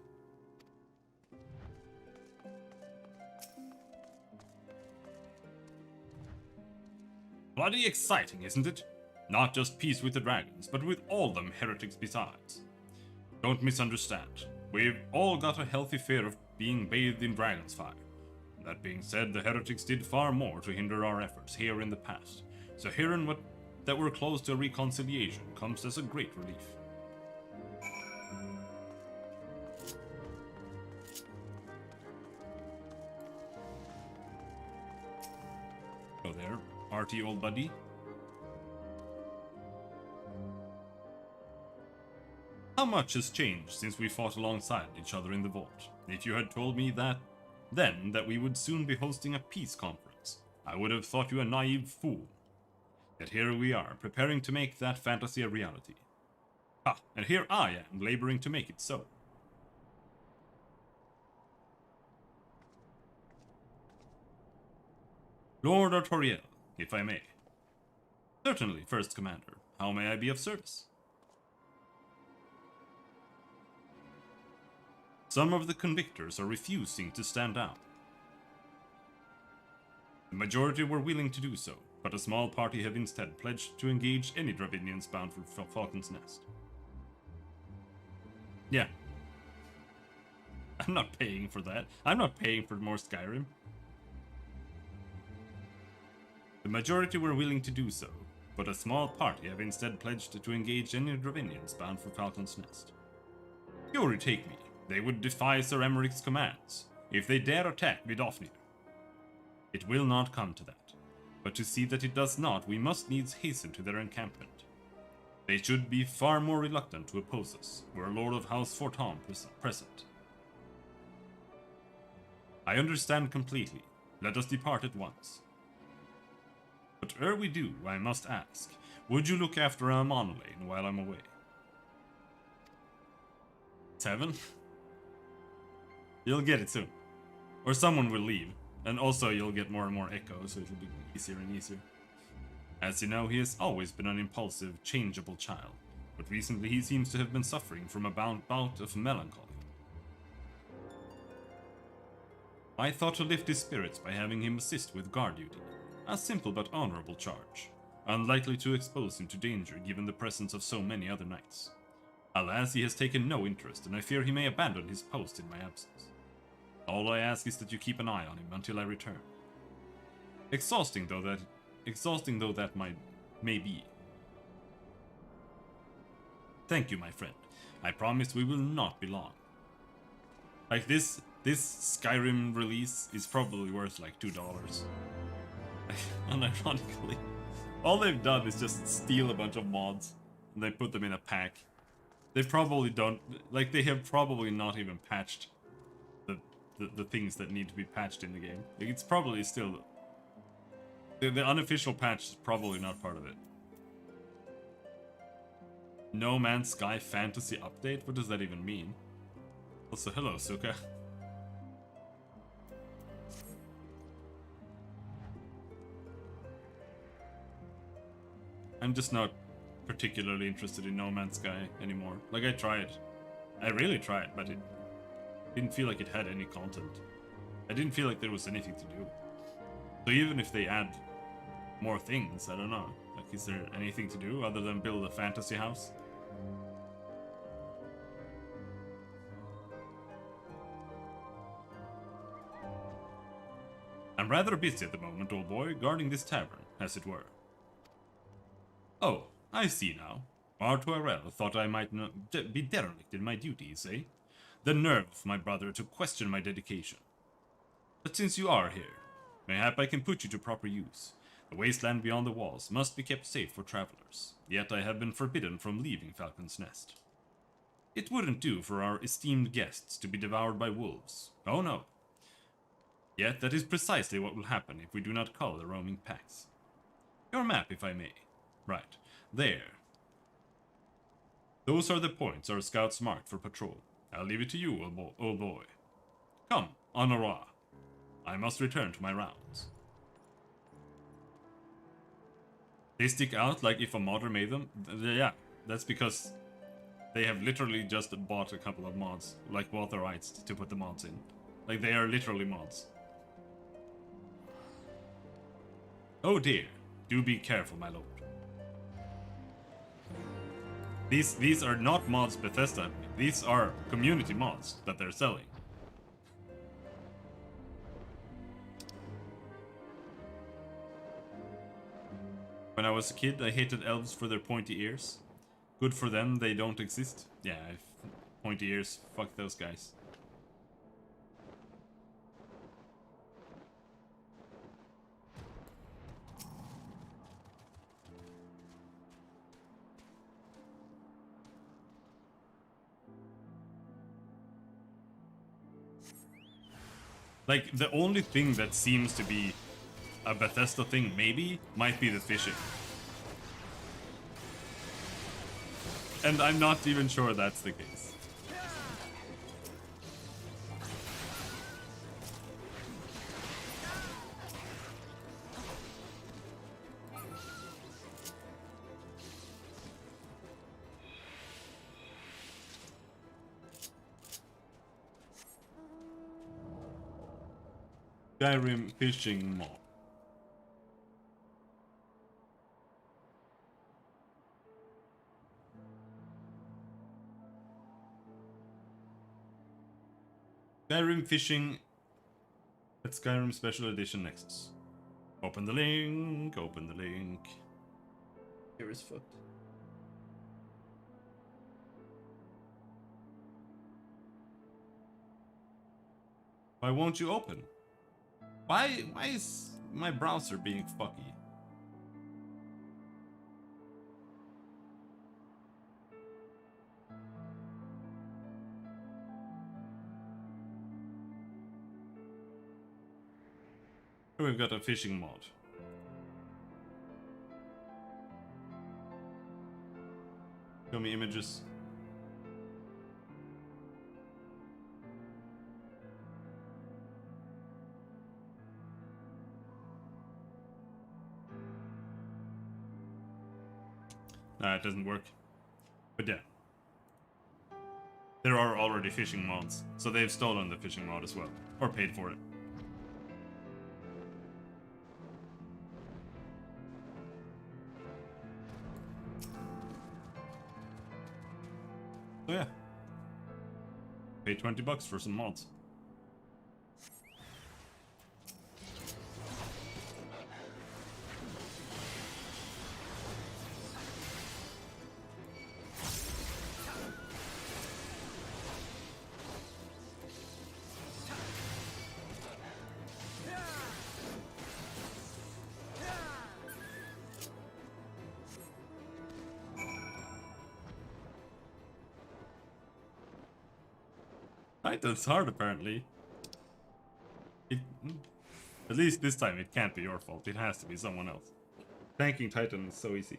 Bloody exciting, isn't it? Not just peace with the dragons, but with all them heretics besides. Don't misunderstand. We've all got a healthy fear of being bathed in dragon's fire. That being said, the heretics did far more to hinder our efforts here in the past, so hearing that we're close to a reconciliation comes as a great relief. Hello there, arty old buddy. How much has changed since we fought alongside each other in the vault? If you had told me that we would soon be hosting a peace conference, I would have thought you a naive fool. Yet here we are, preparing to make that fantasy a reality. Ah, and here I am, laboring to make it so. Lord Artoriel, if I may. Certainly, First Commander. How may I be of service? Some of the convictors are refusing to stand down. The majority were willing to do so, but a small party have instead pledged to engage any Dravinians bound for Falcon's Nest. Yeah. I'm not paying for that. I'm not paying for more Skyrim. The majority were willing to do so, but a small party have instead pledged to engage any Dravinians bound for Falcon's Nest. Fury take me. They would defy Sir Emeric's commands, if they dare attack Vidofnir. It will not come to that, but to see that it does not, we must needs hasten to their encampment. They should be far more reluctant to oppose us, were Lord of House Forton present. I understand completely. Let us depart at once. But ere we do, I must ask, would you look after a monolane while I'm away? 7? You'll get it soon. Or someone will leave. And also you'll get more and more echo, so it'll be easier and easier. As you know, he has always been an impulsive, changeable child, but recently he seems to have been suffering from a bout of melancholy. I thought to lift his spirits by having him assist with guard duty, a simple but honorable charge, unlikely to expose him to danger given the presence of so many other knights. Alas, he has taken no interest, and I fear he may abandon his post in my absence. All I ask is that you keep an eye on him until I return. Exhausting though that may be. Thank you, my friend. I promise we will not be long. Like this Skyrim release is probably worth like $2. Unironically. All they've done is just steal a bunch of mods and they put them in a pack. They probably don't, like, they have probably not even patched the things that need to be patched in the game. Like, it's probably still, the unofficial patch is probably not part of it. No Man's Sky Fantasy Update? What does that even mean? Also, hello, Suka. I'm just not particularly interested in No Man's Sky anymore. Like, I tried. I really tried, but it didn't feel like it had any content. I didn't feel like there was anything to do. So even if they add more things, I don't know. Like, is there anything to do other than build a fantasy house? I'm rather busy at the moment, old boy, guarding this tavern, as it were. Oh, I see now. Artuarel thought I might not be derelict in my duties, eh? The nerve of my brother to question my dedication. But since you are here, mayhap I can put you to proper use. The wasteland beyond the walls must be kept safe for travelers, yet I have been forbidden from leaving Falcon's Nest. It wouldn't do for our esteemed guests to be devoured by wolves. Oh no. Yet that is precisely what will happen if we do not cull the roaming packs. Your map, if I may. Right. There. Those are the points our scouts marked for patrol. I'll leave it to you, old boy. Come, Honora. I must return to my rounds. They stick out like if a modder made them? Yeah, that's because they have literally just bought a couple of mods, like bought the rights to put the mods in. Like, they are literally mods. Oh dear, do be careful, my lord. These are not mods Bethesda. These are community mods that they're selling. When I was a kid, I hated elves for their pointy ears. Good for them, they don't exist. Yeah, pointy ears, fuck those guys. Like, the only thing that seems to be a Bethesda thing, maybe, might be the fishing. And I'm not even sure that's the case. Skyrim fishing mod. Skyrim fishing at Skyrim Special Edition Nexus. Open the link, open the link. Here is foot. Why won't you open? Why is my browser being fucky? Here we've got a fishing mod. Show me images. It doesn't work. But yeah. There are already fishing mods, so they've stolen the fishing mod as well. Or paid for it. So yeah. Pay $20 for some mods. Titan's hard, apparently. At least this time it can't be your fault. It has to be someone else. Tanking Titan is so easy.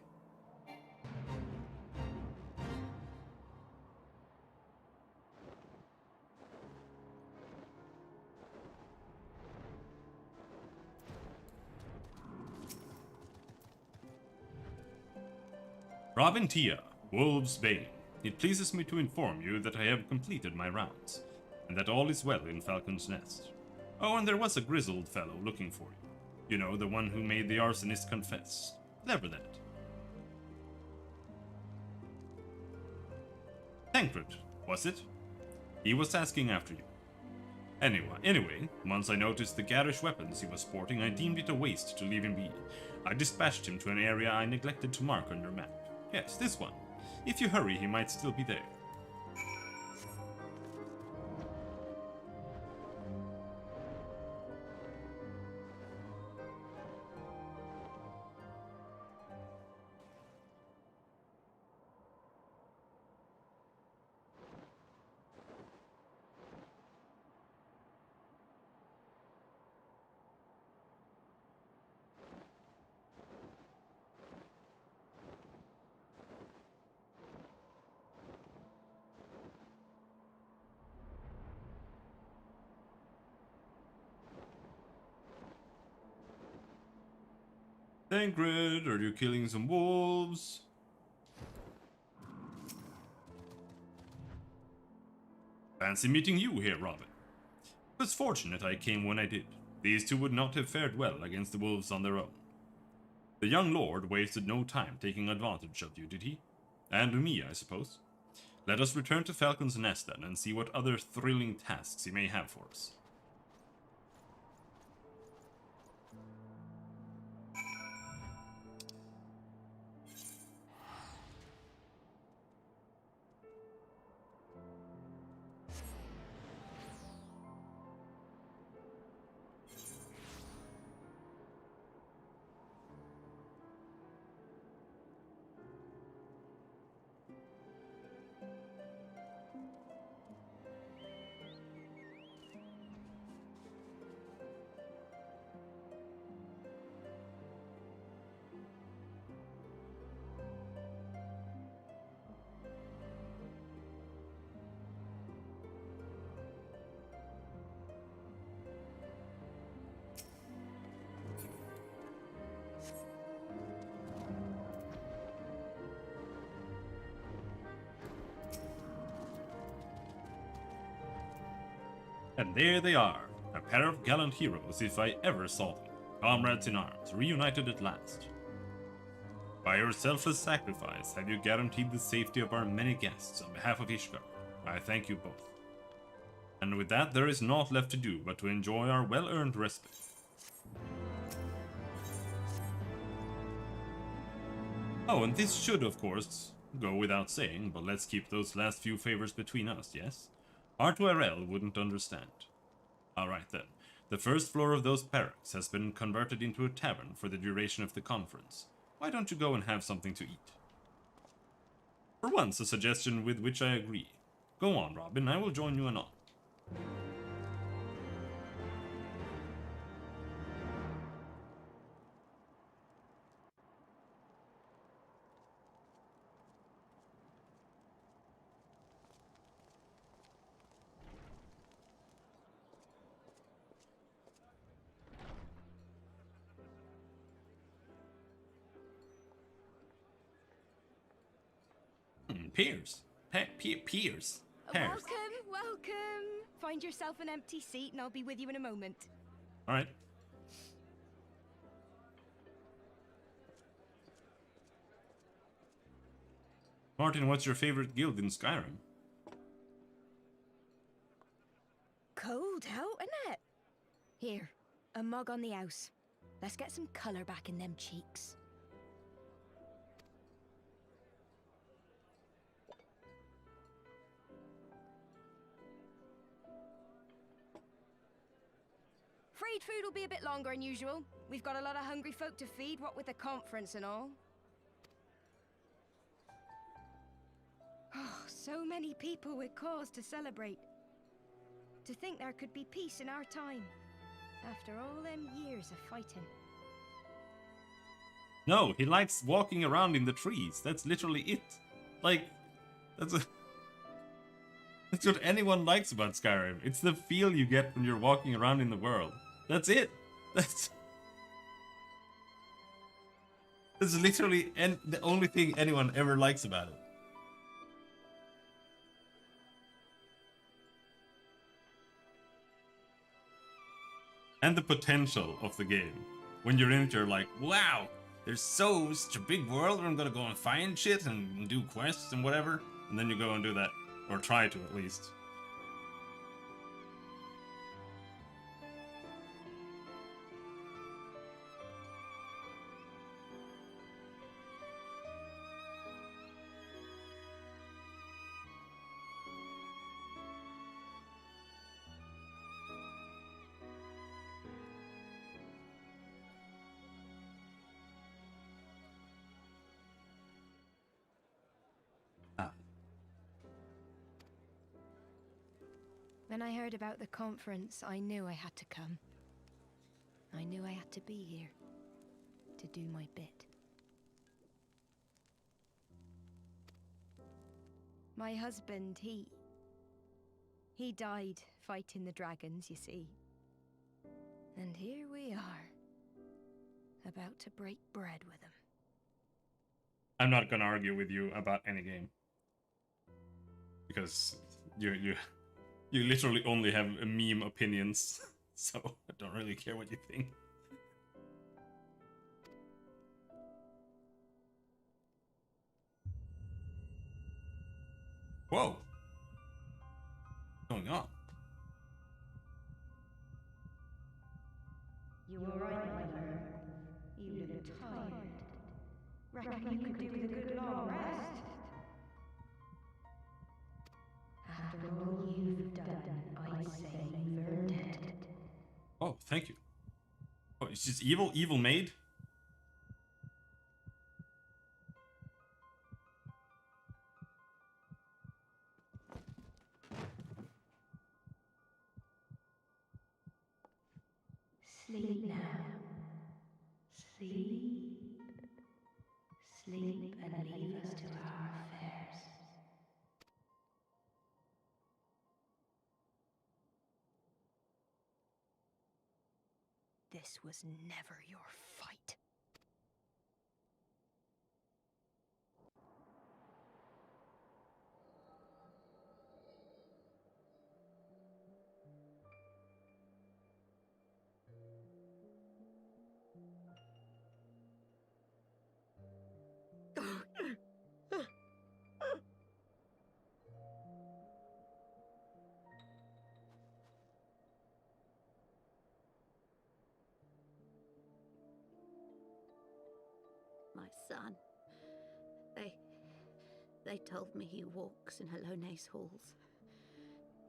Robin Tia, Wolf's Bane. It pleases me to inform you that I have completed my rounds, and that all is well in Falcon's Nest. Oh, and there was a grizzled fellow looking for you. You know, the one who made the arsonist confess. Clever that. Tancred, was it? He was asking after you. Anyway, once I noticed the garish weapons he was sporting, I deemed it a waste to leave him be. I dispatched him to an area I neglected to mark on your map. Yes, this one. If you hurry, he might still be there. Tancred, are you killing some wolves? Fancy meeting you here, Robin. It was fortunate I came when I did. These two would not have fared well against the wolves on their own. The young lord wasted no time taking advantage of you, did he? And me, I suppose. Let us return to Falcon's Nest then and see what other thrilling tasks he may have for us. And there they are, a pair of gallant heroes if I ever saw them, comrades in arms, reunited at last. By your selfless sacrifice have you guaranteed the safety of our many guests on behalf of Ishgard. I thank you both. And with that, there is naught left to do but to enjoy our well-earned respite. Oh, and this should, of course, go without saying, but let's keep those last few favors between us, yes? R2RL wouldn't understand. Alright then, the first floor of those barracks has been converted into a tavern for the duration of the conference. Why don't you go and have something to eat? For once, a suggestion with which I agree. Go on, Robin, I will join you anon. Pears. Pears. Welcome, welcome. Find yourself an empty seat and I'll be with you in a moment. Alright. Martin, what's your favorite guild in Skyrim? Cold out, isn't it? Here, a mug on the house. Let's get some colour back in them cheeks. Freed food will be a bit longer than usual. We've got a lot of hungry folk to feed, what with the conference and all. Oh, so many people with cause to celebrate. To think there could be peace in our time, after all them years of fighting. No, he likes walking around in the trees. That's literally it. Like, that's what anyone likes about Skyrim. It's the feel you get when you're walking around in the world. That's it. That's literally the only thing anyone ever likes about it. And the potential of the game. When you're in it, you're like, wow, there's such a big world where I'm gonna go and find shit and do quests and whatever. And then you go and do that. Or try to, at least. When I heard about the conference, I knew I had to come. I knew I had to be here, to do my bit. My husband, he died fighting the dragons, you see. And here we are, about to break bread with him. I'm not gonna argue with you about any game. Because you literally only have meme opinions, so I don't really care what you think. Whoa! What's going on? You were right, my lord. You look tired. Reckon you could do with a good long rest? After all you've done, I'd say you've earned it. Oh, thank you. Oh, it's just evil maid? Sleep now. Sleep. Sleep and leave us to our affairs. This was never your fight. My son. They told me he walks in Halone's halls.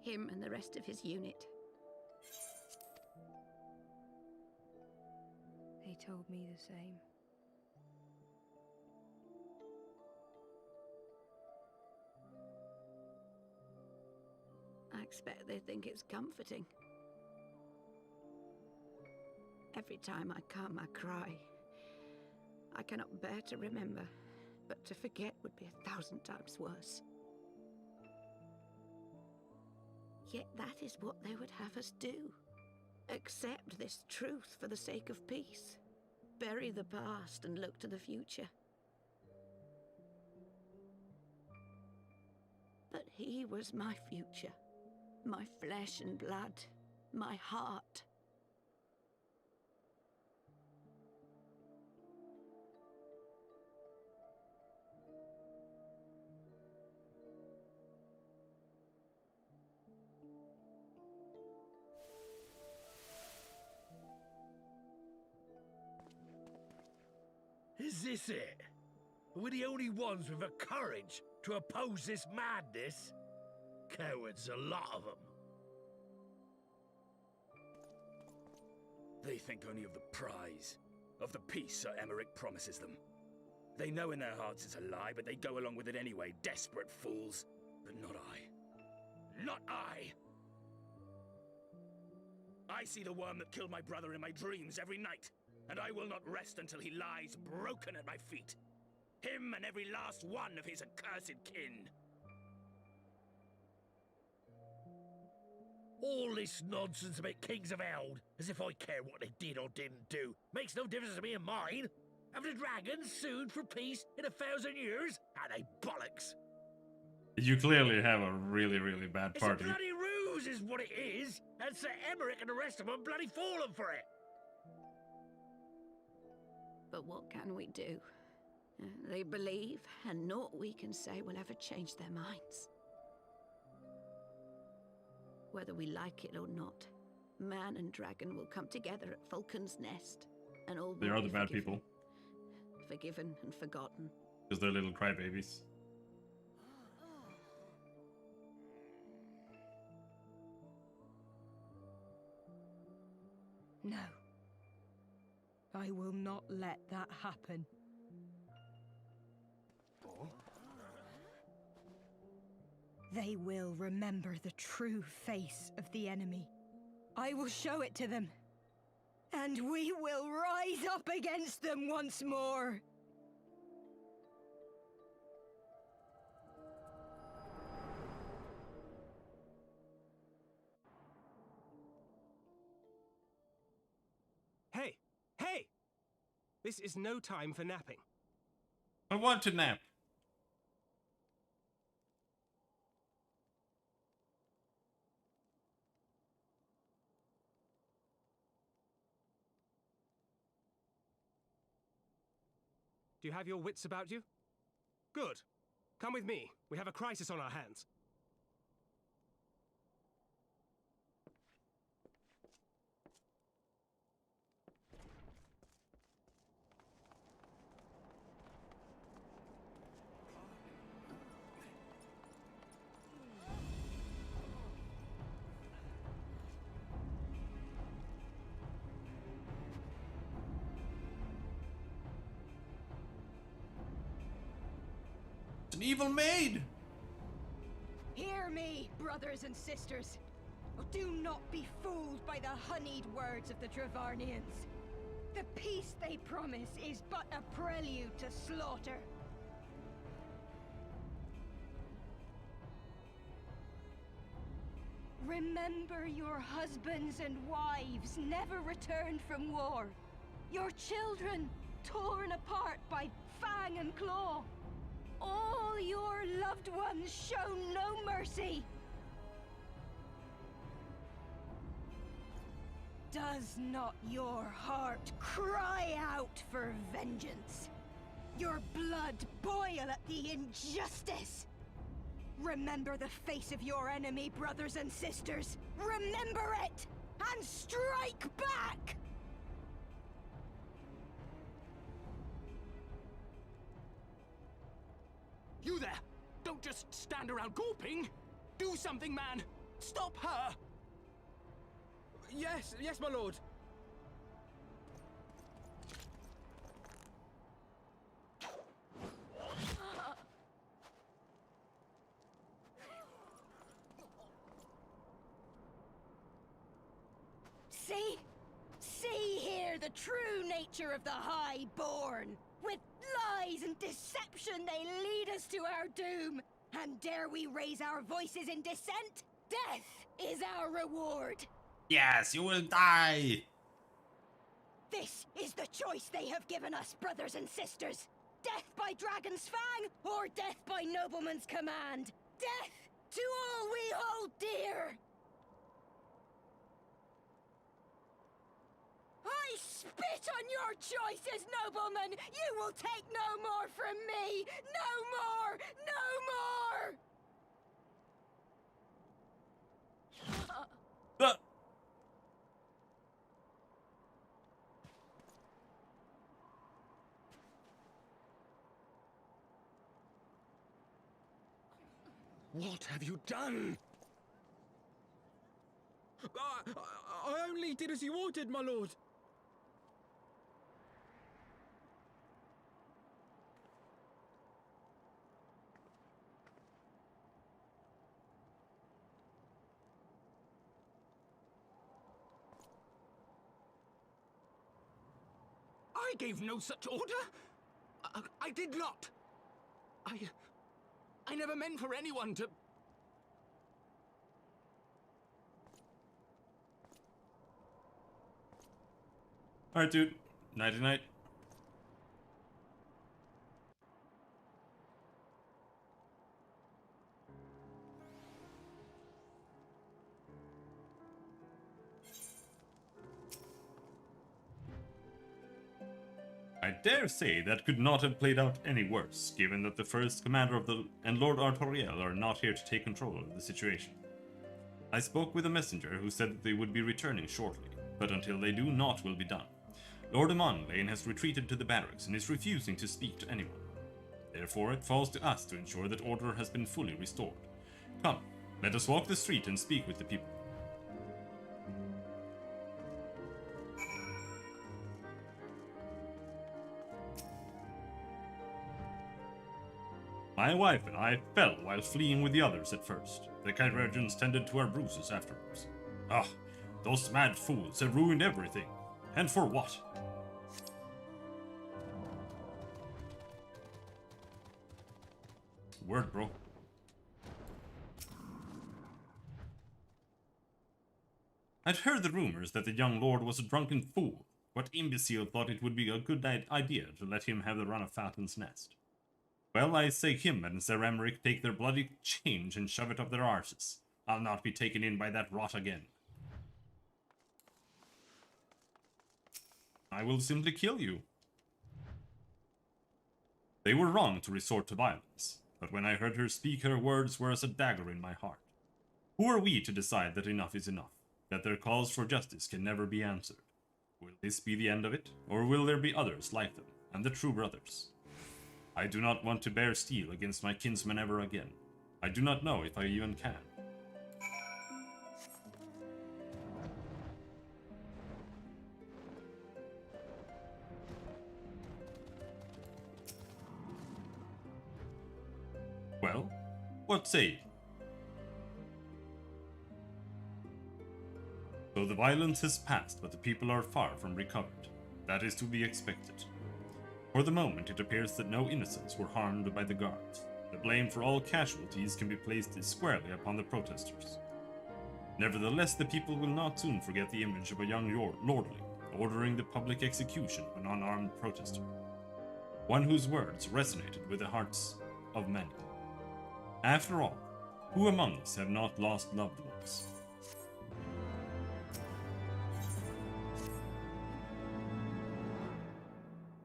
Him and the rest of his unit. They told me the same. I expect they think it's comforting. Every time I come, I cry. I cannot bear to remember, but to forget would be 1,000 times worse. Yet that is what they would have us do. Accept this truth for the sake of peace. Bury the past and look to the future. But he was my future, my flesh and blood, my heart. Is this it? We're the only ones with the courage to oppose this madness? Cowards, a lot of them. They think only of the prize, of the peace Sir Emmerich promises them. They know in their hearts it's a lie, but they go along with it anyway, desperate fools. But not I. Not I! I see the worm that killed my brother in my dreams every night, and I will not rest until he lies broken at my feet. Him and every last one of his accursed kin. All this nonsense about Kings of Eld, as if I care what they did or didn't do, makes no difference to me and mine. Have the dragons sued for peace in 1,000 years? Are they bollocks? You clearly have a really, really bad party. It's a bloody ruse is what it is, and Sir Emmerich and the rest of them bloody fallen for it. But what can we do? They believe, and naught we can say will ever change their minds. Whether we like it or not, man and dragon will come together at Falcon's Nest, and all They will are be the bad forgiven. people. Forgiven and forgotten. Because they're little crybabies. No. I will not let that happen. They will remember the true face of the enemy. I will show it to them. And we will rise up against them once more. Hey! Hey! This is no time for napping. I want to nap. Do you have your wits about you? Good. Come with me. We have a crisis on our hands. An evil maid! Hear me, brothers and sisters. Do not be fooled by the honeyed words of the Travarnians. The peace they promise is but a prelude to slaughter. Remember your husbands and wives never returned from war. Your children torn apart by fang and claw. All your loved ones shown no mercy. Does not your heart cry out for vengeance? Your blood boil at the injustice? Remember the face of your enemy, brothers and sisters. Remember it, and strike back! You there! Don't just stand around gawping! Do something, man! Stop her! Yes, my lord. See here the true nature of the Highborn. With lies and deception they lead us to our doom. And dare we raise our voices in dissent? Death is our reward. Yes, you will die! This is the choice they have given us, brothers and sisters. Death by Dragon's Fang, or death by Nobleman's command. Death to all we hold dear. I spit on your choices, noblemen! You will take no more from me! No more! No more! What have you done? I only did as you ordered, my lord. I gave no such order. I did not. I never meant for anyone to... Alright, dude. Nighty-night. I dare say that could not have played out any worse, given that the first commander of the and Lord Artoriel are not here to take control of the situation. I spoke with a messenger who said that they would be returning shortly, but until they do, naught will be done. Lord Amanlane has retreated to the barracks and is refusing to speak to anyone. Therefore, it falls to us to ensure that order has been fully restored. Come, let us walk the street and speak with the people. My wife and I fell while fleeing with the others at first. The Chirurgeons tended to our bruises afterwards. Ah, those mad fools have ruined everything. And for what? Word, bro. I'd heard the rumors that the young lord was a drunken fool. What imbecile thought it would be a good idea to let him have the run of Falcon's Nest? Well, I say him and Sir Emmerich take their bloody change and shove it up their arses. I'll not be taken in by that rot again. I will simply kill you. They were wrong to resort to violence, but when I heard her speak, her words were as a dagger in my heart. Who are we to decide that enough is enough, that their calls for justice can never be answered? Will this be the end of it, or will there be others like them, and the true brothers? I do not want to bear steel against my kinsmen ever again. I do not know if I even can. Well, what say you? So the violence has passed, but the people are far from recovered. That is to be expected. For the moment, it appears that no innocents were harmed by the guards. The blame for all casualties can be placed squarely upon the protesters. Nevertheless, the people will not soon forget the image of a young lordling ordering the public execution of an unarmed protester. One whose words resonated with the hearts of many. After all, who among us have not lost loved ones?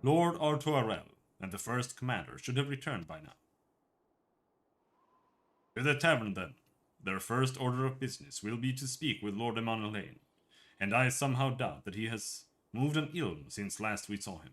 Lord Artoriel and the first commander should have returned by now. To the tavern, then. Their first order of business will be to speak with Lord Amanlane, and I somehow doubt that he has moved an ilm since last we saw him.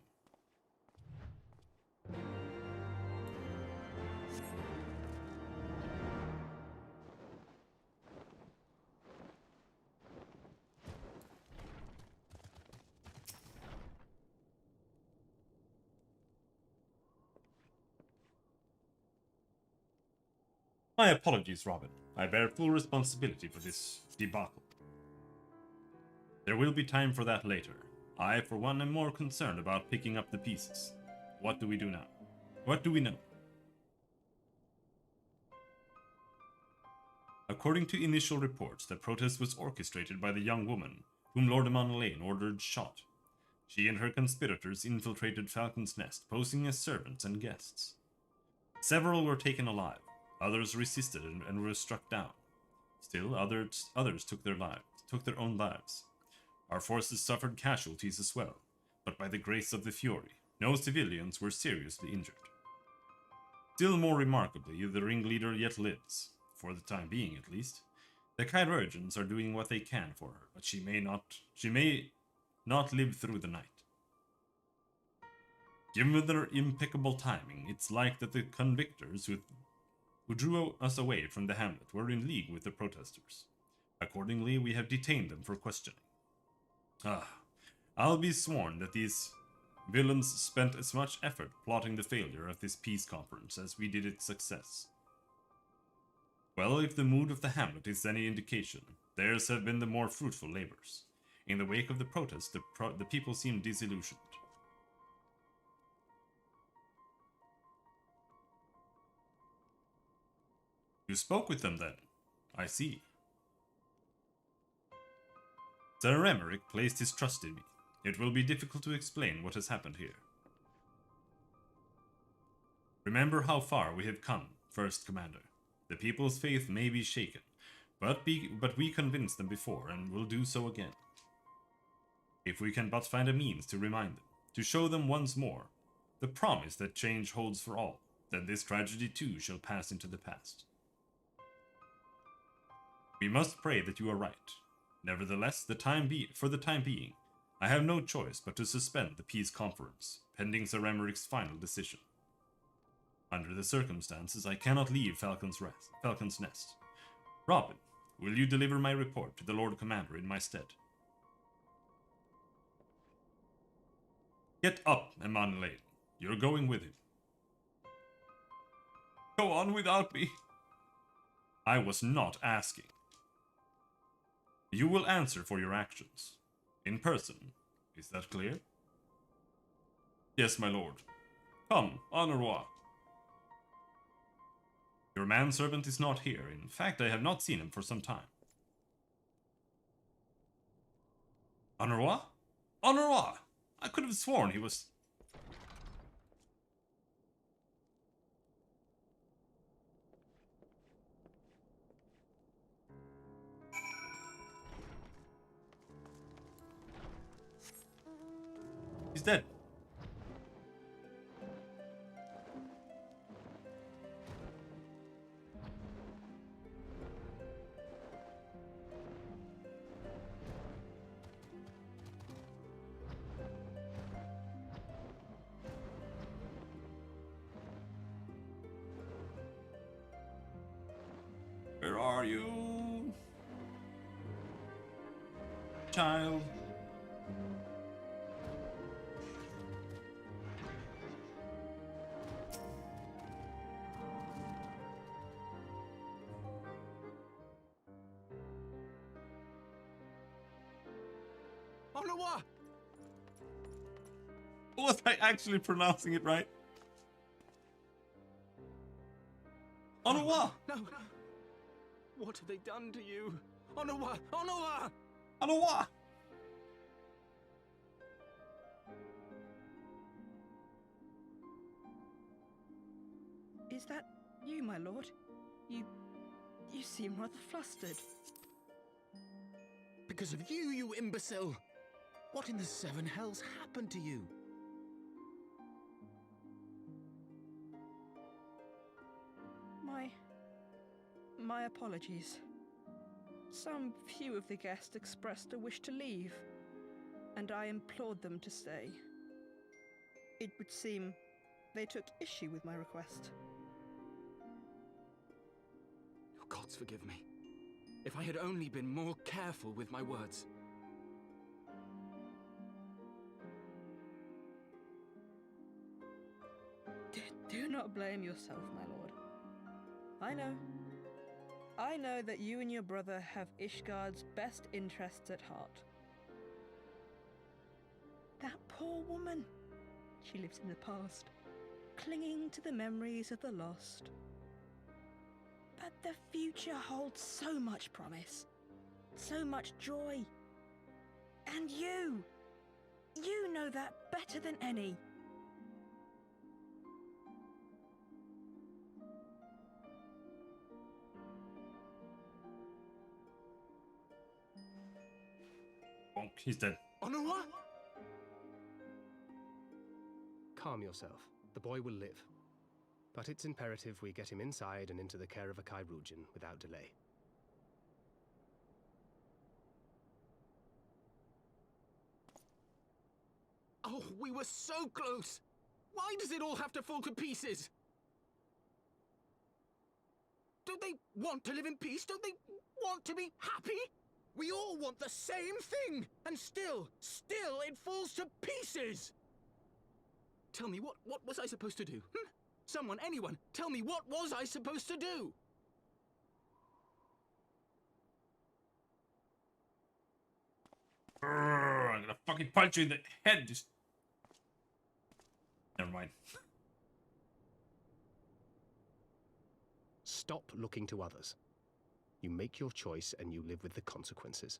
My apologies, Robin. I bear full responsibility for this debacle. There will be time for that later. I, for one, am more concerned about picking up the pieces. What do we do now? What do we know? According to initial reports, the protest was orchestrated by the young woman, whom Lord Amanlane ordered shot. She and her conspirators infiltrated Falcon's Nest, posing as servants and guests. Several were taken alive. Others resisted and were struck down. Still, others took their own lives. Our forces suffered casualties as well, but by the grace of the Fury, no civilians were seriously injured. Still more remarkably, the ringleader yet lives, for the time being at least. The Chirurgeons are doing what they can for her, but she may not live through the night. Given their impeccable timing, it's like that the convictors who drew us away from the hamlet were in league with the protesters. Accordingly, we have detained them for questioning. I'll be sworn that these villains spent as much effort plotting the failure of this peace conference as we did its success. Well, if the mood of the hamlet is any indication, theirs have been the more fruitful labors. In the wake of the protest, the people seemed disillusioned. You spoke with them then? I see. Sir Emmerich placed his trust in me. It will be difficult to explain what has happened here. Remember how far we have come, First Commander. The people's faith may be shaken, but we convinced them before and will do so again. If we can but find a means to remind them, to show them once more the promise that change holds for all, then this tragedy too shall pass into the past. We must pray that you are right. Nevertheless, for the time being, I have no choice but to suspend the peace conference, pending Sir Emmerich's final decision. Under the circumstances, I cannot leave Falcon's Nest. Robin, will you deliver my report to the Lord Commander in my stead? Get up, Emanuele. You're going with him. Go on without me. I was not asking. You will answer for your actions. In person. Is that clear? Yes, my lord. Come, au revoir. Your manservant is not here. In fact, I have not seen him for some time. Au revoir? Au revoir! I could have sworn he was... He's dead. Where are you, child? Was I actually pronouncing it right? Au revoir! No! What have they done to you? Au revoir! Au revoir! Au revoir! Is that you, my lord? You seem rather flustered. Because of you, you imbecile! What in the seven hells happened to you? My apologies. Some few of the guests expressed a wish to leave, and I implored them to stay. It would seem they took issue with my request. Oh, gods forgive me. If I had only been more careful with my words. Do not blame yourself, my lord. I know that you and your brother have Ishgard's best interests at heart. That poor woman. She lives in the past, clinging to the memories of the lost. But the future holds so much promise, so much joy. And you know that better than any. He's dead. Onua? Calm yourself. The boy will live. But it's imperative we get him inside and into the care of a Kairujin without delay. Oh, we were so close! Why does it all have to fall to pieces? Don't they want to live in peace? Don't they want to be happy? We all want the same thing! And still it falls to pieces! Tell me, what was I supposed to do? Someone, anyone, tell me, what was I supposed to do? I'm gonna fucking punch you in the head. Just never mind. Stop looking to others. You make your choice and you live with the consequences.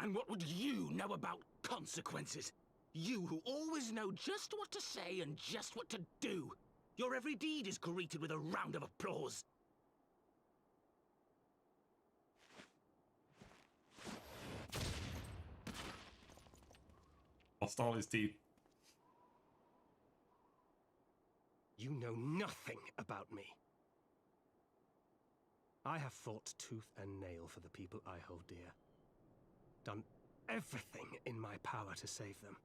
And what would you know about consequences? You who always know just what to say and just what to do. Your every deed is greeted with a round of applause. Lost all his teeth. You know nothing about me. I have fought tooth and nail for the people I hold dear. Done everything in my power to save them.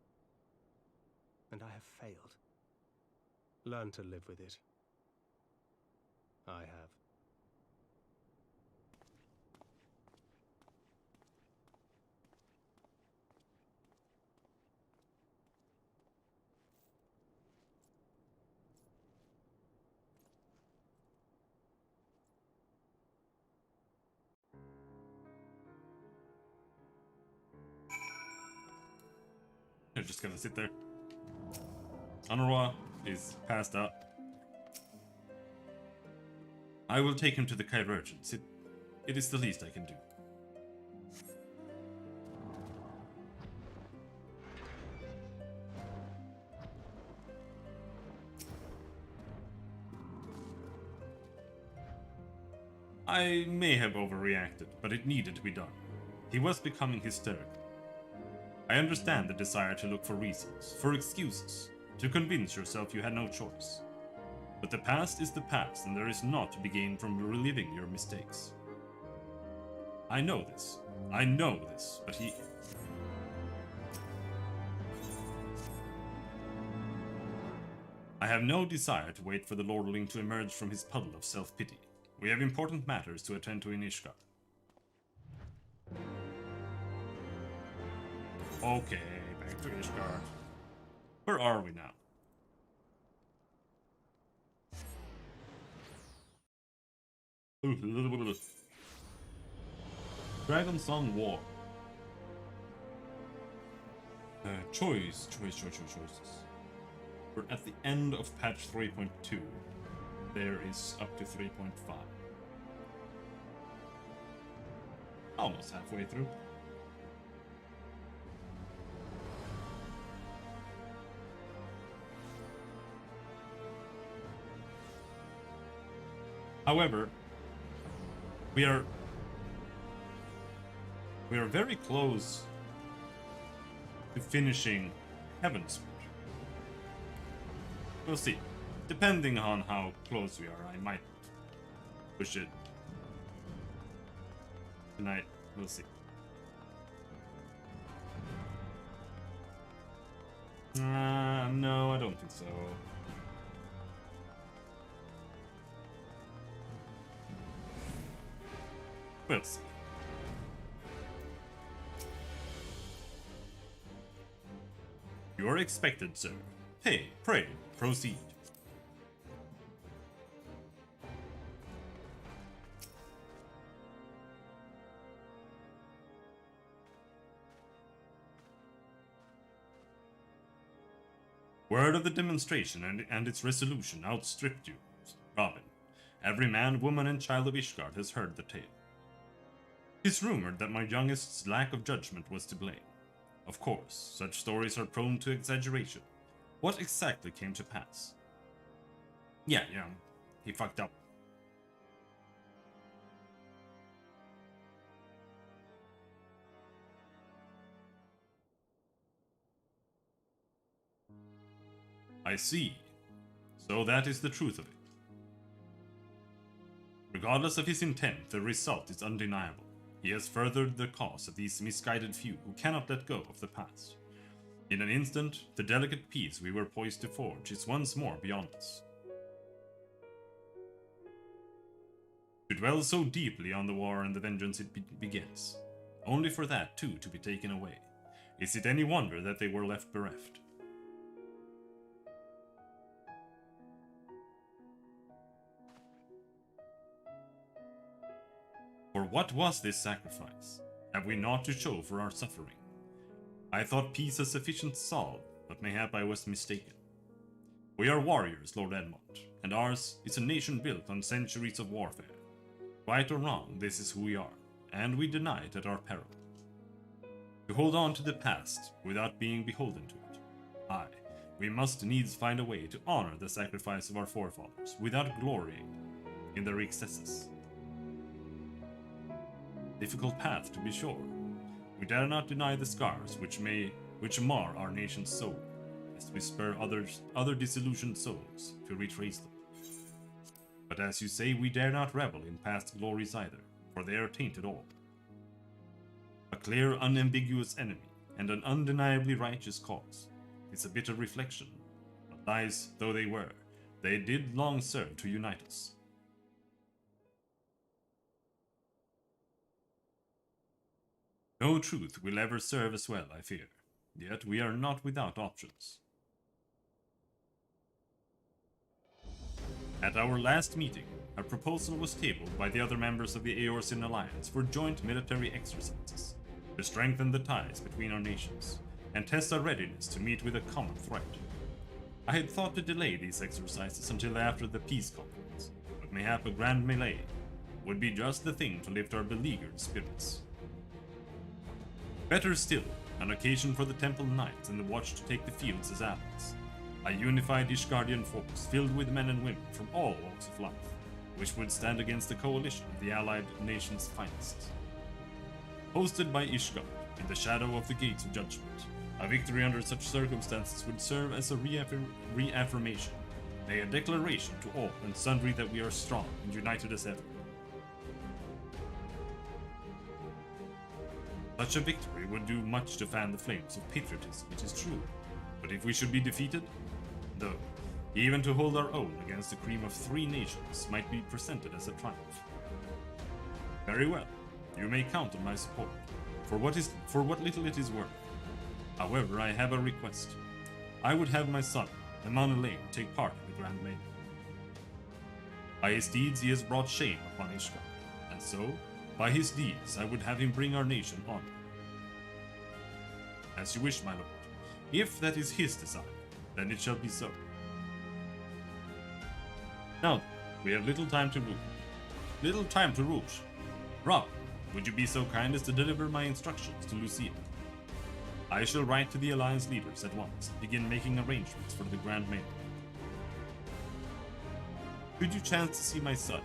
And I have failed. Learn to live with it. I have. They're just gonna sit there. Anora is passed out. I will take him to the Kairurgeons. It is the least I can do. I may have overreacted, but it needed to be done. He was becoming hysterical. I understand the desire to look for reasons, for excuses, to convince yourself you had no choice. But the past is the past, and there is naught to be gained from reliving your mistakes. I know this, but he... I have no desire to wait for the Lordling to emerge from his puddle of self-pity. We have important matters to attend to in Ishgard. Okay, back to Ishgard. Where are we now? Dragon Song War. Choices. We're at the end of patch 3.2. There is up to 3.5. Almost halfway through. However, we are very close to finishing Heaven's Sword. We'll see. Depending on how close we are, I might push it tonight. We'll see. No, I don't think so. We'll see. You are expected, sir. Hey, pray, proceed. Word of the demonstration and its resolution outstripped you, Robin. Every man, woman, and child of Ishgard has heard the tale. It is rumored that my youngest's lack of judgment was to blame. Of course, such stories are prone to exaggeration, What exactly came to pass? Yeah, he fucked up. I see. So that is the truth of it. Regardless of his intent, the result is undeniable. He has furthered the cause of these misguided few who cannot let go of the past. In an instant, the delicate peace we were poised to forge is once more beyond us. To dwell so deeply on the war and the vengeance it begets, only for that too to be taken away, is it any wonder that they were left bereft? For what was this sacrifice? Have we naught to show for our suffering? I thought peace a sufficient salve, but mayhap I was mistaken. We are warriors, Lord Edmund, and ours is a nation built on centuries of warfare. Right or wrong, this is who we are, and we deny it at our peril. To hold on to the past without being beholden to it. Aye, we must needs find a way to honor the sacrifice of our forefathers without glorying in their excesses. Difficult path, to be sure. We dare not deny the scars which mar our nation's soul, lest we spur other disillusioned souls to retrace them. But as you say, we dare not revel in past glories either, for they are tainted all. A clear, unambiguous enemy, and an undeniably righteous cause. It's a bitter reflection, but lies though they were, they did long serve to unite us. No truth will ever serve as well, I fear, yet we are not without options. At our last meeting, a proposal was tabled by the other members of the Eorzean Alliance for joint military exercises, to strengthen the ties between our nations, and test our readiness to meet with a common threat. I had thought to delay these exercises until after the peace conference, but mayhap a grand melee would be just the thing to lift our beleaguered spirits. Better still, an occasion for the Temple Knights and the Watch to take the fields as allies. A unified Ishgardian force filled with men and women from all walks of life, which would stand against the coalition of the allied nation's finest. Hosted by Ishgard, in the shadow of the Gates of Judgment, a victory under such circumstances would serve as a reaffirmation, nay, a declaration to all and sundry that we are strong and united as ever. Such a victory would do much to fan the flames of patriotism, it is true, but if we should be defeated, though, even to hold our own against the cream of 3 nations might be presented as a triumph. Very well, you may count on my support, for what little it is worth. However, I have a request. I would have my son, Emanuel, take part in the Grand Melee. By his deeds he has brought shame upon Ishgard, and so, by his deeds, I would have him bring our nation honor. As you wish, my lord. If that is his desire, then it shall be so. Now, we have little time to rouge. Rob, would you be so kind as to deliver my instructions to Lucia? I shall write to the Alliance leaders at once and begin making arrangements for the Grand Melee. Should you chance to see my son,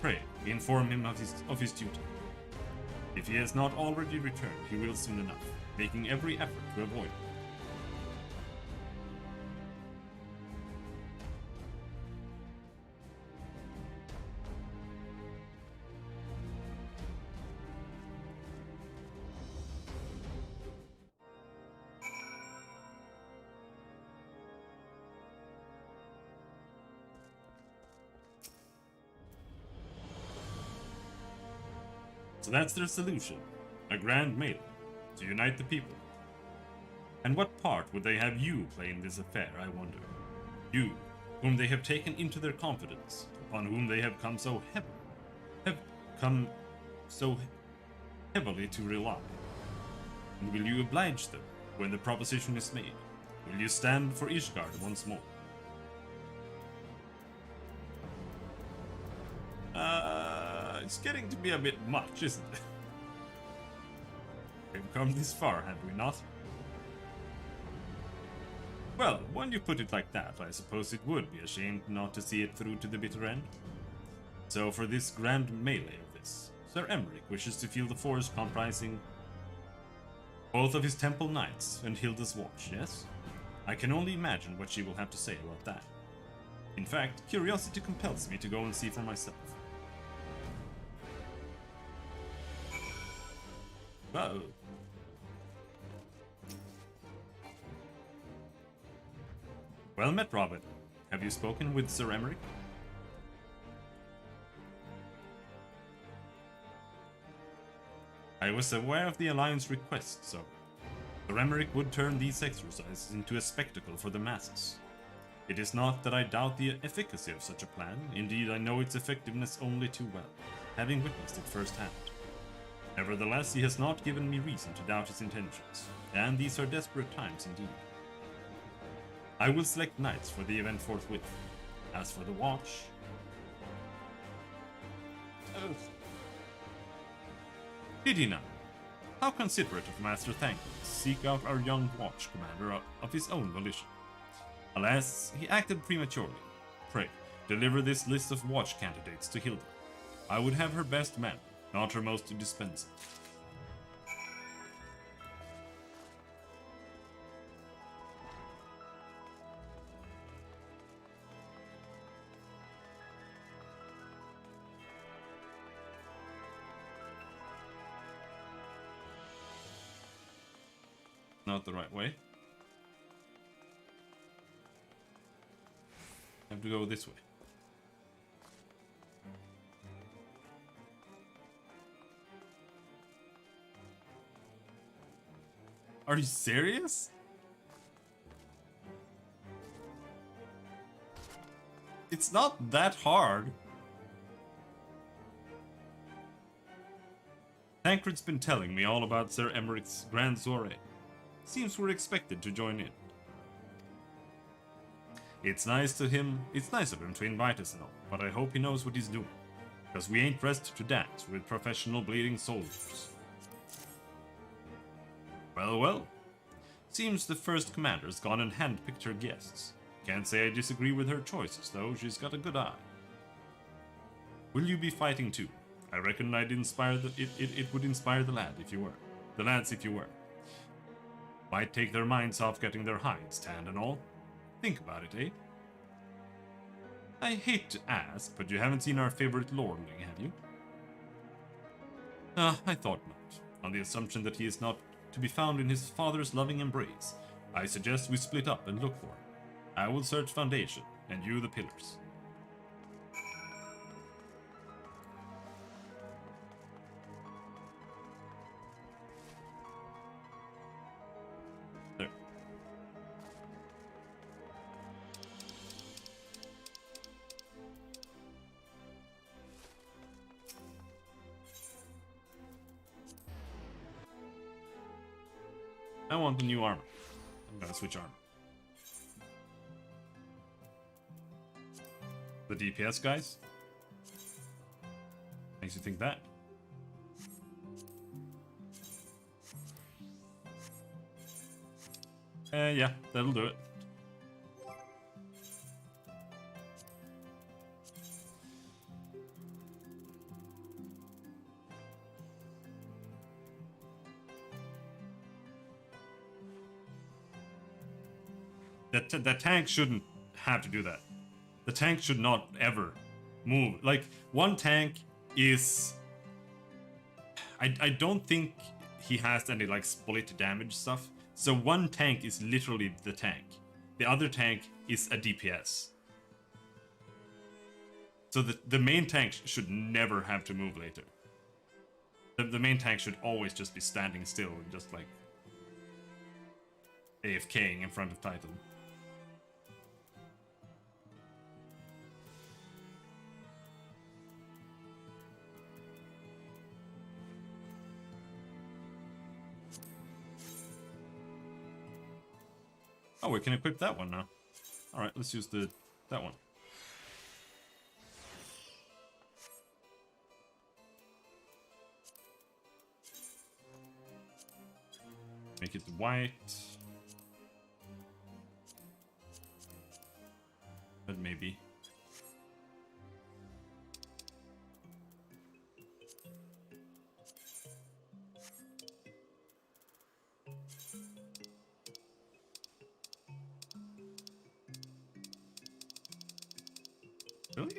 pray inform him of his duty. If he has not already returned, he will soon enough, making every effort to avoid it. So that's their solution, a grand melee, to unite the people. And what part would they have you play in this affair, I wonder? You, whom they have taken into their confidence, upon whom they have come so heavily to rely. And will you oblige them when the proposition is made? Will you stand for Ishgard once more? It's getting to be a bit much, isn't it? We've come this far, have we not? Well, what When you put it like that, I suppose it would be a shame not to see it through to the bitter end. So for this grand melee of this, Sir Emeric wishes to feel the force comprising both of his temple knights and Hilda's watch, yes? I can only imagine what she will have to say about that. In fact, curiosity compels me to go and see for myself. Whoa. Well met, Robin. Have you spoken with Sir Emeric? I was aware of the Alliance request, so Sir Emeric would turn these exercises into a spectacle for the masses. It is not that I doubt the efficacy of such a plan, indeed I know its effectiveness only too well, having witnessed it firsthand. Nevertheless, he has not given me reason to doubt his intentions, and these are desperate times indeed. I will select knights for the event forthwith. As for the watch... Did he now? How considerate of Master Thancred to seek out our young watch commander of his own volition. Alas, he acted prematurely. Pray, deliver this list of watch candidates to Hilda. I would have her best man, not her most indispensable. Not the right way. I have to go this way. Are you serious? It's not that hard. Tancred's been telling me all about Sir Emeric's grand soiree. Seems we're expected to join in. It's nice of him to invite us and all, but I hope he knows what he's doing. Because we ain't dressed to dance with professional bleeding soldiers. Well, well. Seems the first commander's gone and handpicked her guests. Can't say I disagree with her choices, though. She's got a good eye. Will you be fighting too? I reckon I'd inspire it would inspire the lads if you were. Might take their minds off getting their hides tanned and all. Think about it, eh? I hate to ask, but you haven't seen our favorite lordling, have you? I thought not. On the assumption that he is not to be found in his father's loving embrace, I suggest we split up and look for him. I will search foundation, and you the pillars. There. I want the new armor. I'm gonna switch armor. The DPS guys? Makes you think that. Yeah, that'll do it. That tank shouldn't have to do that. The tank should not ever move. Like, one tank is... I don't think he has any, like, split damage stuff. So one tank is literally the tank. The other tank is a DPS. So the main tank should never have to move later. The main tank should always just be standing still and just, like, AFKing in front of Titan. Oh, we can equip that one now. Alright, let's use that one. Make it white. but maybe. Really?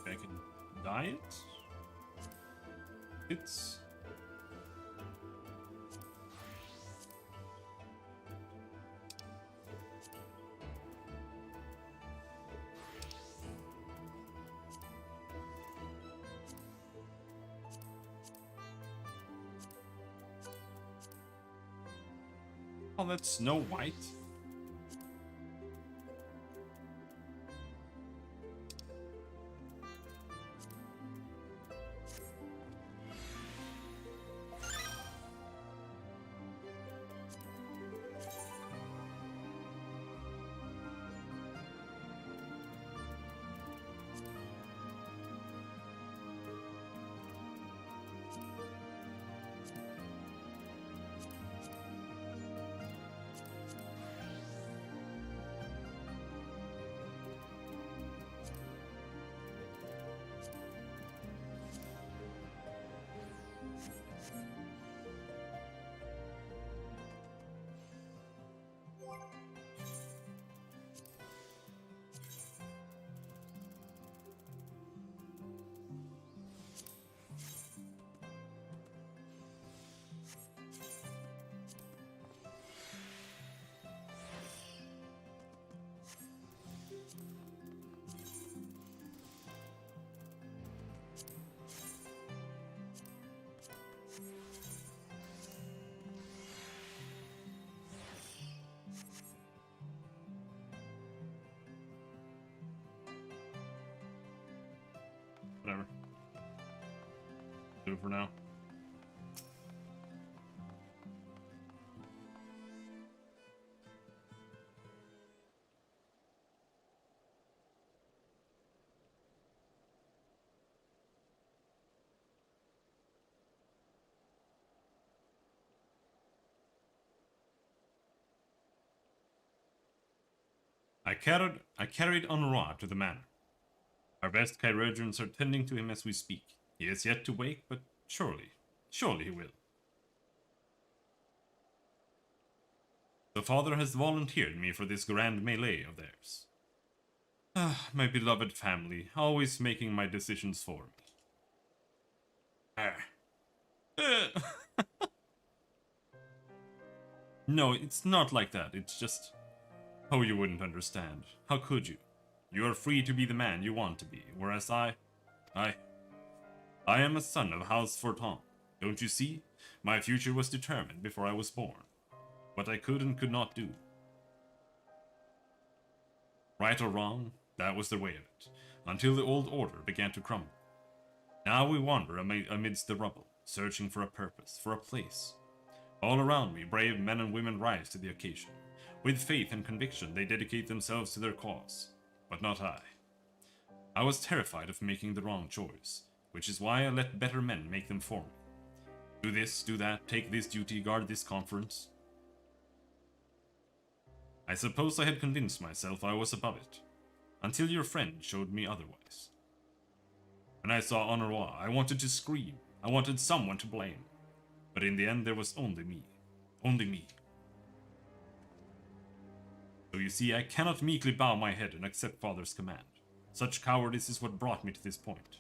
I can dye it? It's... Oh, that's Snow White. Whatever. Do it for now. I carried Honora to the manor. Our best chirurgeons are tending to him as we speak. He has yet to wake, but surely he will. The father has volunteered me for this grand melee of theirs. Ah, my beloved family, always making my decisions for me. No, it's not like that, it's just... Oh, you wouldn't understand. How could you? You are free to be the man you want to be, whereas I am a son of House Fortin. Don't you see? My future was determined before I was born. What I could and could not do. Right or wrong, that was the way of it, until the old order began to crumble. Now we wander amidst the rubble, searching for a purpose, for a place. All around me, brave men and women rise to the occasion. With faith and conviction, they dedicate themselves to their cause. But not I. I was terrified of making the wrong choice, which is why I let better men make them for me. Do this, do that, take this duty, guard this conference. I suppose I had convinced myself I was above it, until your friend showed me otherwise. When I saw Honorat, I wanted to scream. I wanted someone to blame. But in the end, there was only me. Only me. So you see, I cannot meekly bow my head and accept Father's command. Such cowardice is what brought me to this point.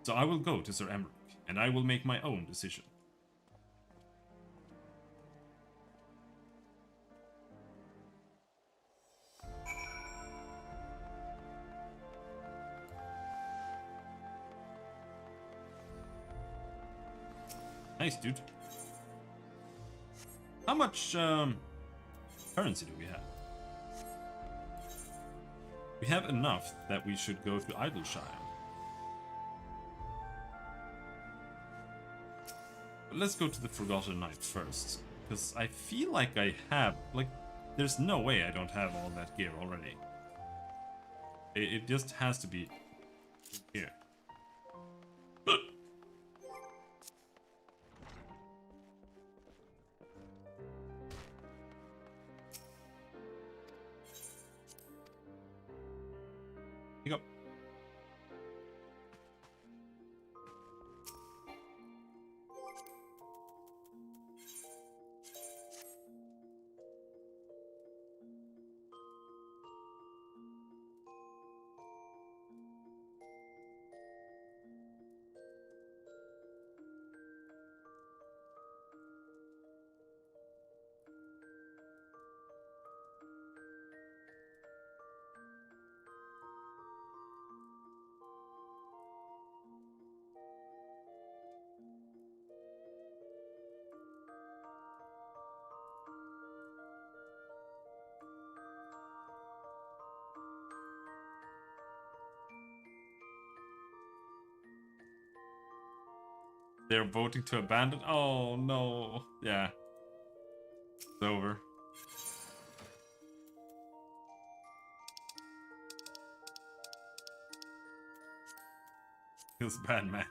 So I will go to Sir Emmerich, and I will make my own decision. Nice, dude. How much currency do we have? We have enough that we should go to Idleshire. But let's go to the Forgotten Knight first, because I feel like I have, like, there's no way I don't have all that gear already. It just has to be here. Here you go. They're voting to abandon. Oh no. Yeah. It's over. Feels bad, man.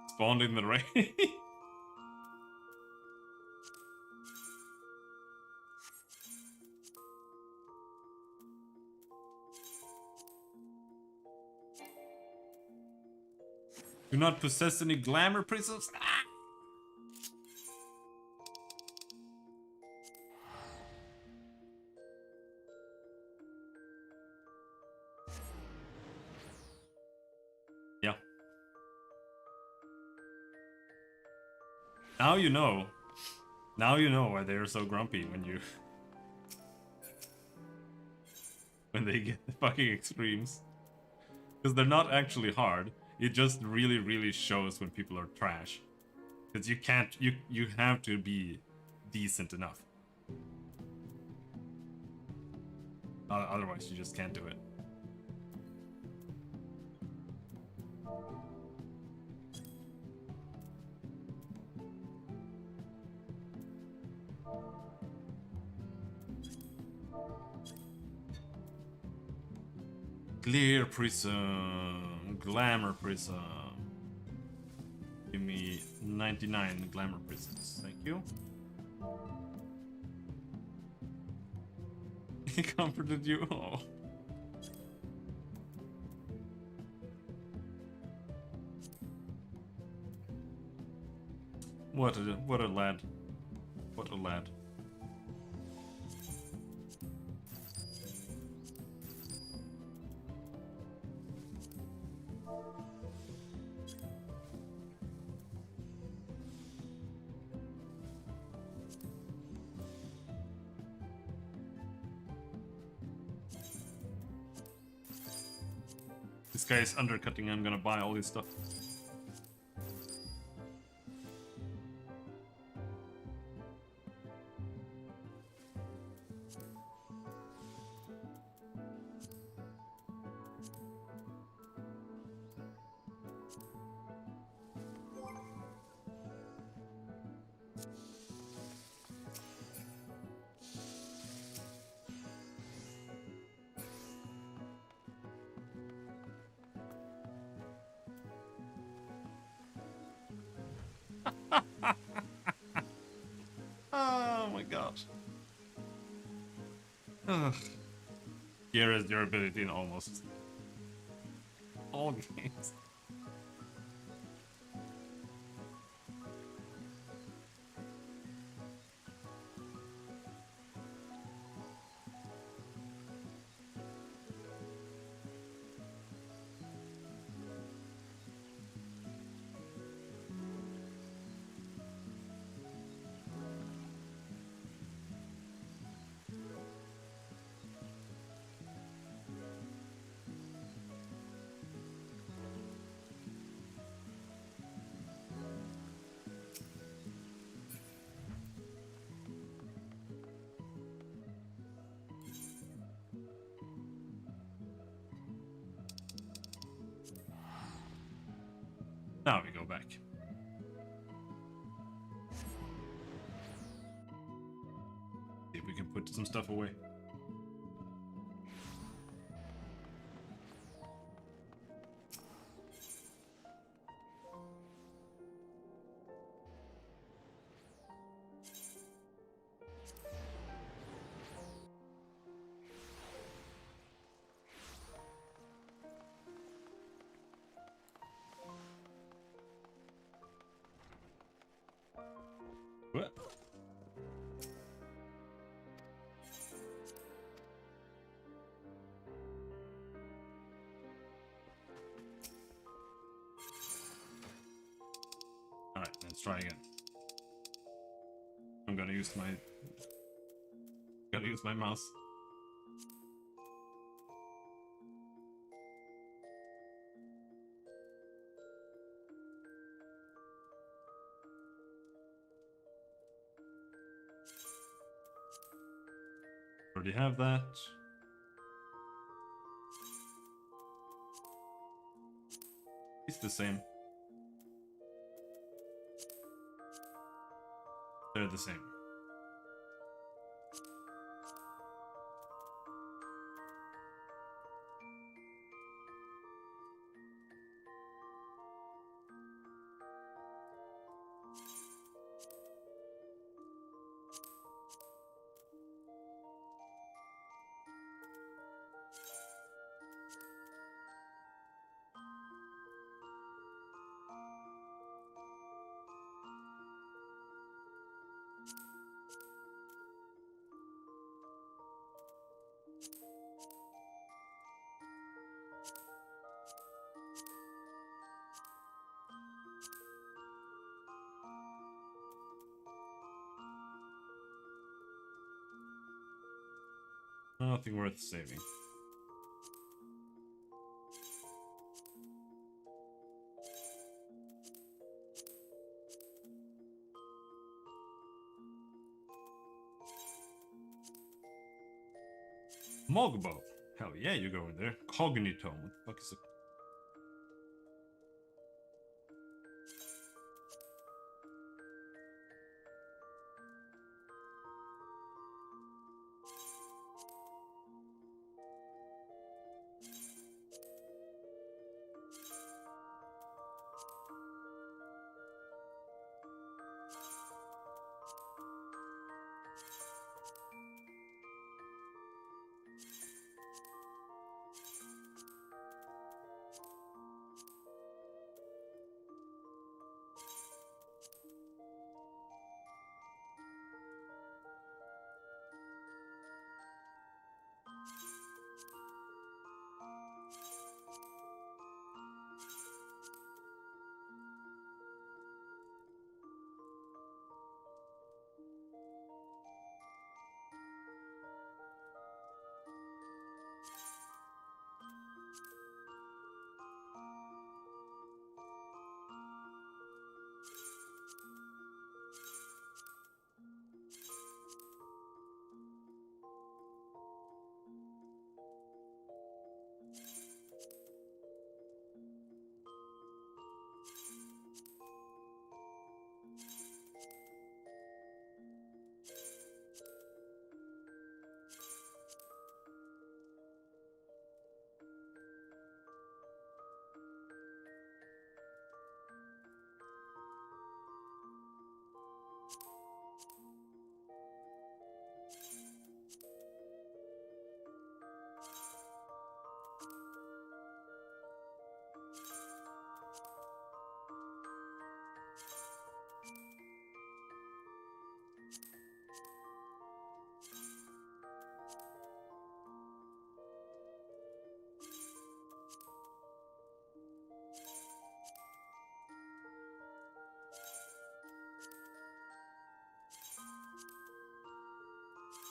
Spawned in the rain. Do not possess any glamour prisms. Ah! Yeah. Now you know. Now you know why they're so grumpy when you... when they get the fucking extremes. Because they're not actually hard. It just really, really shows when people are trash. Because you can't... You have to be decent enough. Otherwise, you just can't do it. Clear prism, glamour prism. Give me 99 glamour prisms, thank you. He comforted you. Oh. What a lad. What a lad. This guy is undercutting. I'm gonna buy all his stuff. Oh my god. Ugh. Gear has durability in almost all games. Now we go back. See if we can put some stuff away. What? Alright, let's try again. I'm gonna use my mouse. Already have that. It's the same. They're the same. Nothing worth saving. Mogbo. Hell yeah, you go in there. Cognito. What the fuck is it?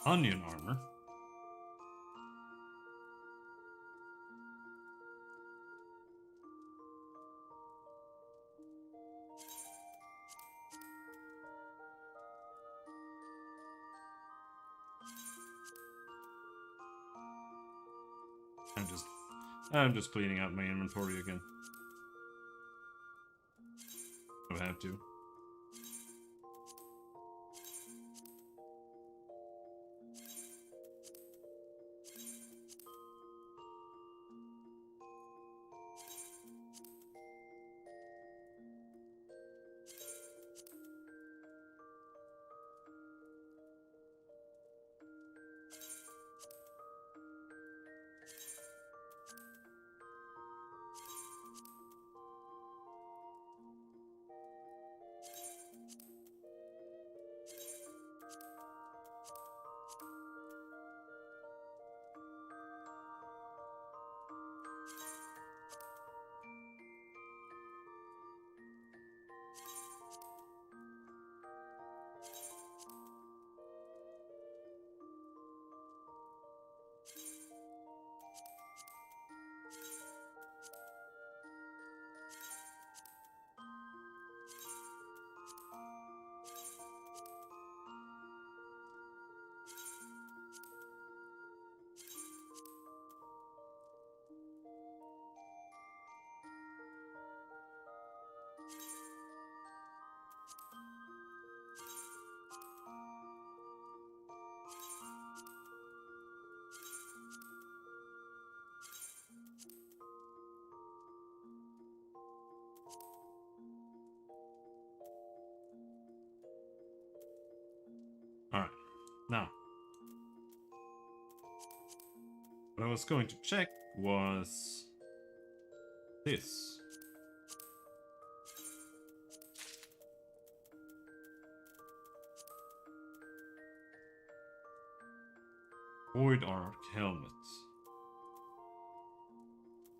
Onion armor. I'm just cleaning out my inventory again. I have to. Alright, now. What I was going to check was this. Void Arc helmet.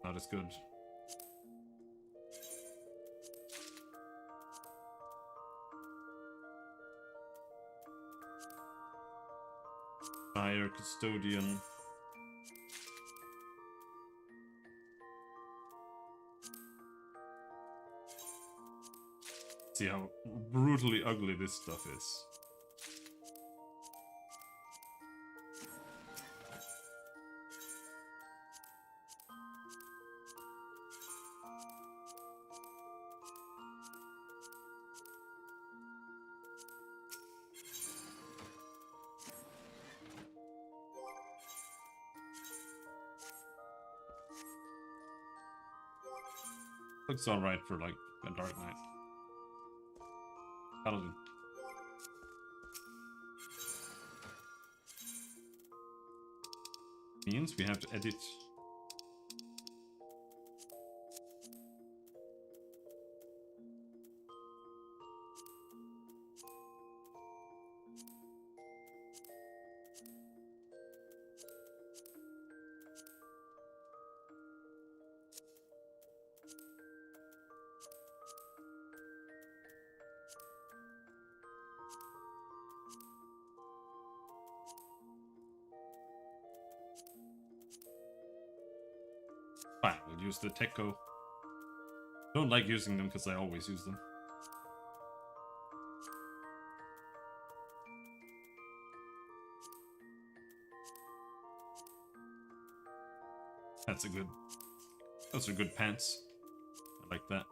Not as good. Fire Custodian. See how brutally ugly this stuff is. Looks alright for like a Dark Knight. Paladin. Means we have to edit. Fine, we'll use the Tekko. Don't like using them because I always use them. That's a good. Those are good pants. I like that.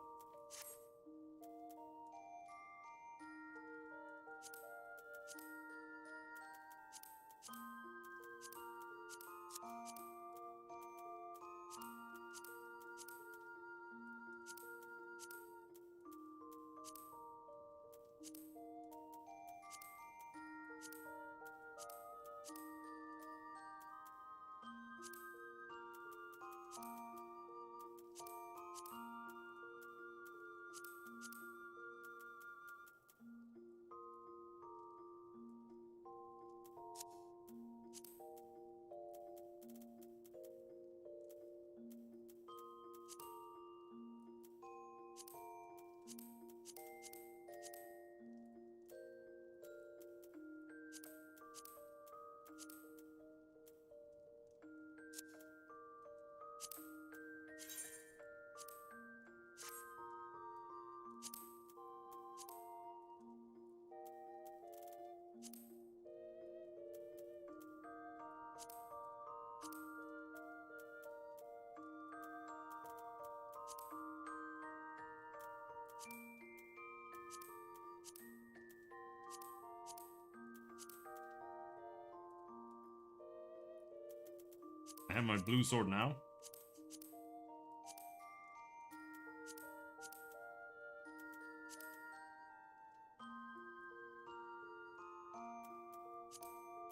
I have my blue sword now.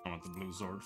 I want the blue sword.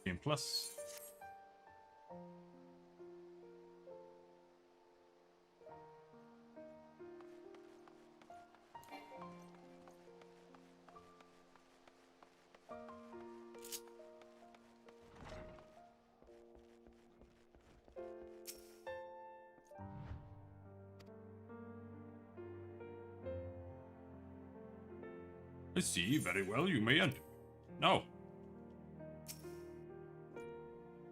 Game Plus. I see. Very well, you may enter. No.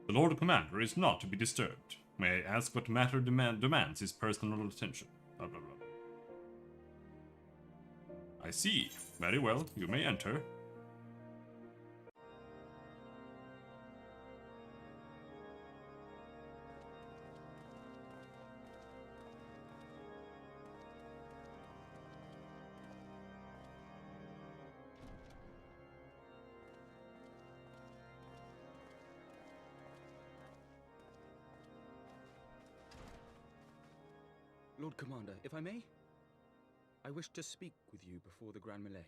The Lord Commander is not to be disturbed. May I ask what matter demands his personal attention? Blah, blah, blah. I see. Very well, you may enter. Lord Commander, if I may, I wish to speak with you before the Grand Melee.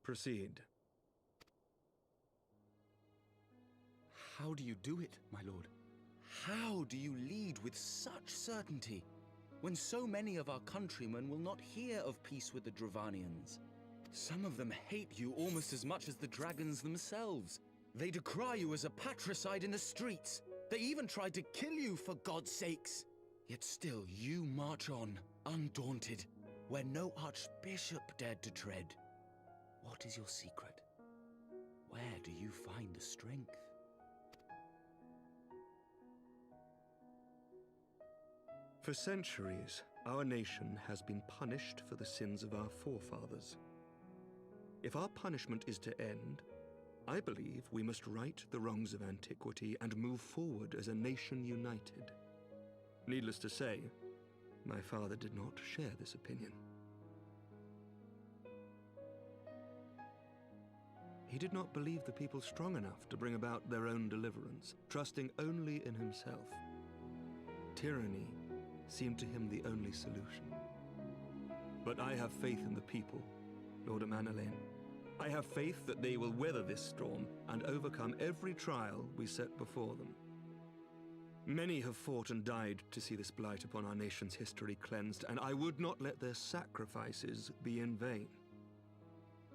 Proceed. How do you do it, my lord? How do you lead with such certainty, when so many of our countrymen will not hear of peace with the Dravanians? Some of them hate you almost as much as the dragons themselves. They decry you as a patricide in the streets. They even tried to kill you, for God's sakes. Yet still you march on, undaunted, where no archbishop dared to tread. What is your secret? Where do you find the strength? For centuries, our nation has been punished for the sins of our forefathers. If our punishment is to end, I believe we must right the wrongs of antiquity and move forward as a nation united. Needless to say, my father did not share this opinion. He did not believe the people strong enough to bring about their own deliverance, trusting only in himself. Tyranny seemed to him the only solution. But I have faith in the people, Lord Amanalain. I have faith that they will weather this storm and overcome every trial we set before them. Many have fought and died to see this blight upon our nation's history cleansed, and I would not let their sacrifices be in vain.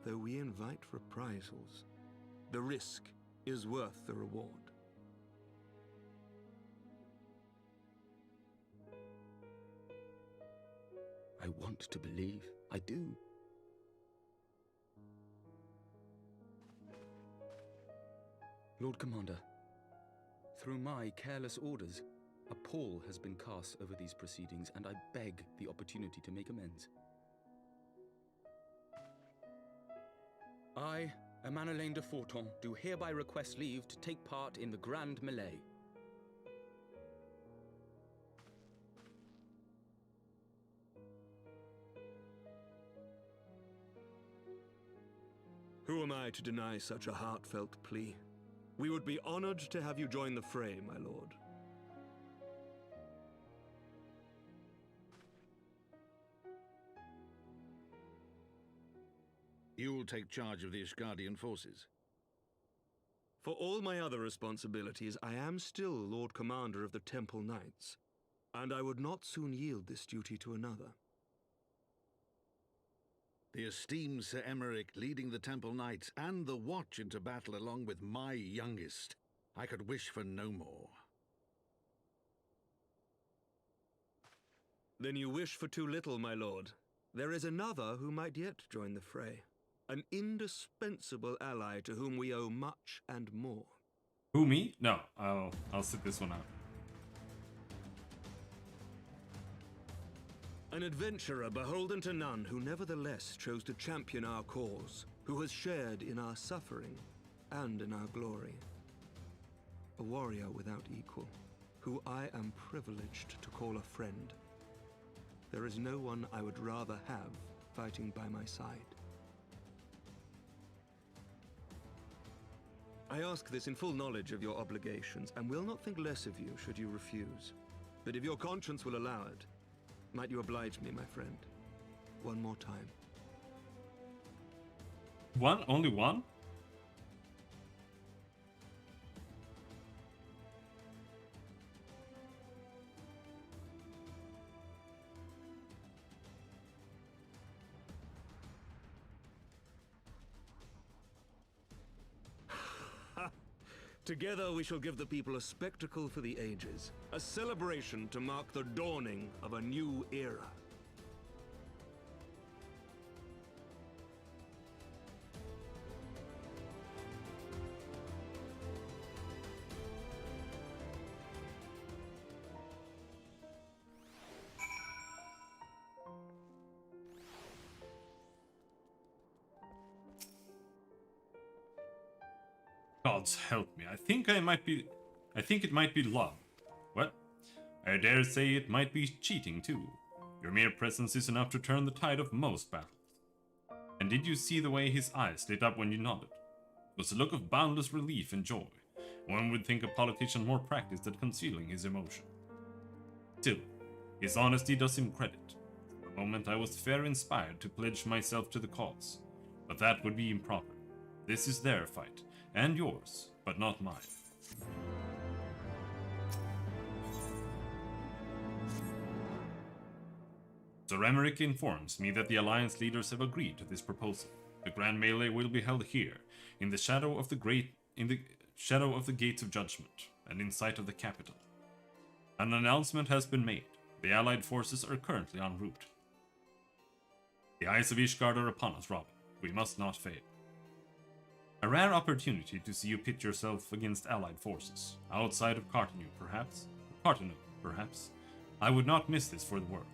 Though we invite reprisals, the risk is worth the reward. I want to believe. I do. Lord Commander, through my careless orders, a pall has been cast over these proceedings, and I beg the opportunity to make amends. I, Amanalain de Forton, do hereby request leave to take part in the Grand Melee. Who am I to deny such a heartfelt plea? We would be honored to have you join the fray, my lord. You'll take charge of the Ishgardian forces. For all my other responsibilities, I am still Lord Commander of the Temple Knights, and I would not soon yield this duty to another. The esteemed Sir Emeric leading the Temple Knights and the Watch into battle along with my youngest. I could wish for no more. Then you wish for too little, my lord. There is another who might yet join the fray. An indispensable ally to whom we owe much and more. Who, me? No, I'll sit this one out. An adventurer beholden to none, who nevertheless chose to champion our cause, who has shared in our suffering and in our glory. A warrior without equal, who I am privileged to call a friend. There is no one I would rather have fighting by my side. I ask this in full knowledge of your obligations, and will not think less of you should you refuse. But if your conscience will allow it, might you oblige me, my friend, one more time? One? Only one? Together we shall give the people a spectacle for the ages, a celebration to mark the dawning of a new era. Gods help me. I think it might be love. What? I dare say it might be cheating too. Your mere presence is enough to turn the tide of most battles. And did you see the way his eyes lit up when you nodded? It was a look of boundless relief and joy. One would think a politician more practiced at concealing his emotion. Still, his honesty does him credit. For the moment I was fair inspired to pledge myself to the cause. But that would be improper. This is their fight. And yours, but not mine. Sir Emeric informs me that the Alliance leaders have agreed to this proposal. The grand melee will be held here, in the shadow of the Gates of Judgment, and in sight of the capital. An announcement has been made. The Allied forces are currently en route. The eyes of Ishgard are upon us, Robin. We must not fail. A rare opportunity to see you pit yourself against allied forces. Outside of Cartanu, perhaps? Cartanu, perhaps? I would not miss this for the world.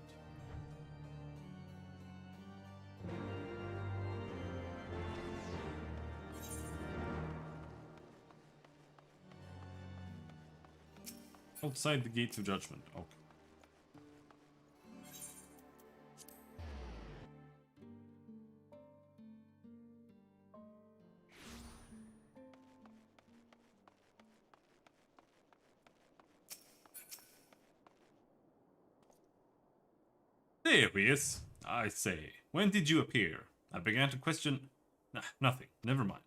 Outside the Gates of Judgment, okay. There he is. I say, when did you appear? I began to question... nothing. Never mind.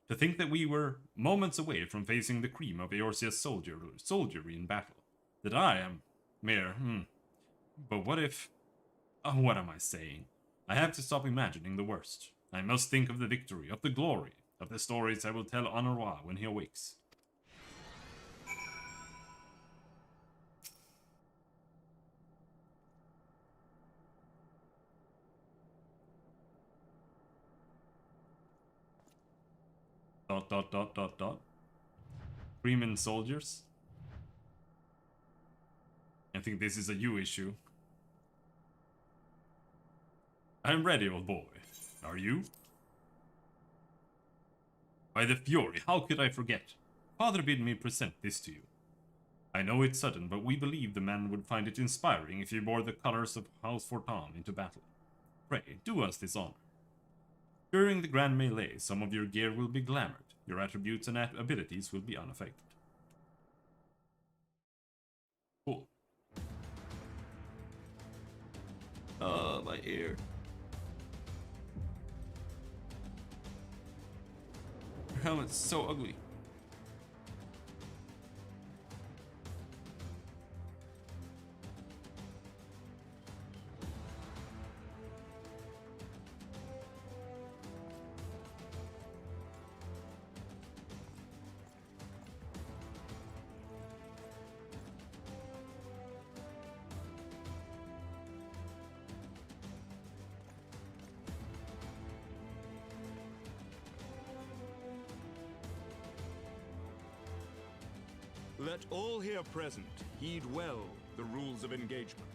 To think that we were moments away from facing the cream of Eorzea's soldiery in battle. That I am mere... But what if... Oh, what am I saying? I have to stop imagining the worst. I must think of the victory, of the glory, of the stories I will tell Honoroi when he awakes. ... Freeman soldiers. I think this is a you issue. I'm ready, old boy. Are you? By the Fury, how could I forget? Father bid me present this to you. I know it's sudden, but we believe the man would find it inspiring if you bore the colors of House Fortan into battle. Pray, do us this honor. During the grand melee, some of your gear will be glamored. Your attributes and abilities will be unaffected. Cool. Oh, my ear. helmet's so ugly. Let all here present heed well the rules of engagement.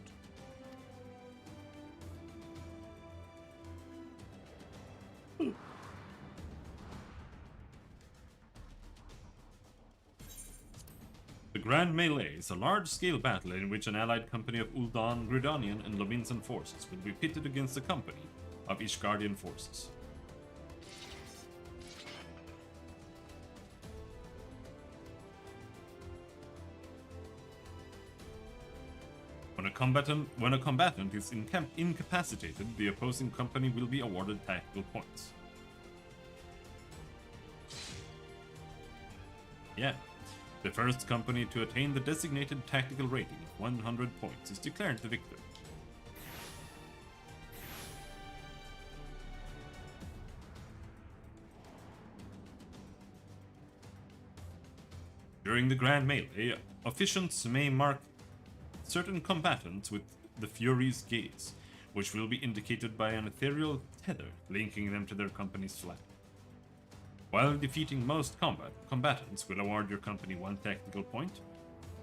The Grand Melee is a large-scale battle in which an allied company of Ul'dan, Gridanian, and Lominsan forces will be pitted against a company of Ishgardian forces. When a combatant is incapacitated, the opposing company will be awarded tactical points. Yeah. The first company to attain the designated tactical rating of 100 points is declared the victor. During the Grand Melee, officiants may mark certain combatants with the Fury's gaze, which will be indicated by an ethereal tether linking them to their company's flag. While defeating most combatants will award your company 1 tactical point,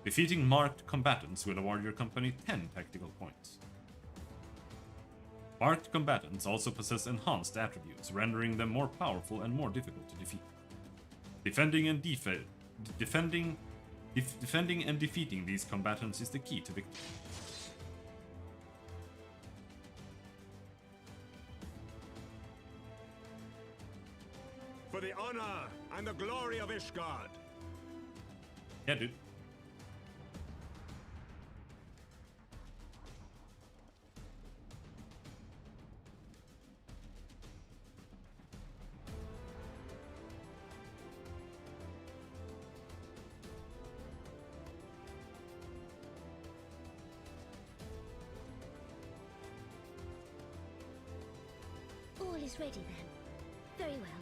defeating marked combatants will award your company 10 tactical points. Marked combatants also possess enhanced attributes, rendering them more powerful and more difficult to defeat. Defending and defeating these combatants is the key to victory. For the honor and the glory of Ishgard. Yeah, dude. All is ready then. Very well.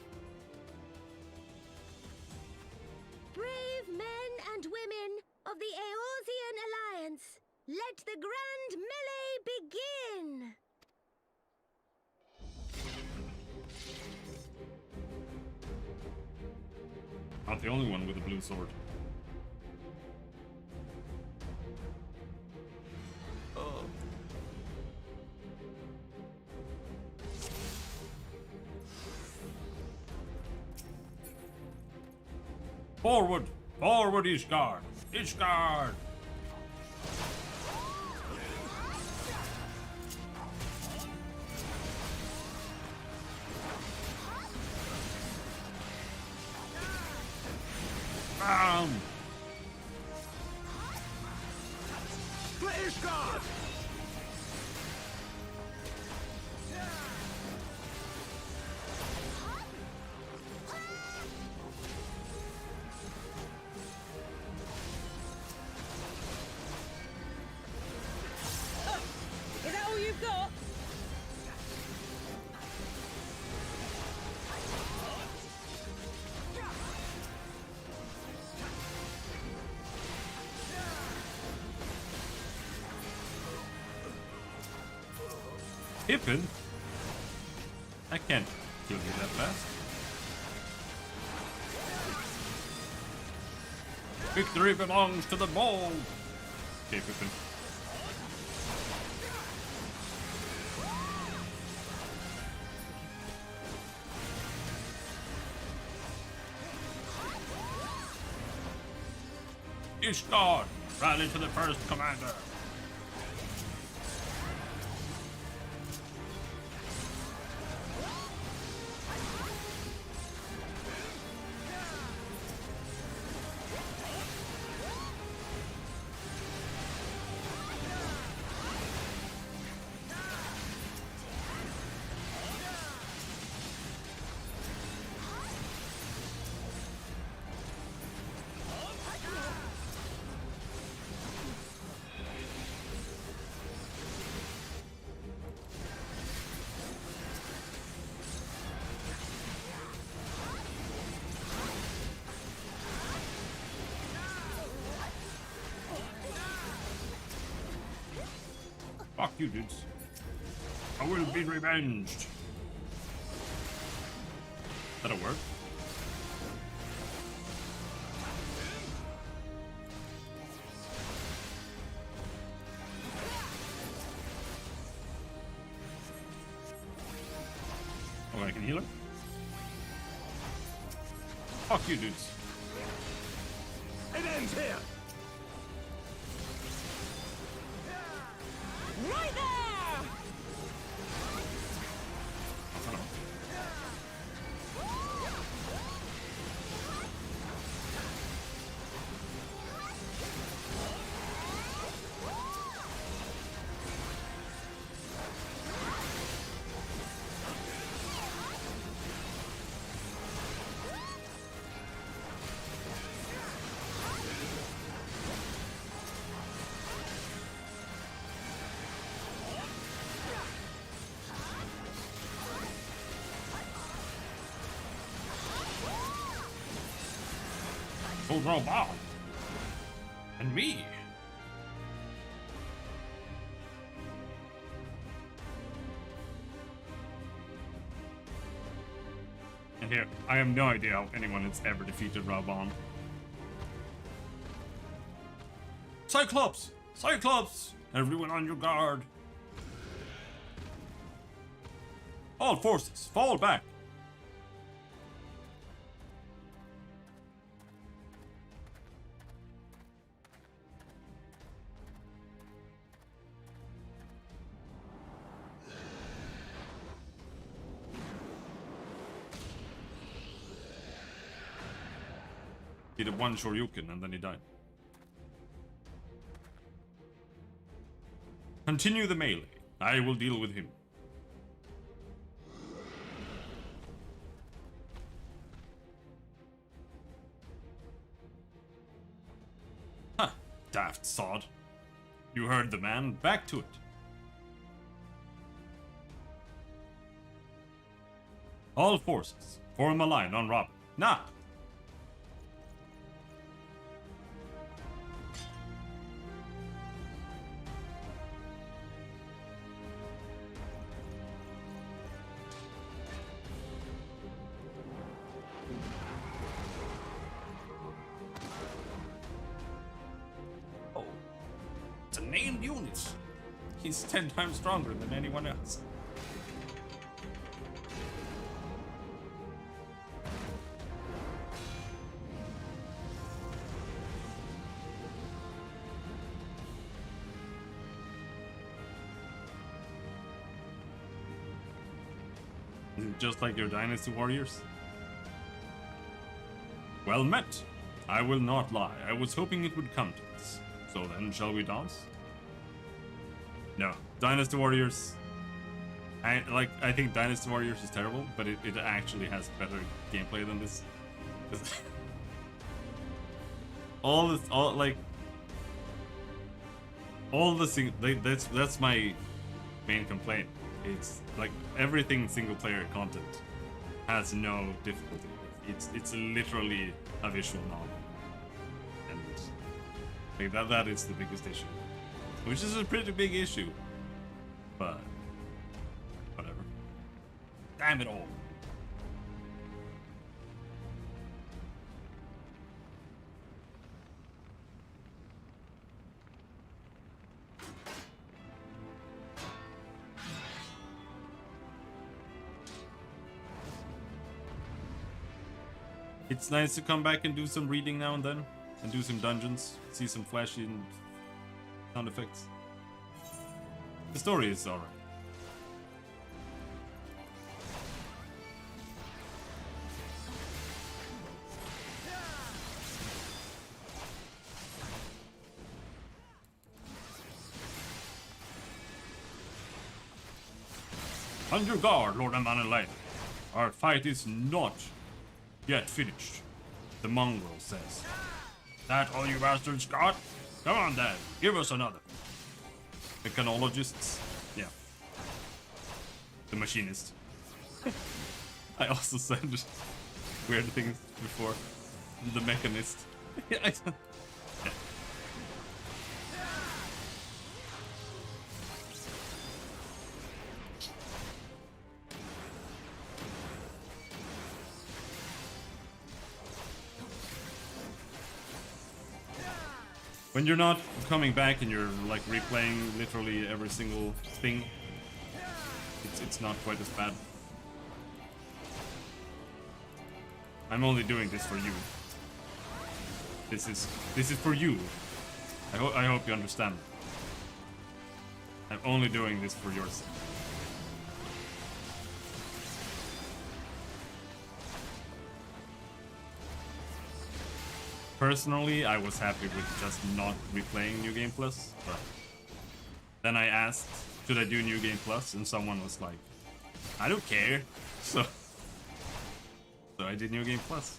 Brave men and women of the Eorzean Alliance, let the Grand Melee begin! Not the only one with a blue sword. Oh. Forward! Forward, Ishgard! Ishgard! Bam! For Ishgard! Is that all you've got? Pippin? I can't kill you that fast. Victory belongs to the bold! Okay, Pippin. Ishgard! Rally to the first commander! you, dudes. I will be revenged. That'll work. Oh, I can heal him? Fuck you, dudes. It ends here! Right there! Full draw bomb. And me. And here, I have no idea how anyone has ever defeated Raubon. Cyclops! Cyclops! Everyone on your guard. All forces, fall back. He did one Shoryuken and then he died. Continue the melee. I will deal with him. Huh, daft sod. You heard the man, back to it. All forces, form a line on Robin. Now! Named unit. He's 10 times stronger than anyone else. Just like your Dynasty Warriors? Well met. I will not lie. I was hoping it would come to this. So then, shall we dance? No. Dynasty Warriors... I think Dynasty Warriors is terrible, but it actually has better gameplay than this. That's my main complaint. It's like everything single player content has no difficulty. It's literally a visual novel. And like that is the biggest issue. Which is a pretty big issue. But whatever. Damn it all. It's nice to come back and do some reading now and then. And do some dungeons. See some flashy sound effects. The story is alright. On your guard, Lord Amanelite. Our fight is not yet finished, the mongrel says. That all you bastards got? Come on then, give us another. The canologists? Yeah. The machinist. I also said weird things before. The mechanist. Yeah. When you're not coming back and you're like replaying literally every single thing, it's not quite as bad. I'm only doing this for you. This is for you. I hope you understand. I'm only doing this for your sake. Personally, I was happy with just not replaying New Game Plus, but then I asked, should I do New Game Plus? And someone was like, I don't care. So I did New Game Plus.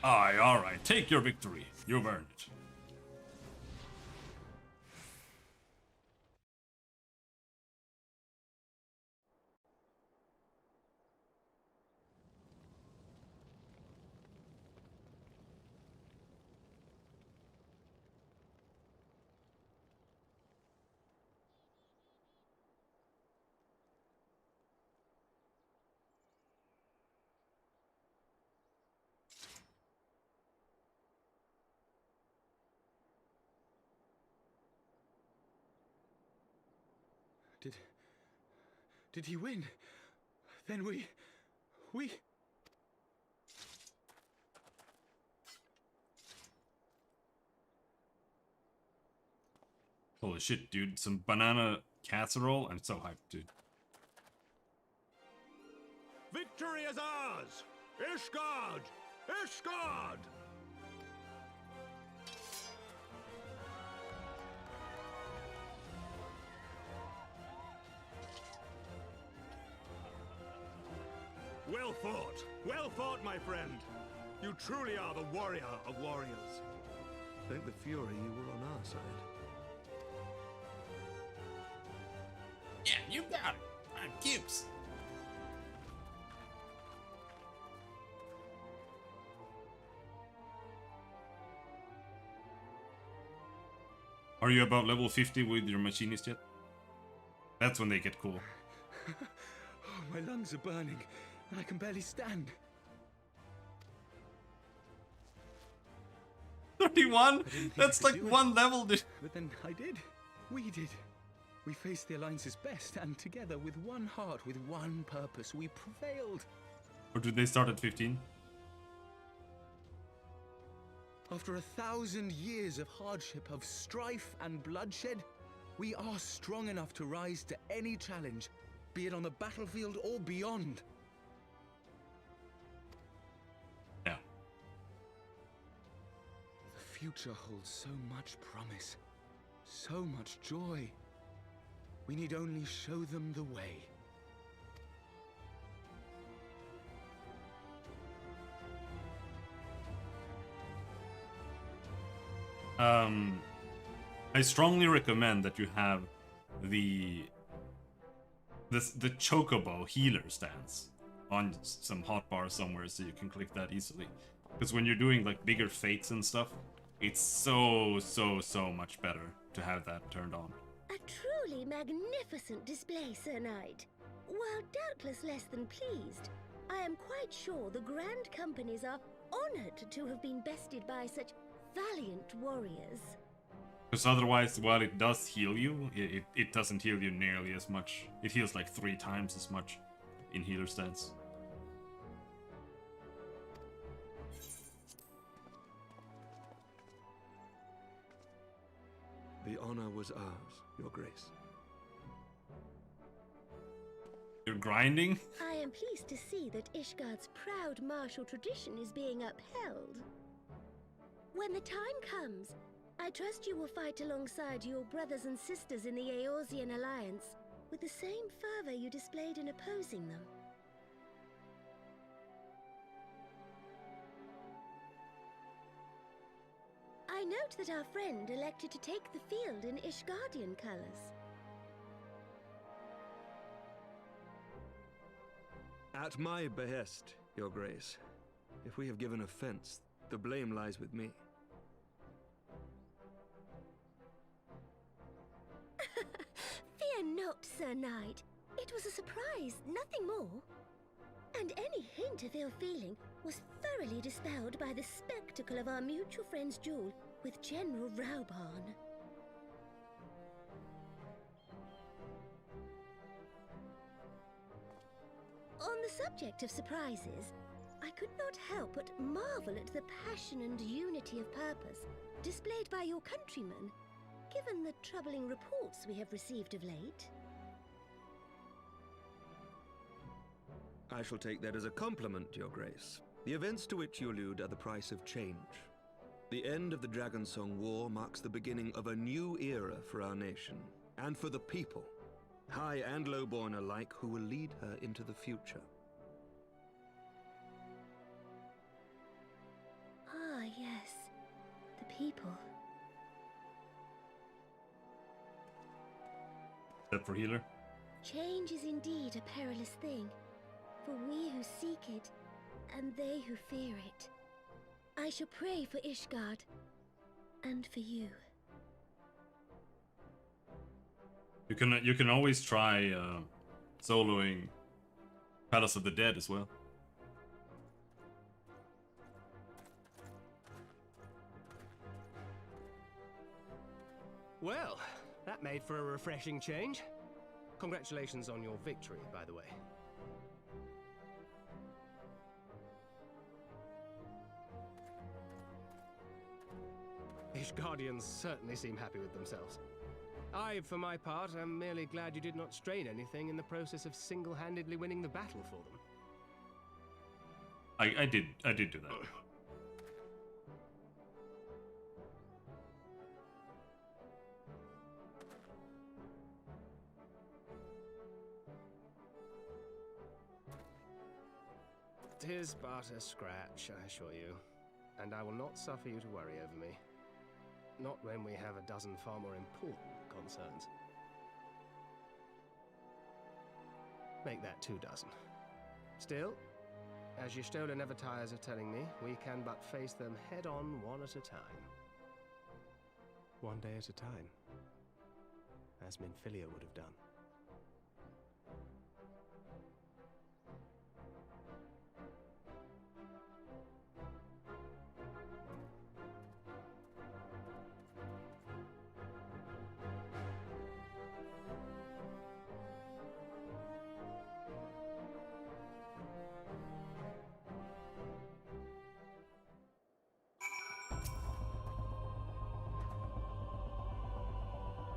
Aye, alright, take your victory. You've earned it. Did he win? Then we... Holy shit, dude. Some banana casserole? I'm so hyped, dude. Victory is ours! Ishgard! Ishgard! Well fought, my friend. You truly are the warrior of warriors. Thank the Fury you were on our side. Yeah, you got it. I'm Cubes. Are you about level 50 with your machinist yet? That's when they get cool. Oh, my lungs are burning, and I can barely stand. 31? That's like one level, dude. But then I did. We did. We faced the Alliance's best, and together, with one heart, with one purpose, we prevailed. Or did they start at 15? After 1,000 years of hardship, of strife and bloodshed, we are strong enough to rise to any challenge, be it on the battlefield or beyond. Yeah. The future holds so much promise, so much joy. We need only show them the way. I strongly recommend that you have the chocobo healer stance on some hotbar somewhere so you can click that easily. Because when you're doing like bigger fates and stuff, it's so much better to have that turned on. A truly magnificent display, Sir Knight. While doubtless less than pleased, I am quite sure the Grand Companies are honored to have been bested by such valiant warriors. Because otherwise, while it does heal you, it doesn't heal you nearly as much. It heals like 3 times as much in healer stance. The honor was ours, Your Grace. You're grinding? I am pleased to see that Ishgard's proud martial tradition is being upheld. When the time comes, I trust you will fight alongside your brothers and sisters in the Eorzean Alliance with the same fervor you displayed in opposing them. I note that our friend elected to take the field in Ishgardian colors. At my behest, Your Grace. If we have given offense, the blame lies with me. Fear not, Sir Knight. It was a surprise, nothing more. And any hint of ill feeling was thoroughly dispelled by the spectacle of our mutual friend's duel with General Rauban. On the subject of surprises, I could not help but marvel at the passion and unity of purpose displayed by your countrymen, given the troubling reports we have received of late. I shall take that as a compliment, Your Grace. The events to which you allude are the price of change. The end of the Dragonsong War marks the beginning of a new era for our nation, and for the people, high and lowborn alike, who will lead her into the future. Ah, yes. The people. Except for healer. Change is indeed a perilous thing, for we who seek it, and they who fear it. I shall pray for Ishgard, and for you. You can always try soloing Palace of the Dead as well. Well, that made for a refreshing change. Congratulations on your victory, by the way. Ishgardians certainly seem happy with themselves. I, for my part, am merely glad you did not strain anything in the process of single-handedly winning the battle for them. I did do that. Tis but a scratch, I assure you, and I will not suffer you to worry over me. Not when we have a dozen far more important concerns. Make that 2 dozen. Still, as Y'shtola never tires of telling me, we can but face them head-on, one at a time. One day at a time. As Minfilia would have done.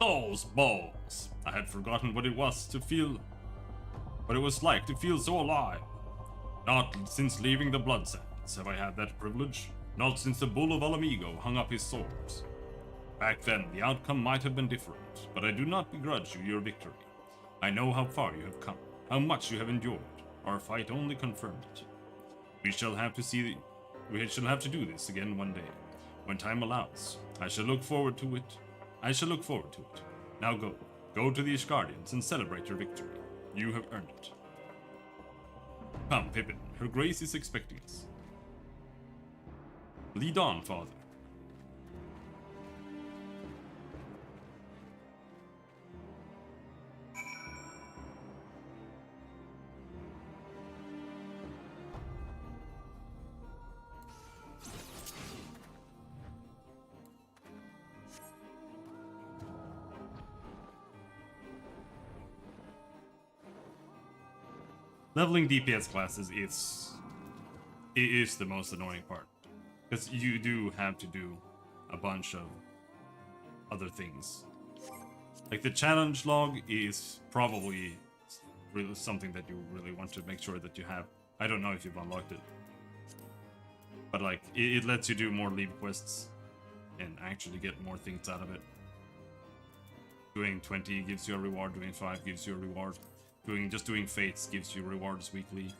Those balls! I had forgotten what it was to feel... what it was like to feel so alive. Not since leaving the Blood Sands have I had that privilege. Not since the Bull of Alamigo hung up his swords. Back then, the outcome might have been different, but I do not begrudge you your victory. I know how far you have come, how much you have endured. Our fight only confirmed it. We shall have to do this again one day. When time allows, I shall look forward to it. Now go. Go to the Ishgardians and celebrate your victory. You have earned it. Come, Pippin. Her Grace is expecting us. Lead on, Father. Leveling DPS classes is the most annoying part, because you do have to do a bunch of other things. Like the challenge log is probably really something that you really want to make sure that you have. I don't know if you've unlocked it, but like it lets you do more lead quests and actually get more things out of it. Doing 20 gives you a reward, doing 5 gives you a reward. Just doing fates gives you rewards weekly,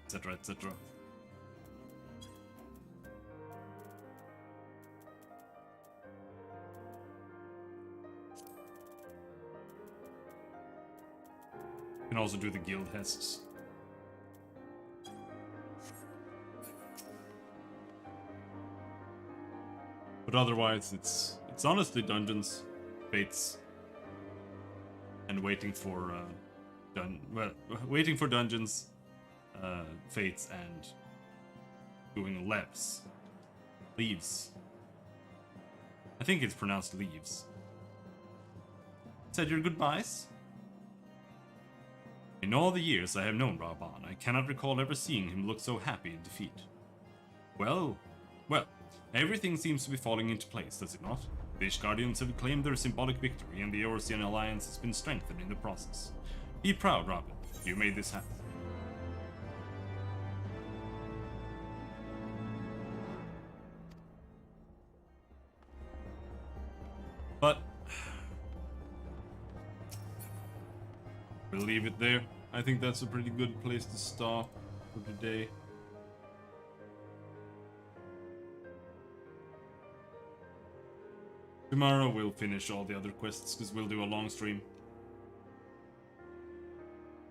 etc, etc. You can also do the guild hests. But otherwise, it's honestly dungeons, fates, and waiting for waiting for dungeons, fates and doing leaves. I think it's pronounced leaves. Said your goodbyes? In all the years I have known Raban, I cannot recall ever seeing him look so happy in defeat. Well, everything seems to be falling into place, does it not? The Ishgardians have claimed their symbolic victory, and the Eorzean alliance has been strengthened in the process. Be proud, Raban. You made this happen. But we'll leave it there. I think that's a pretty good place to stop for today. Tomorrow we'll finish all the other quests because we'll do a long stream.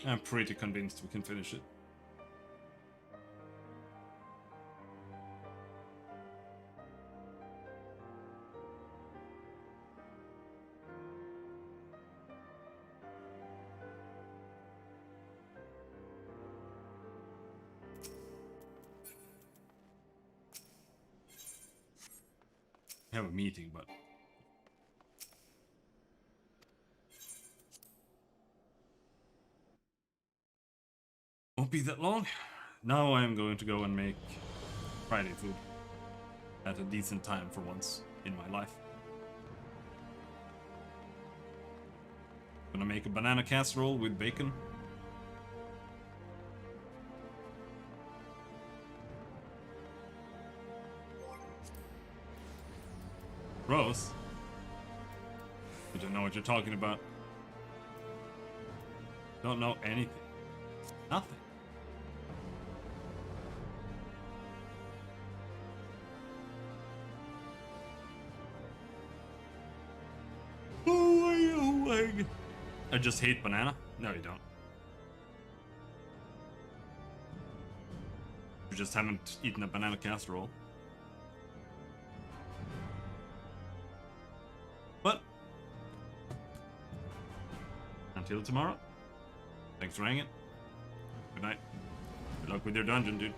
I'm pretty convinced we can finish it. I have a meeting, but won't be that long. Now I'm going to go and make Friday food at a decent time for once in my life. Gonna make a banana casserole with bacon. Gross. I don't know what you're talking about. Don't know anything. Nothing. Oh my. I just hate banana? No, you don't. You just haven't eaten a banana casserole. But until tomorrow, thanks for hanging. Good night. Good luck with your dungeon, dude.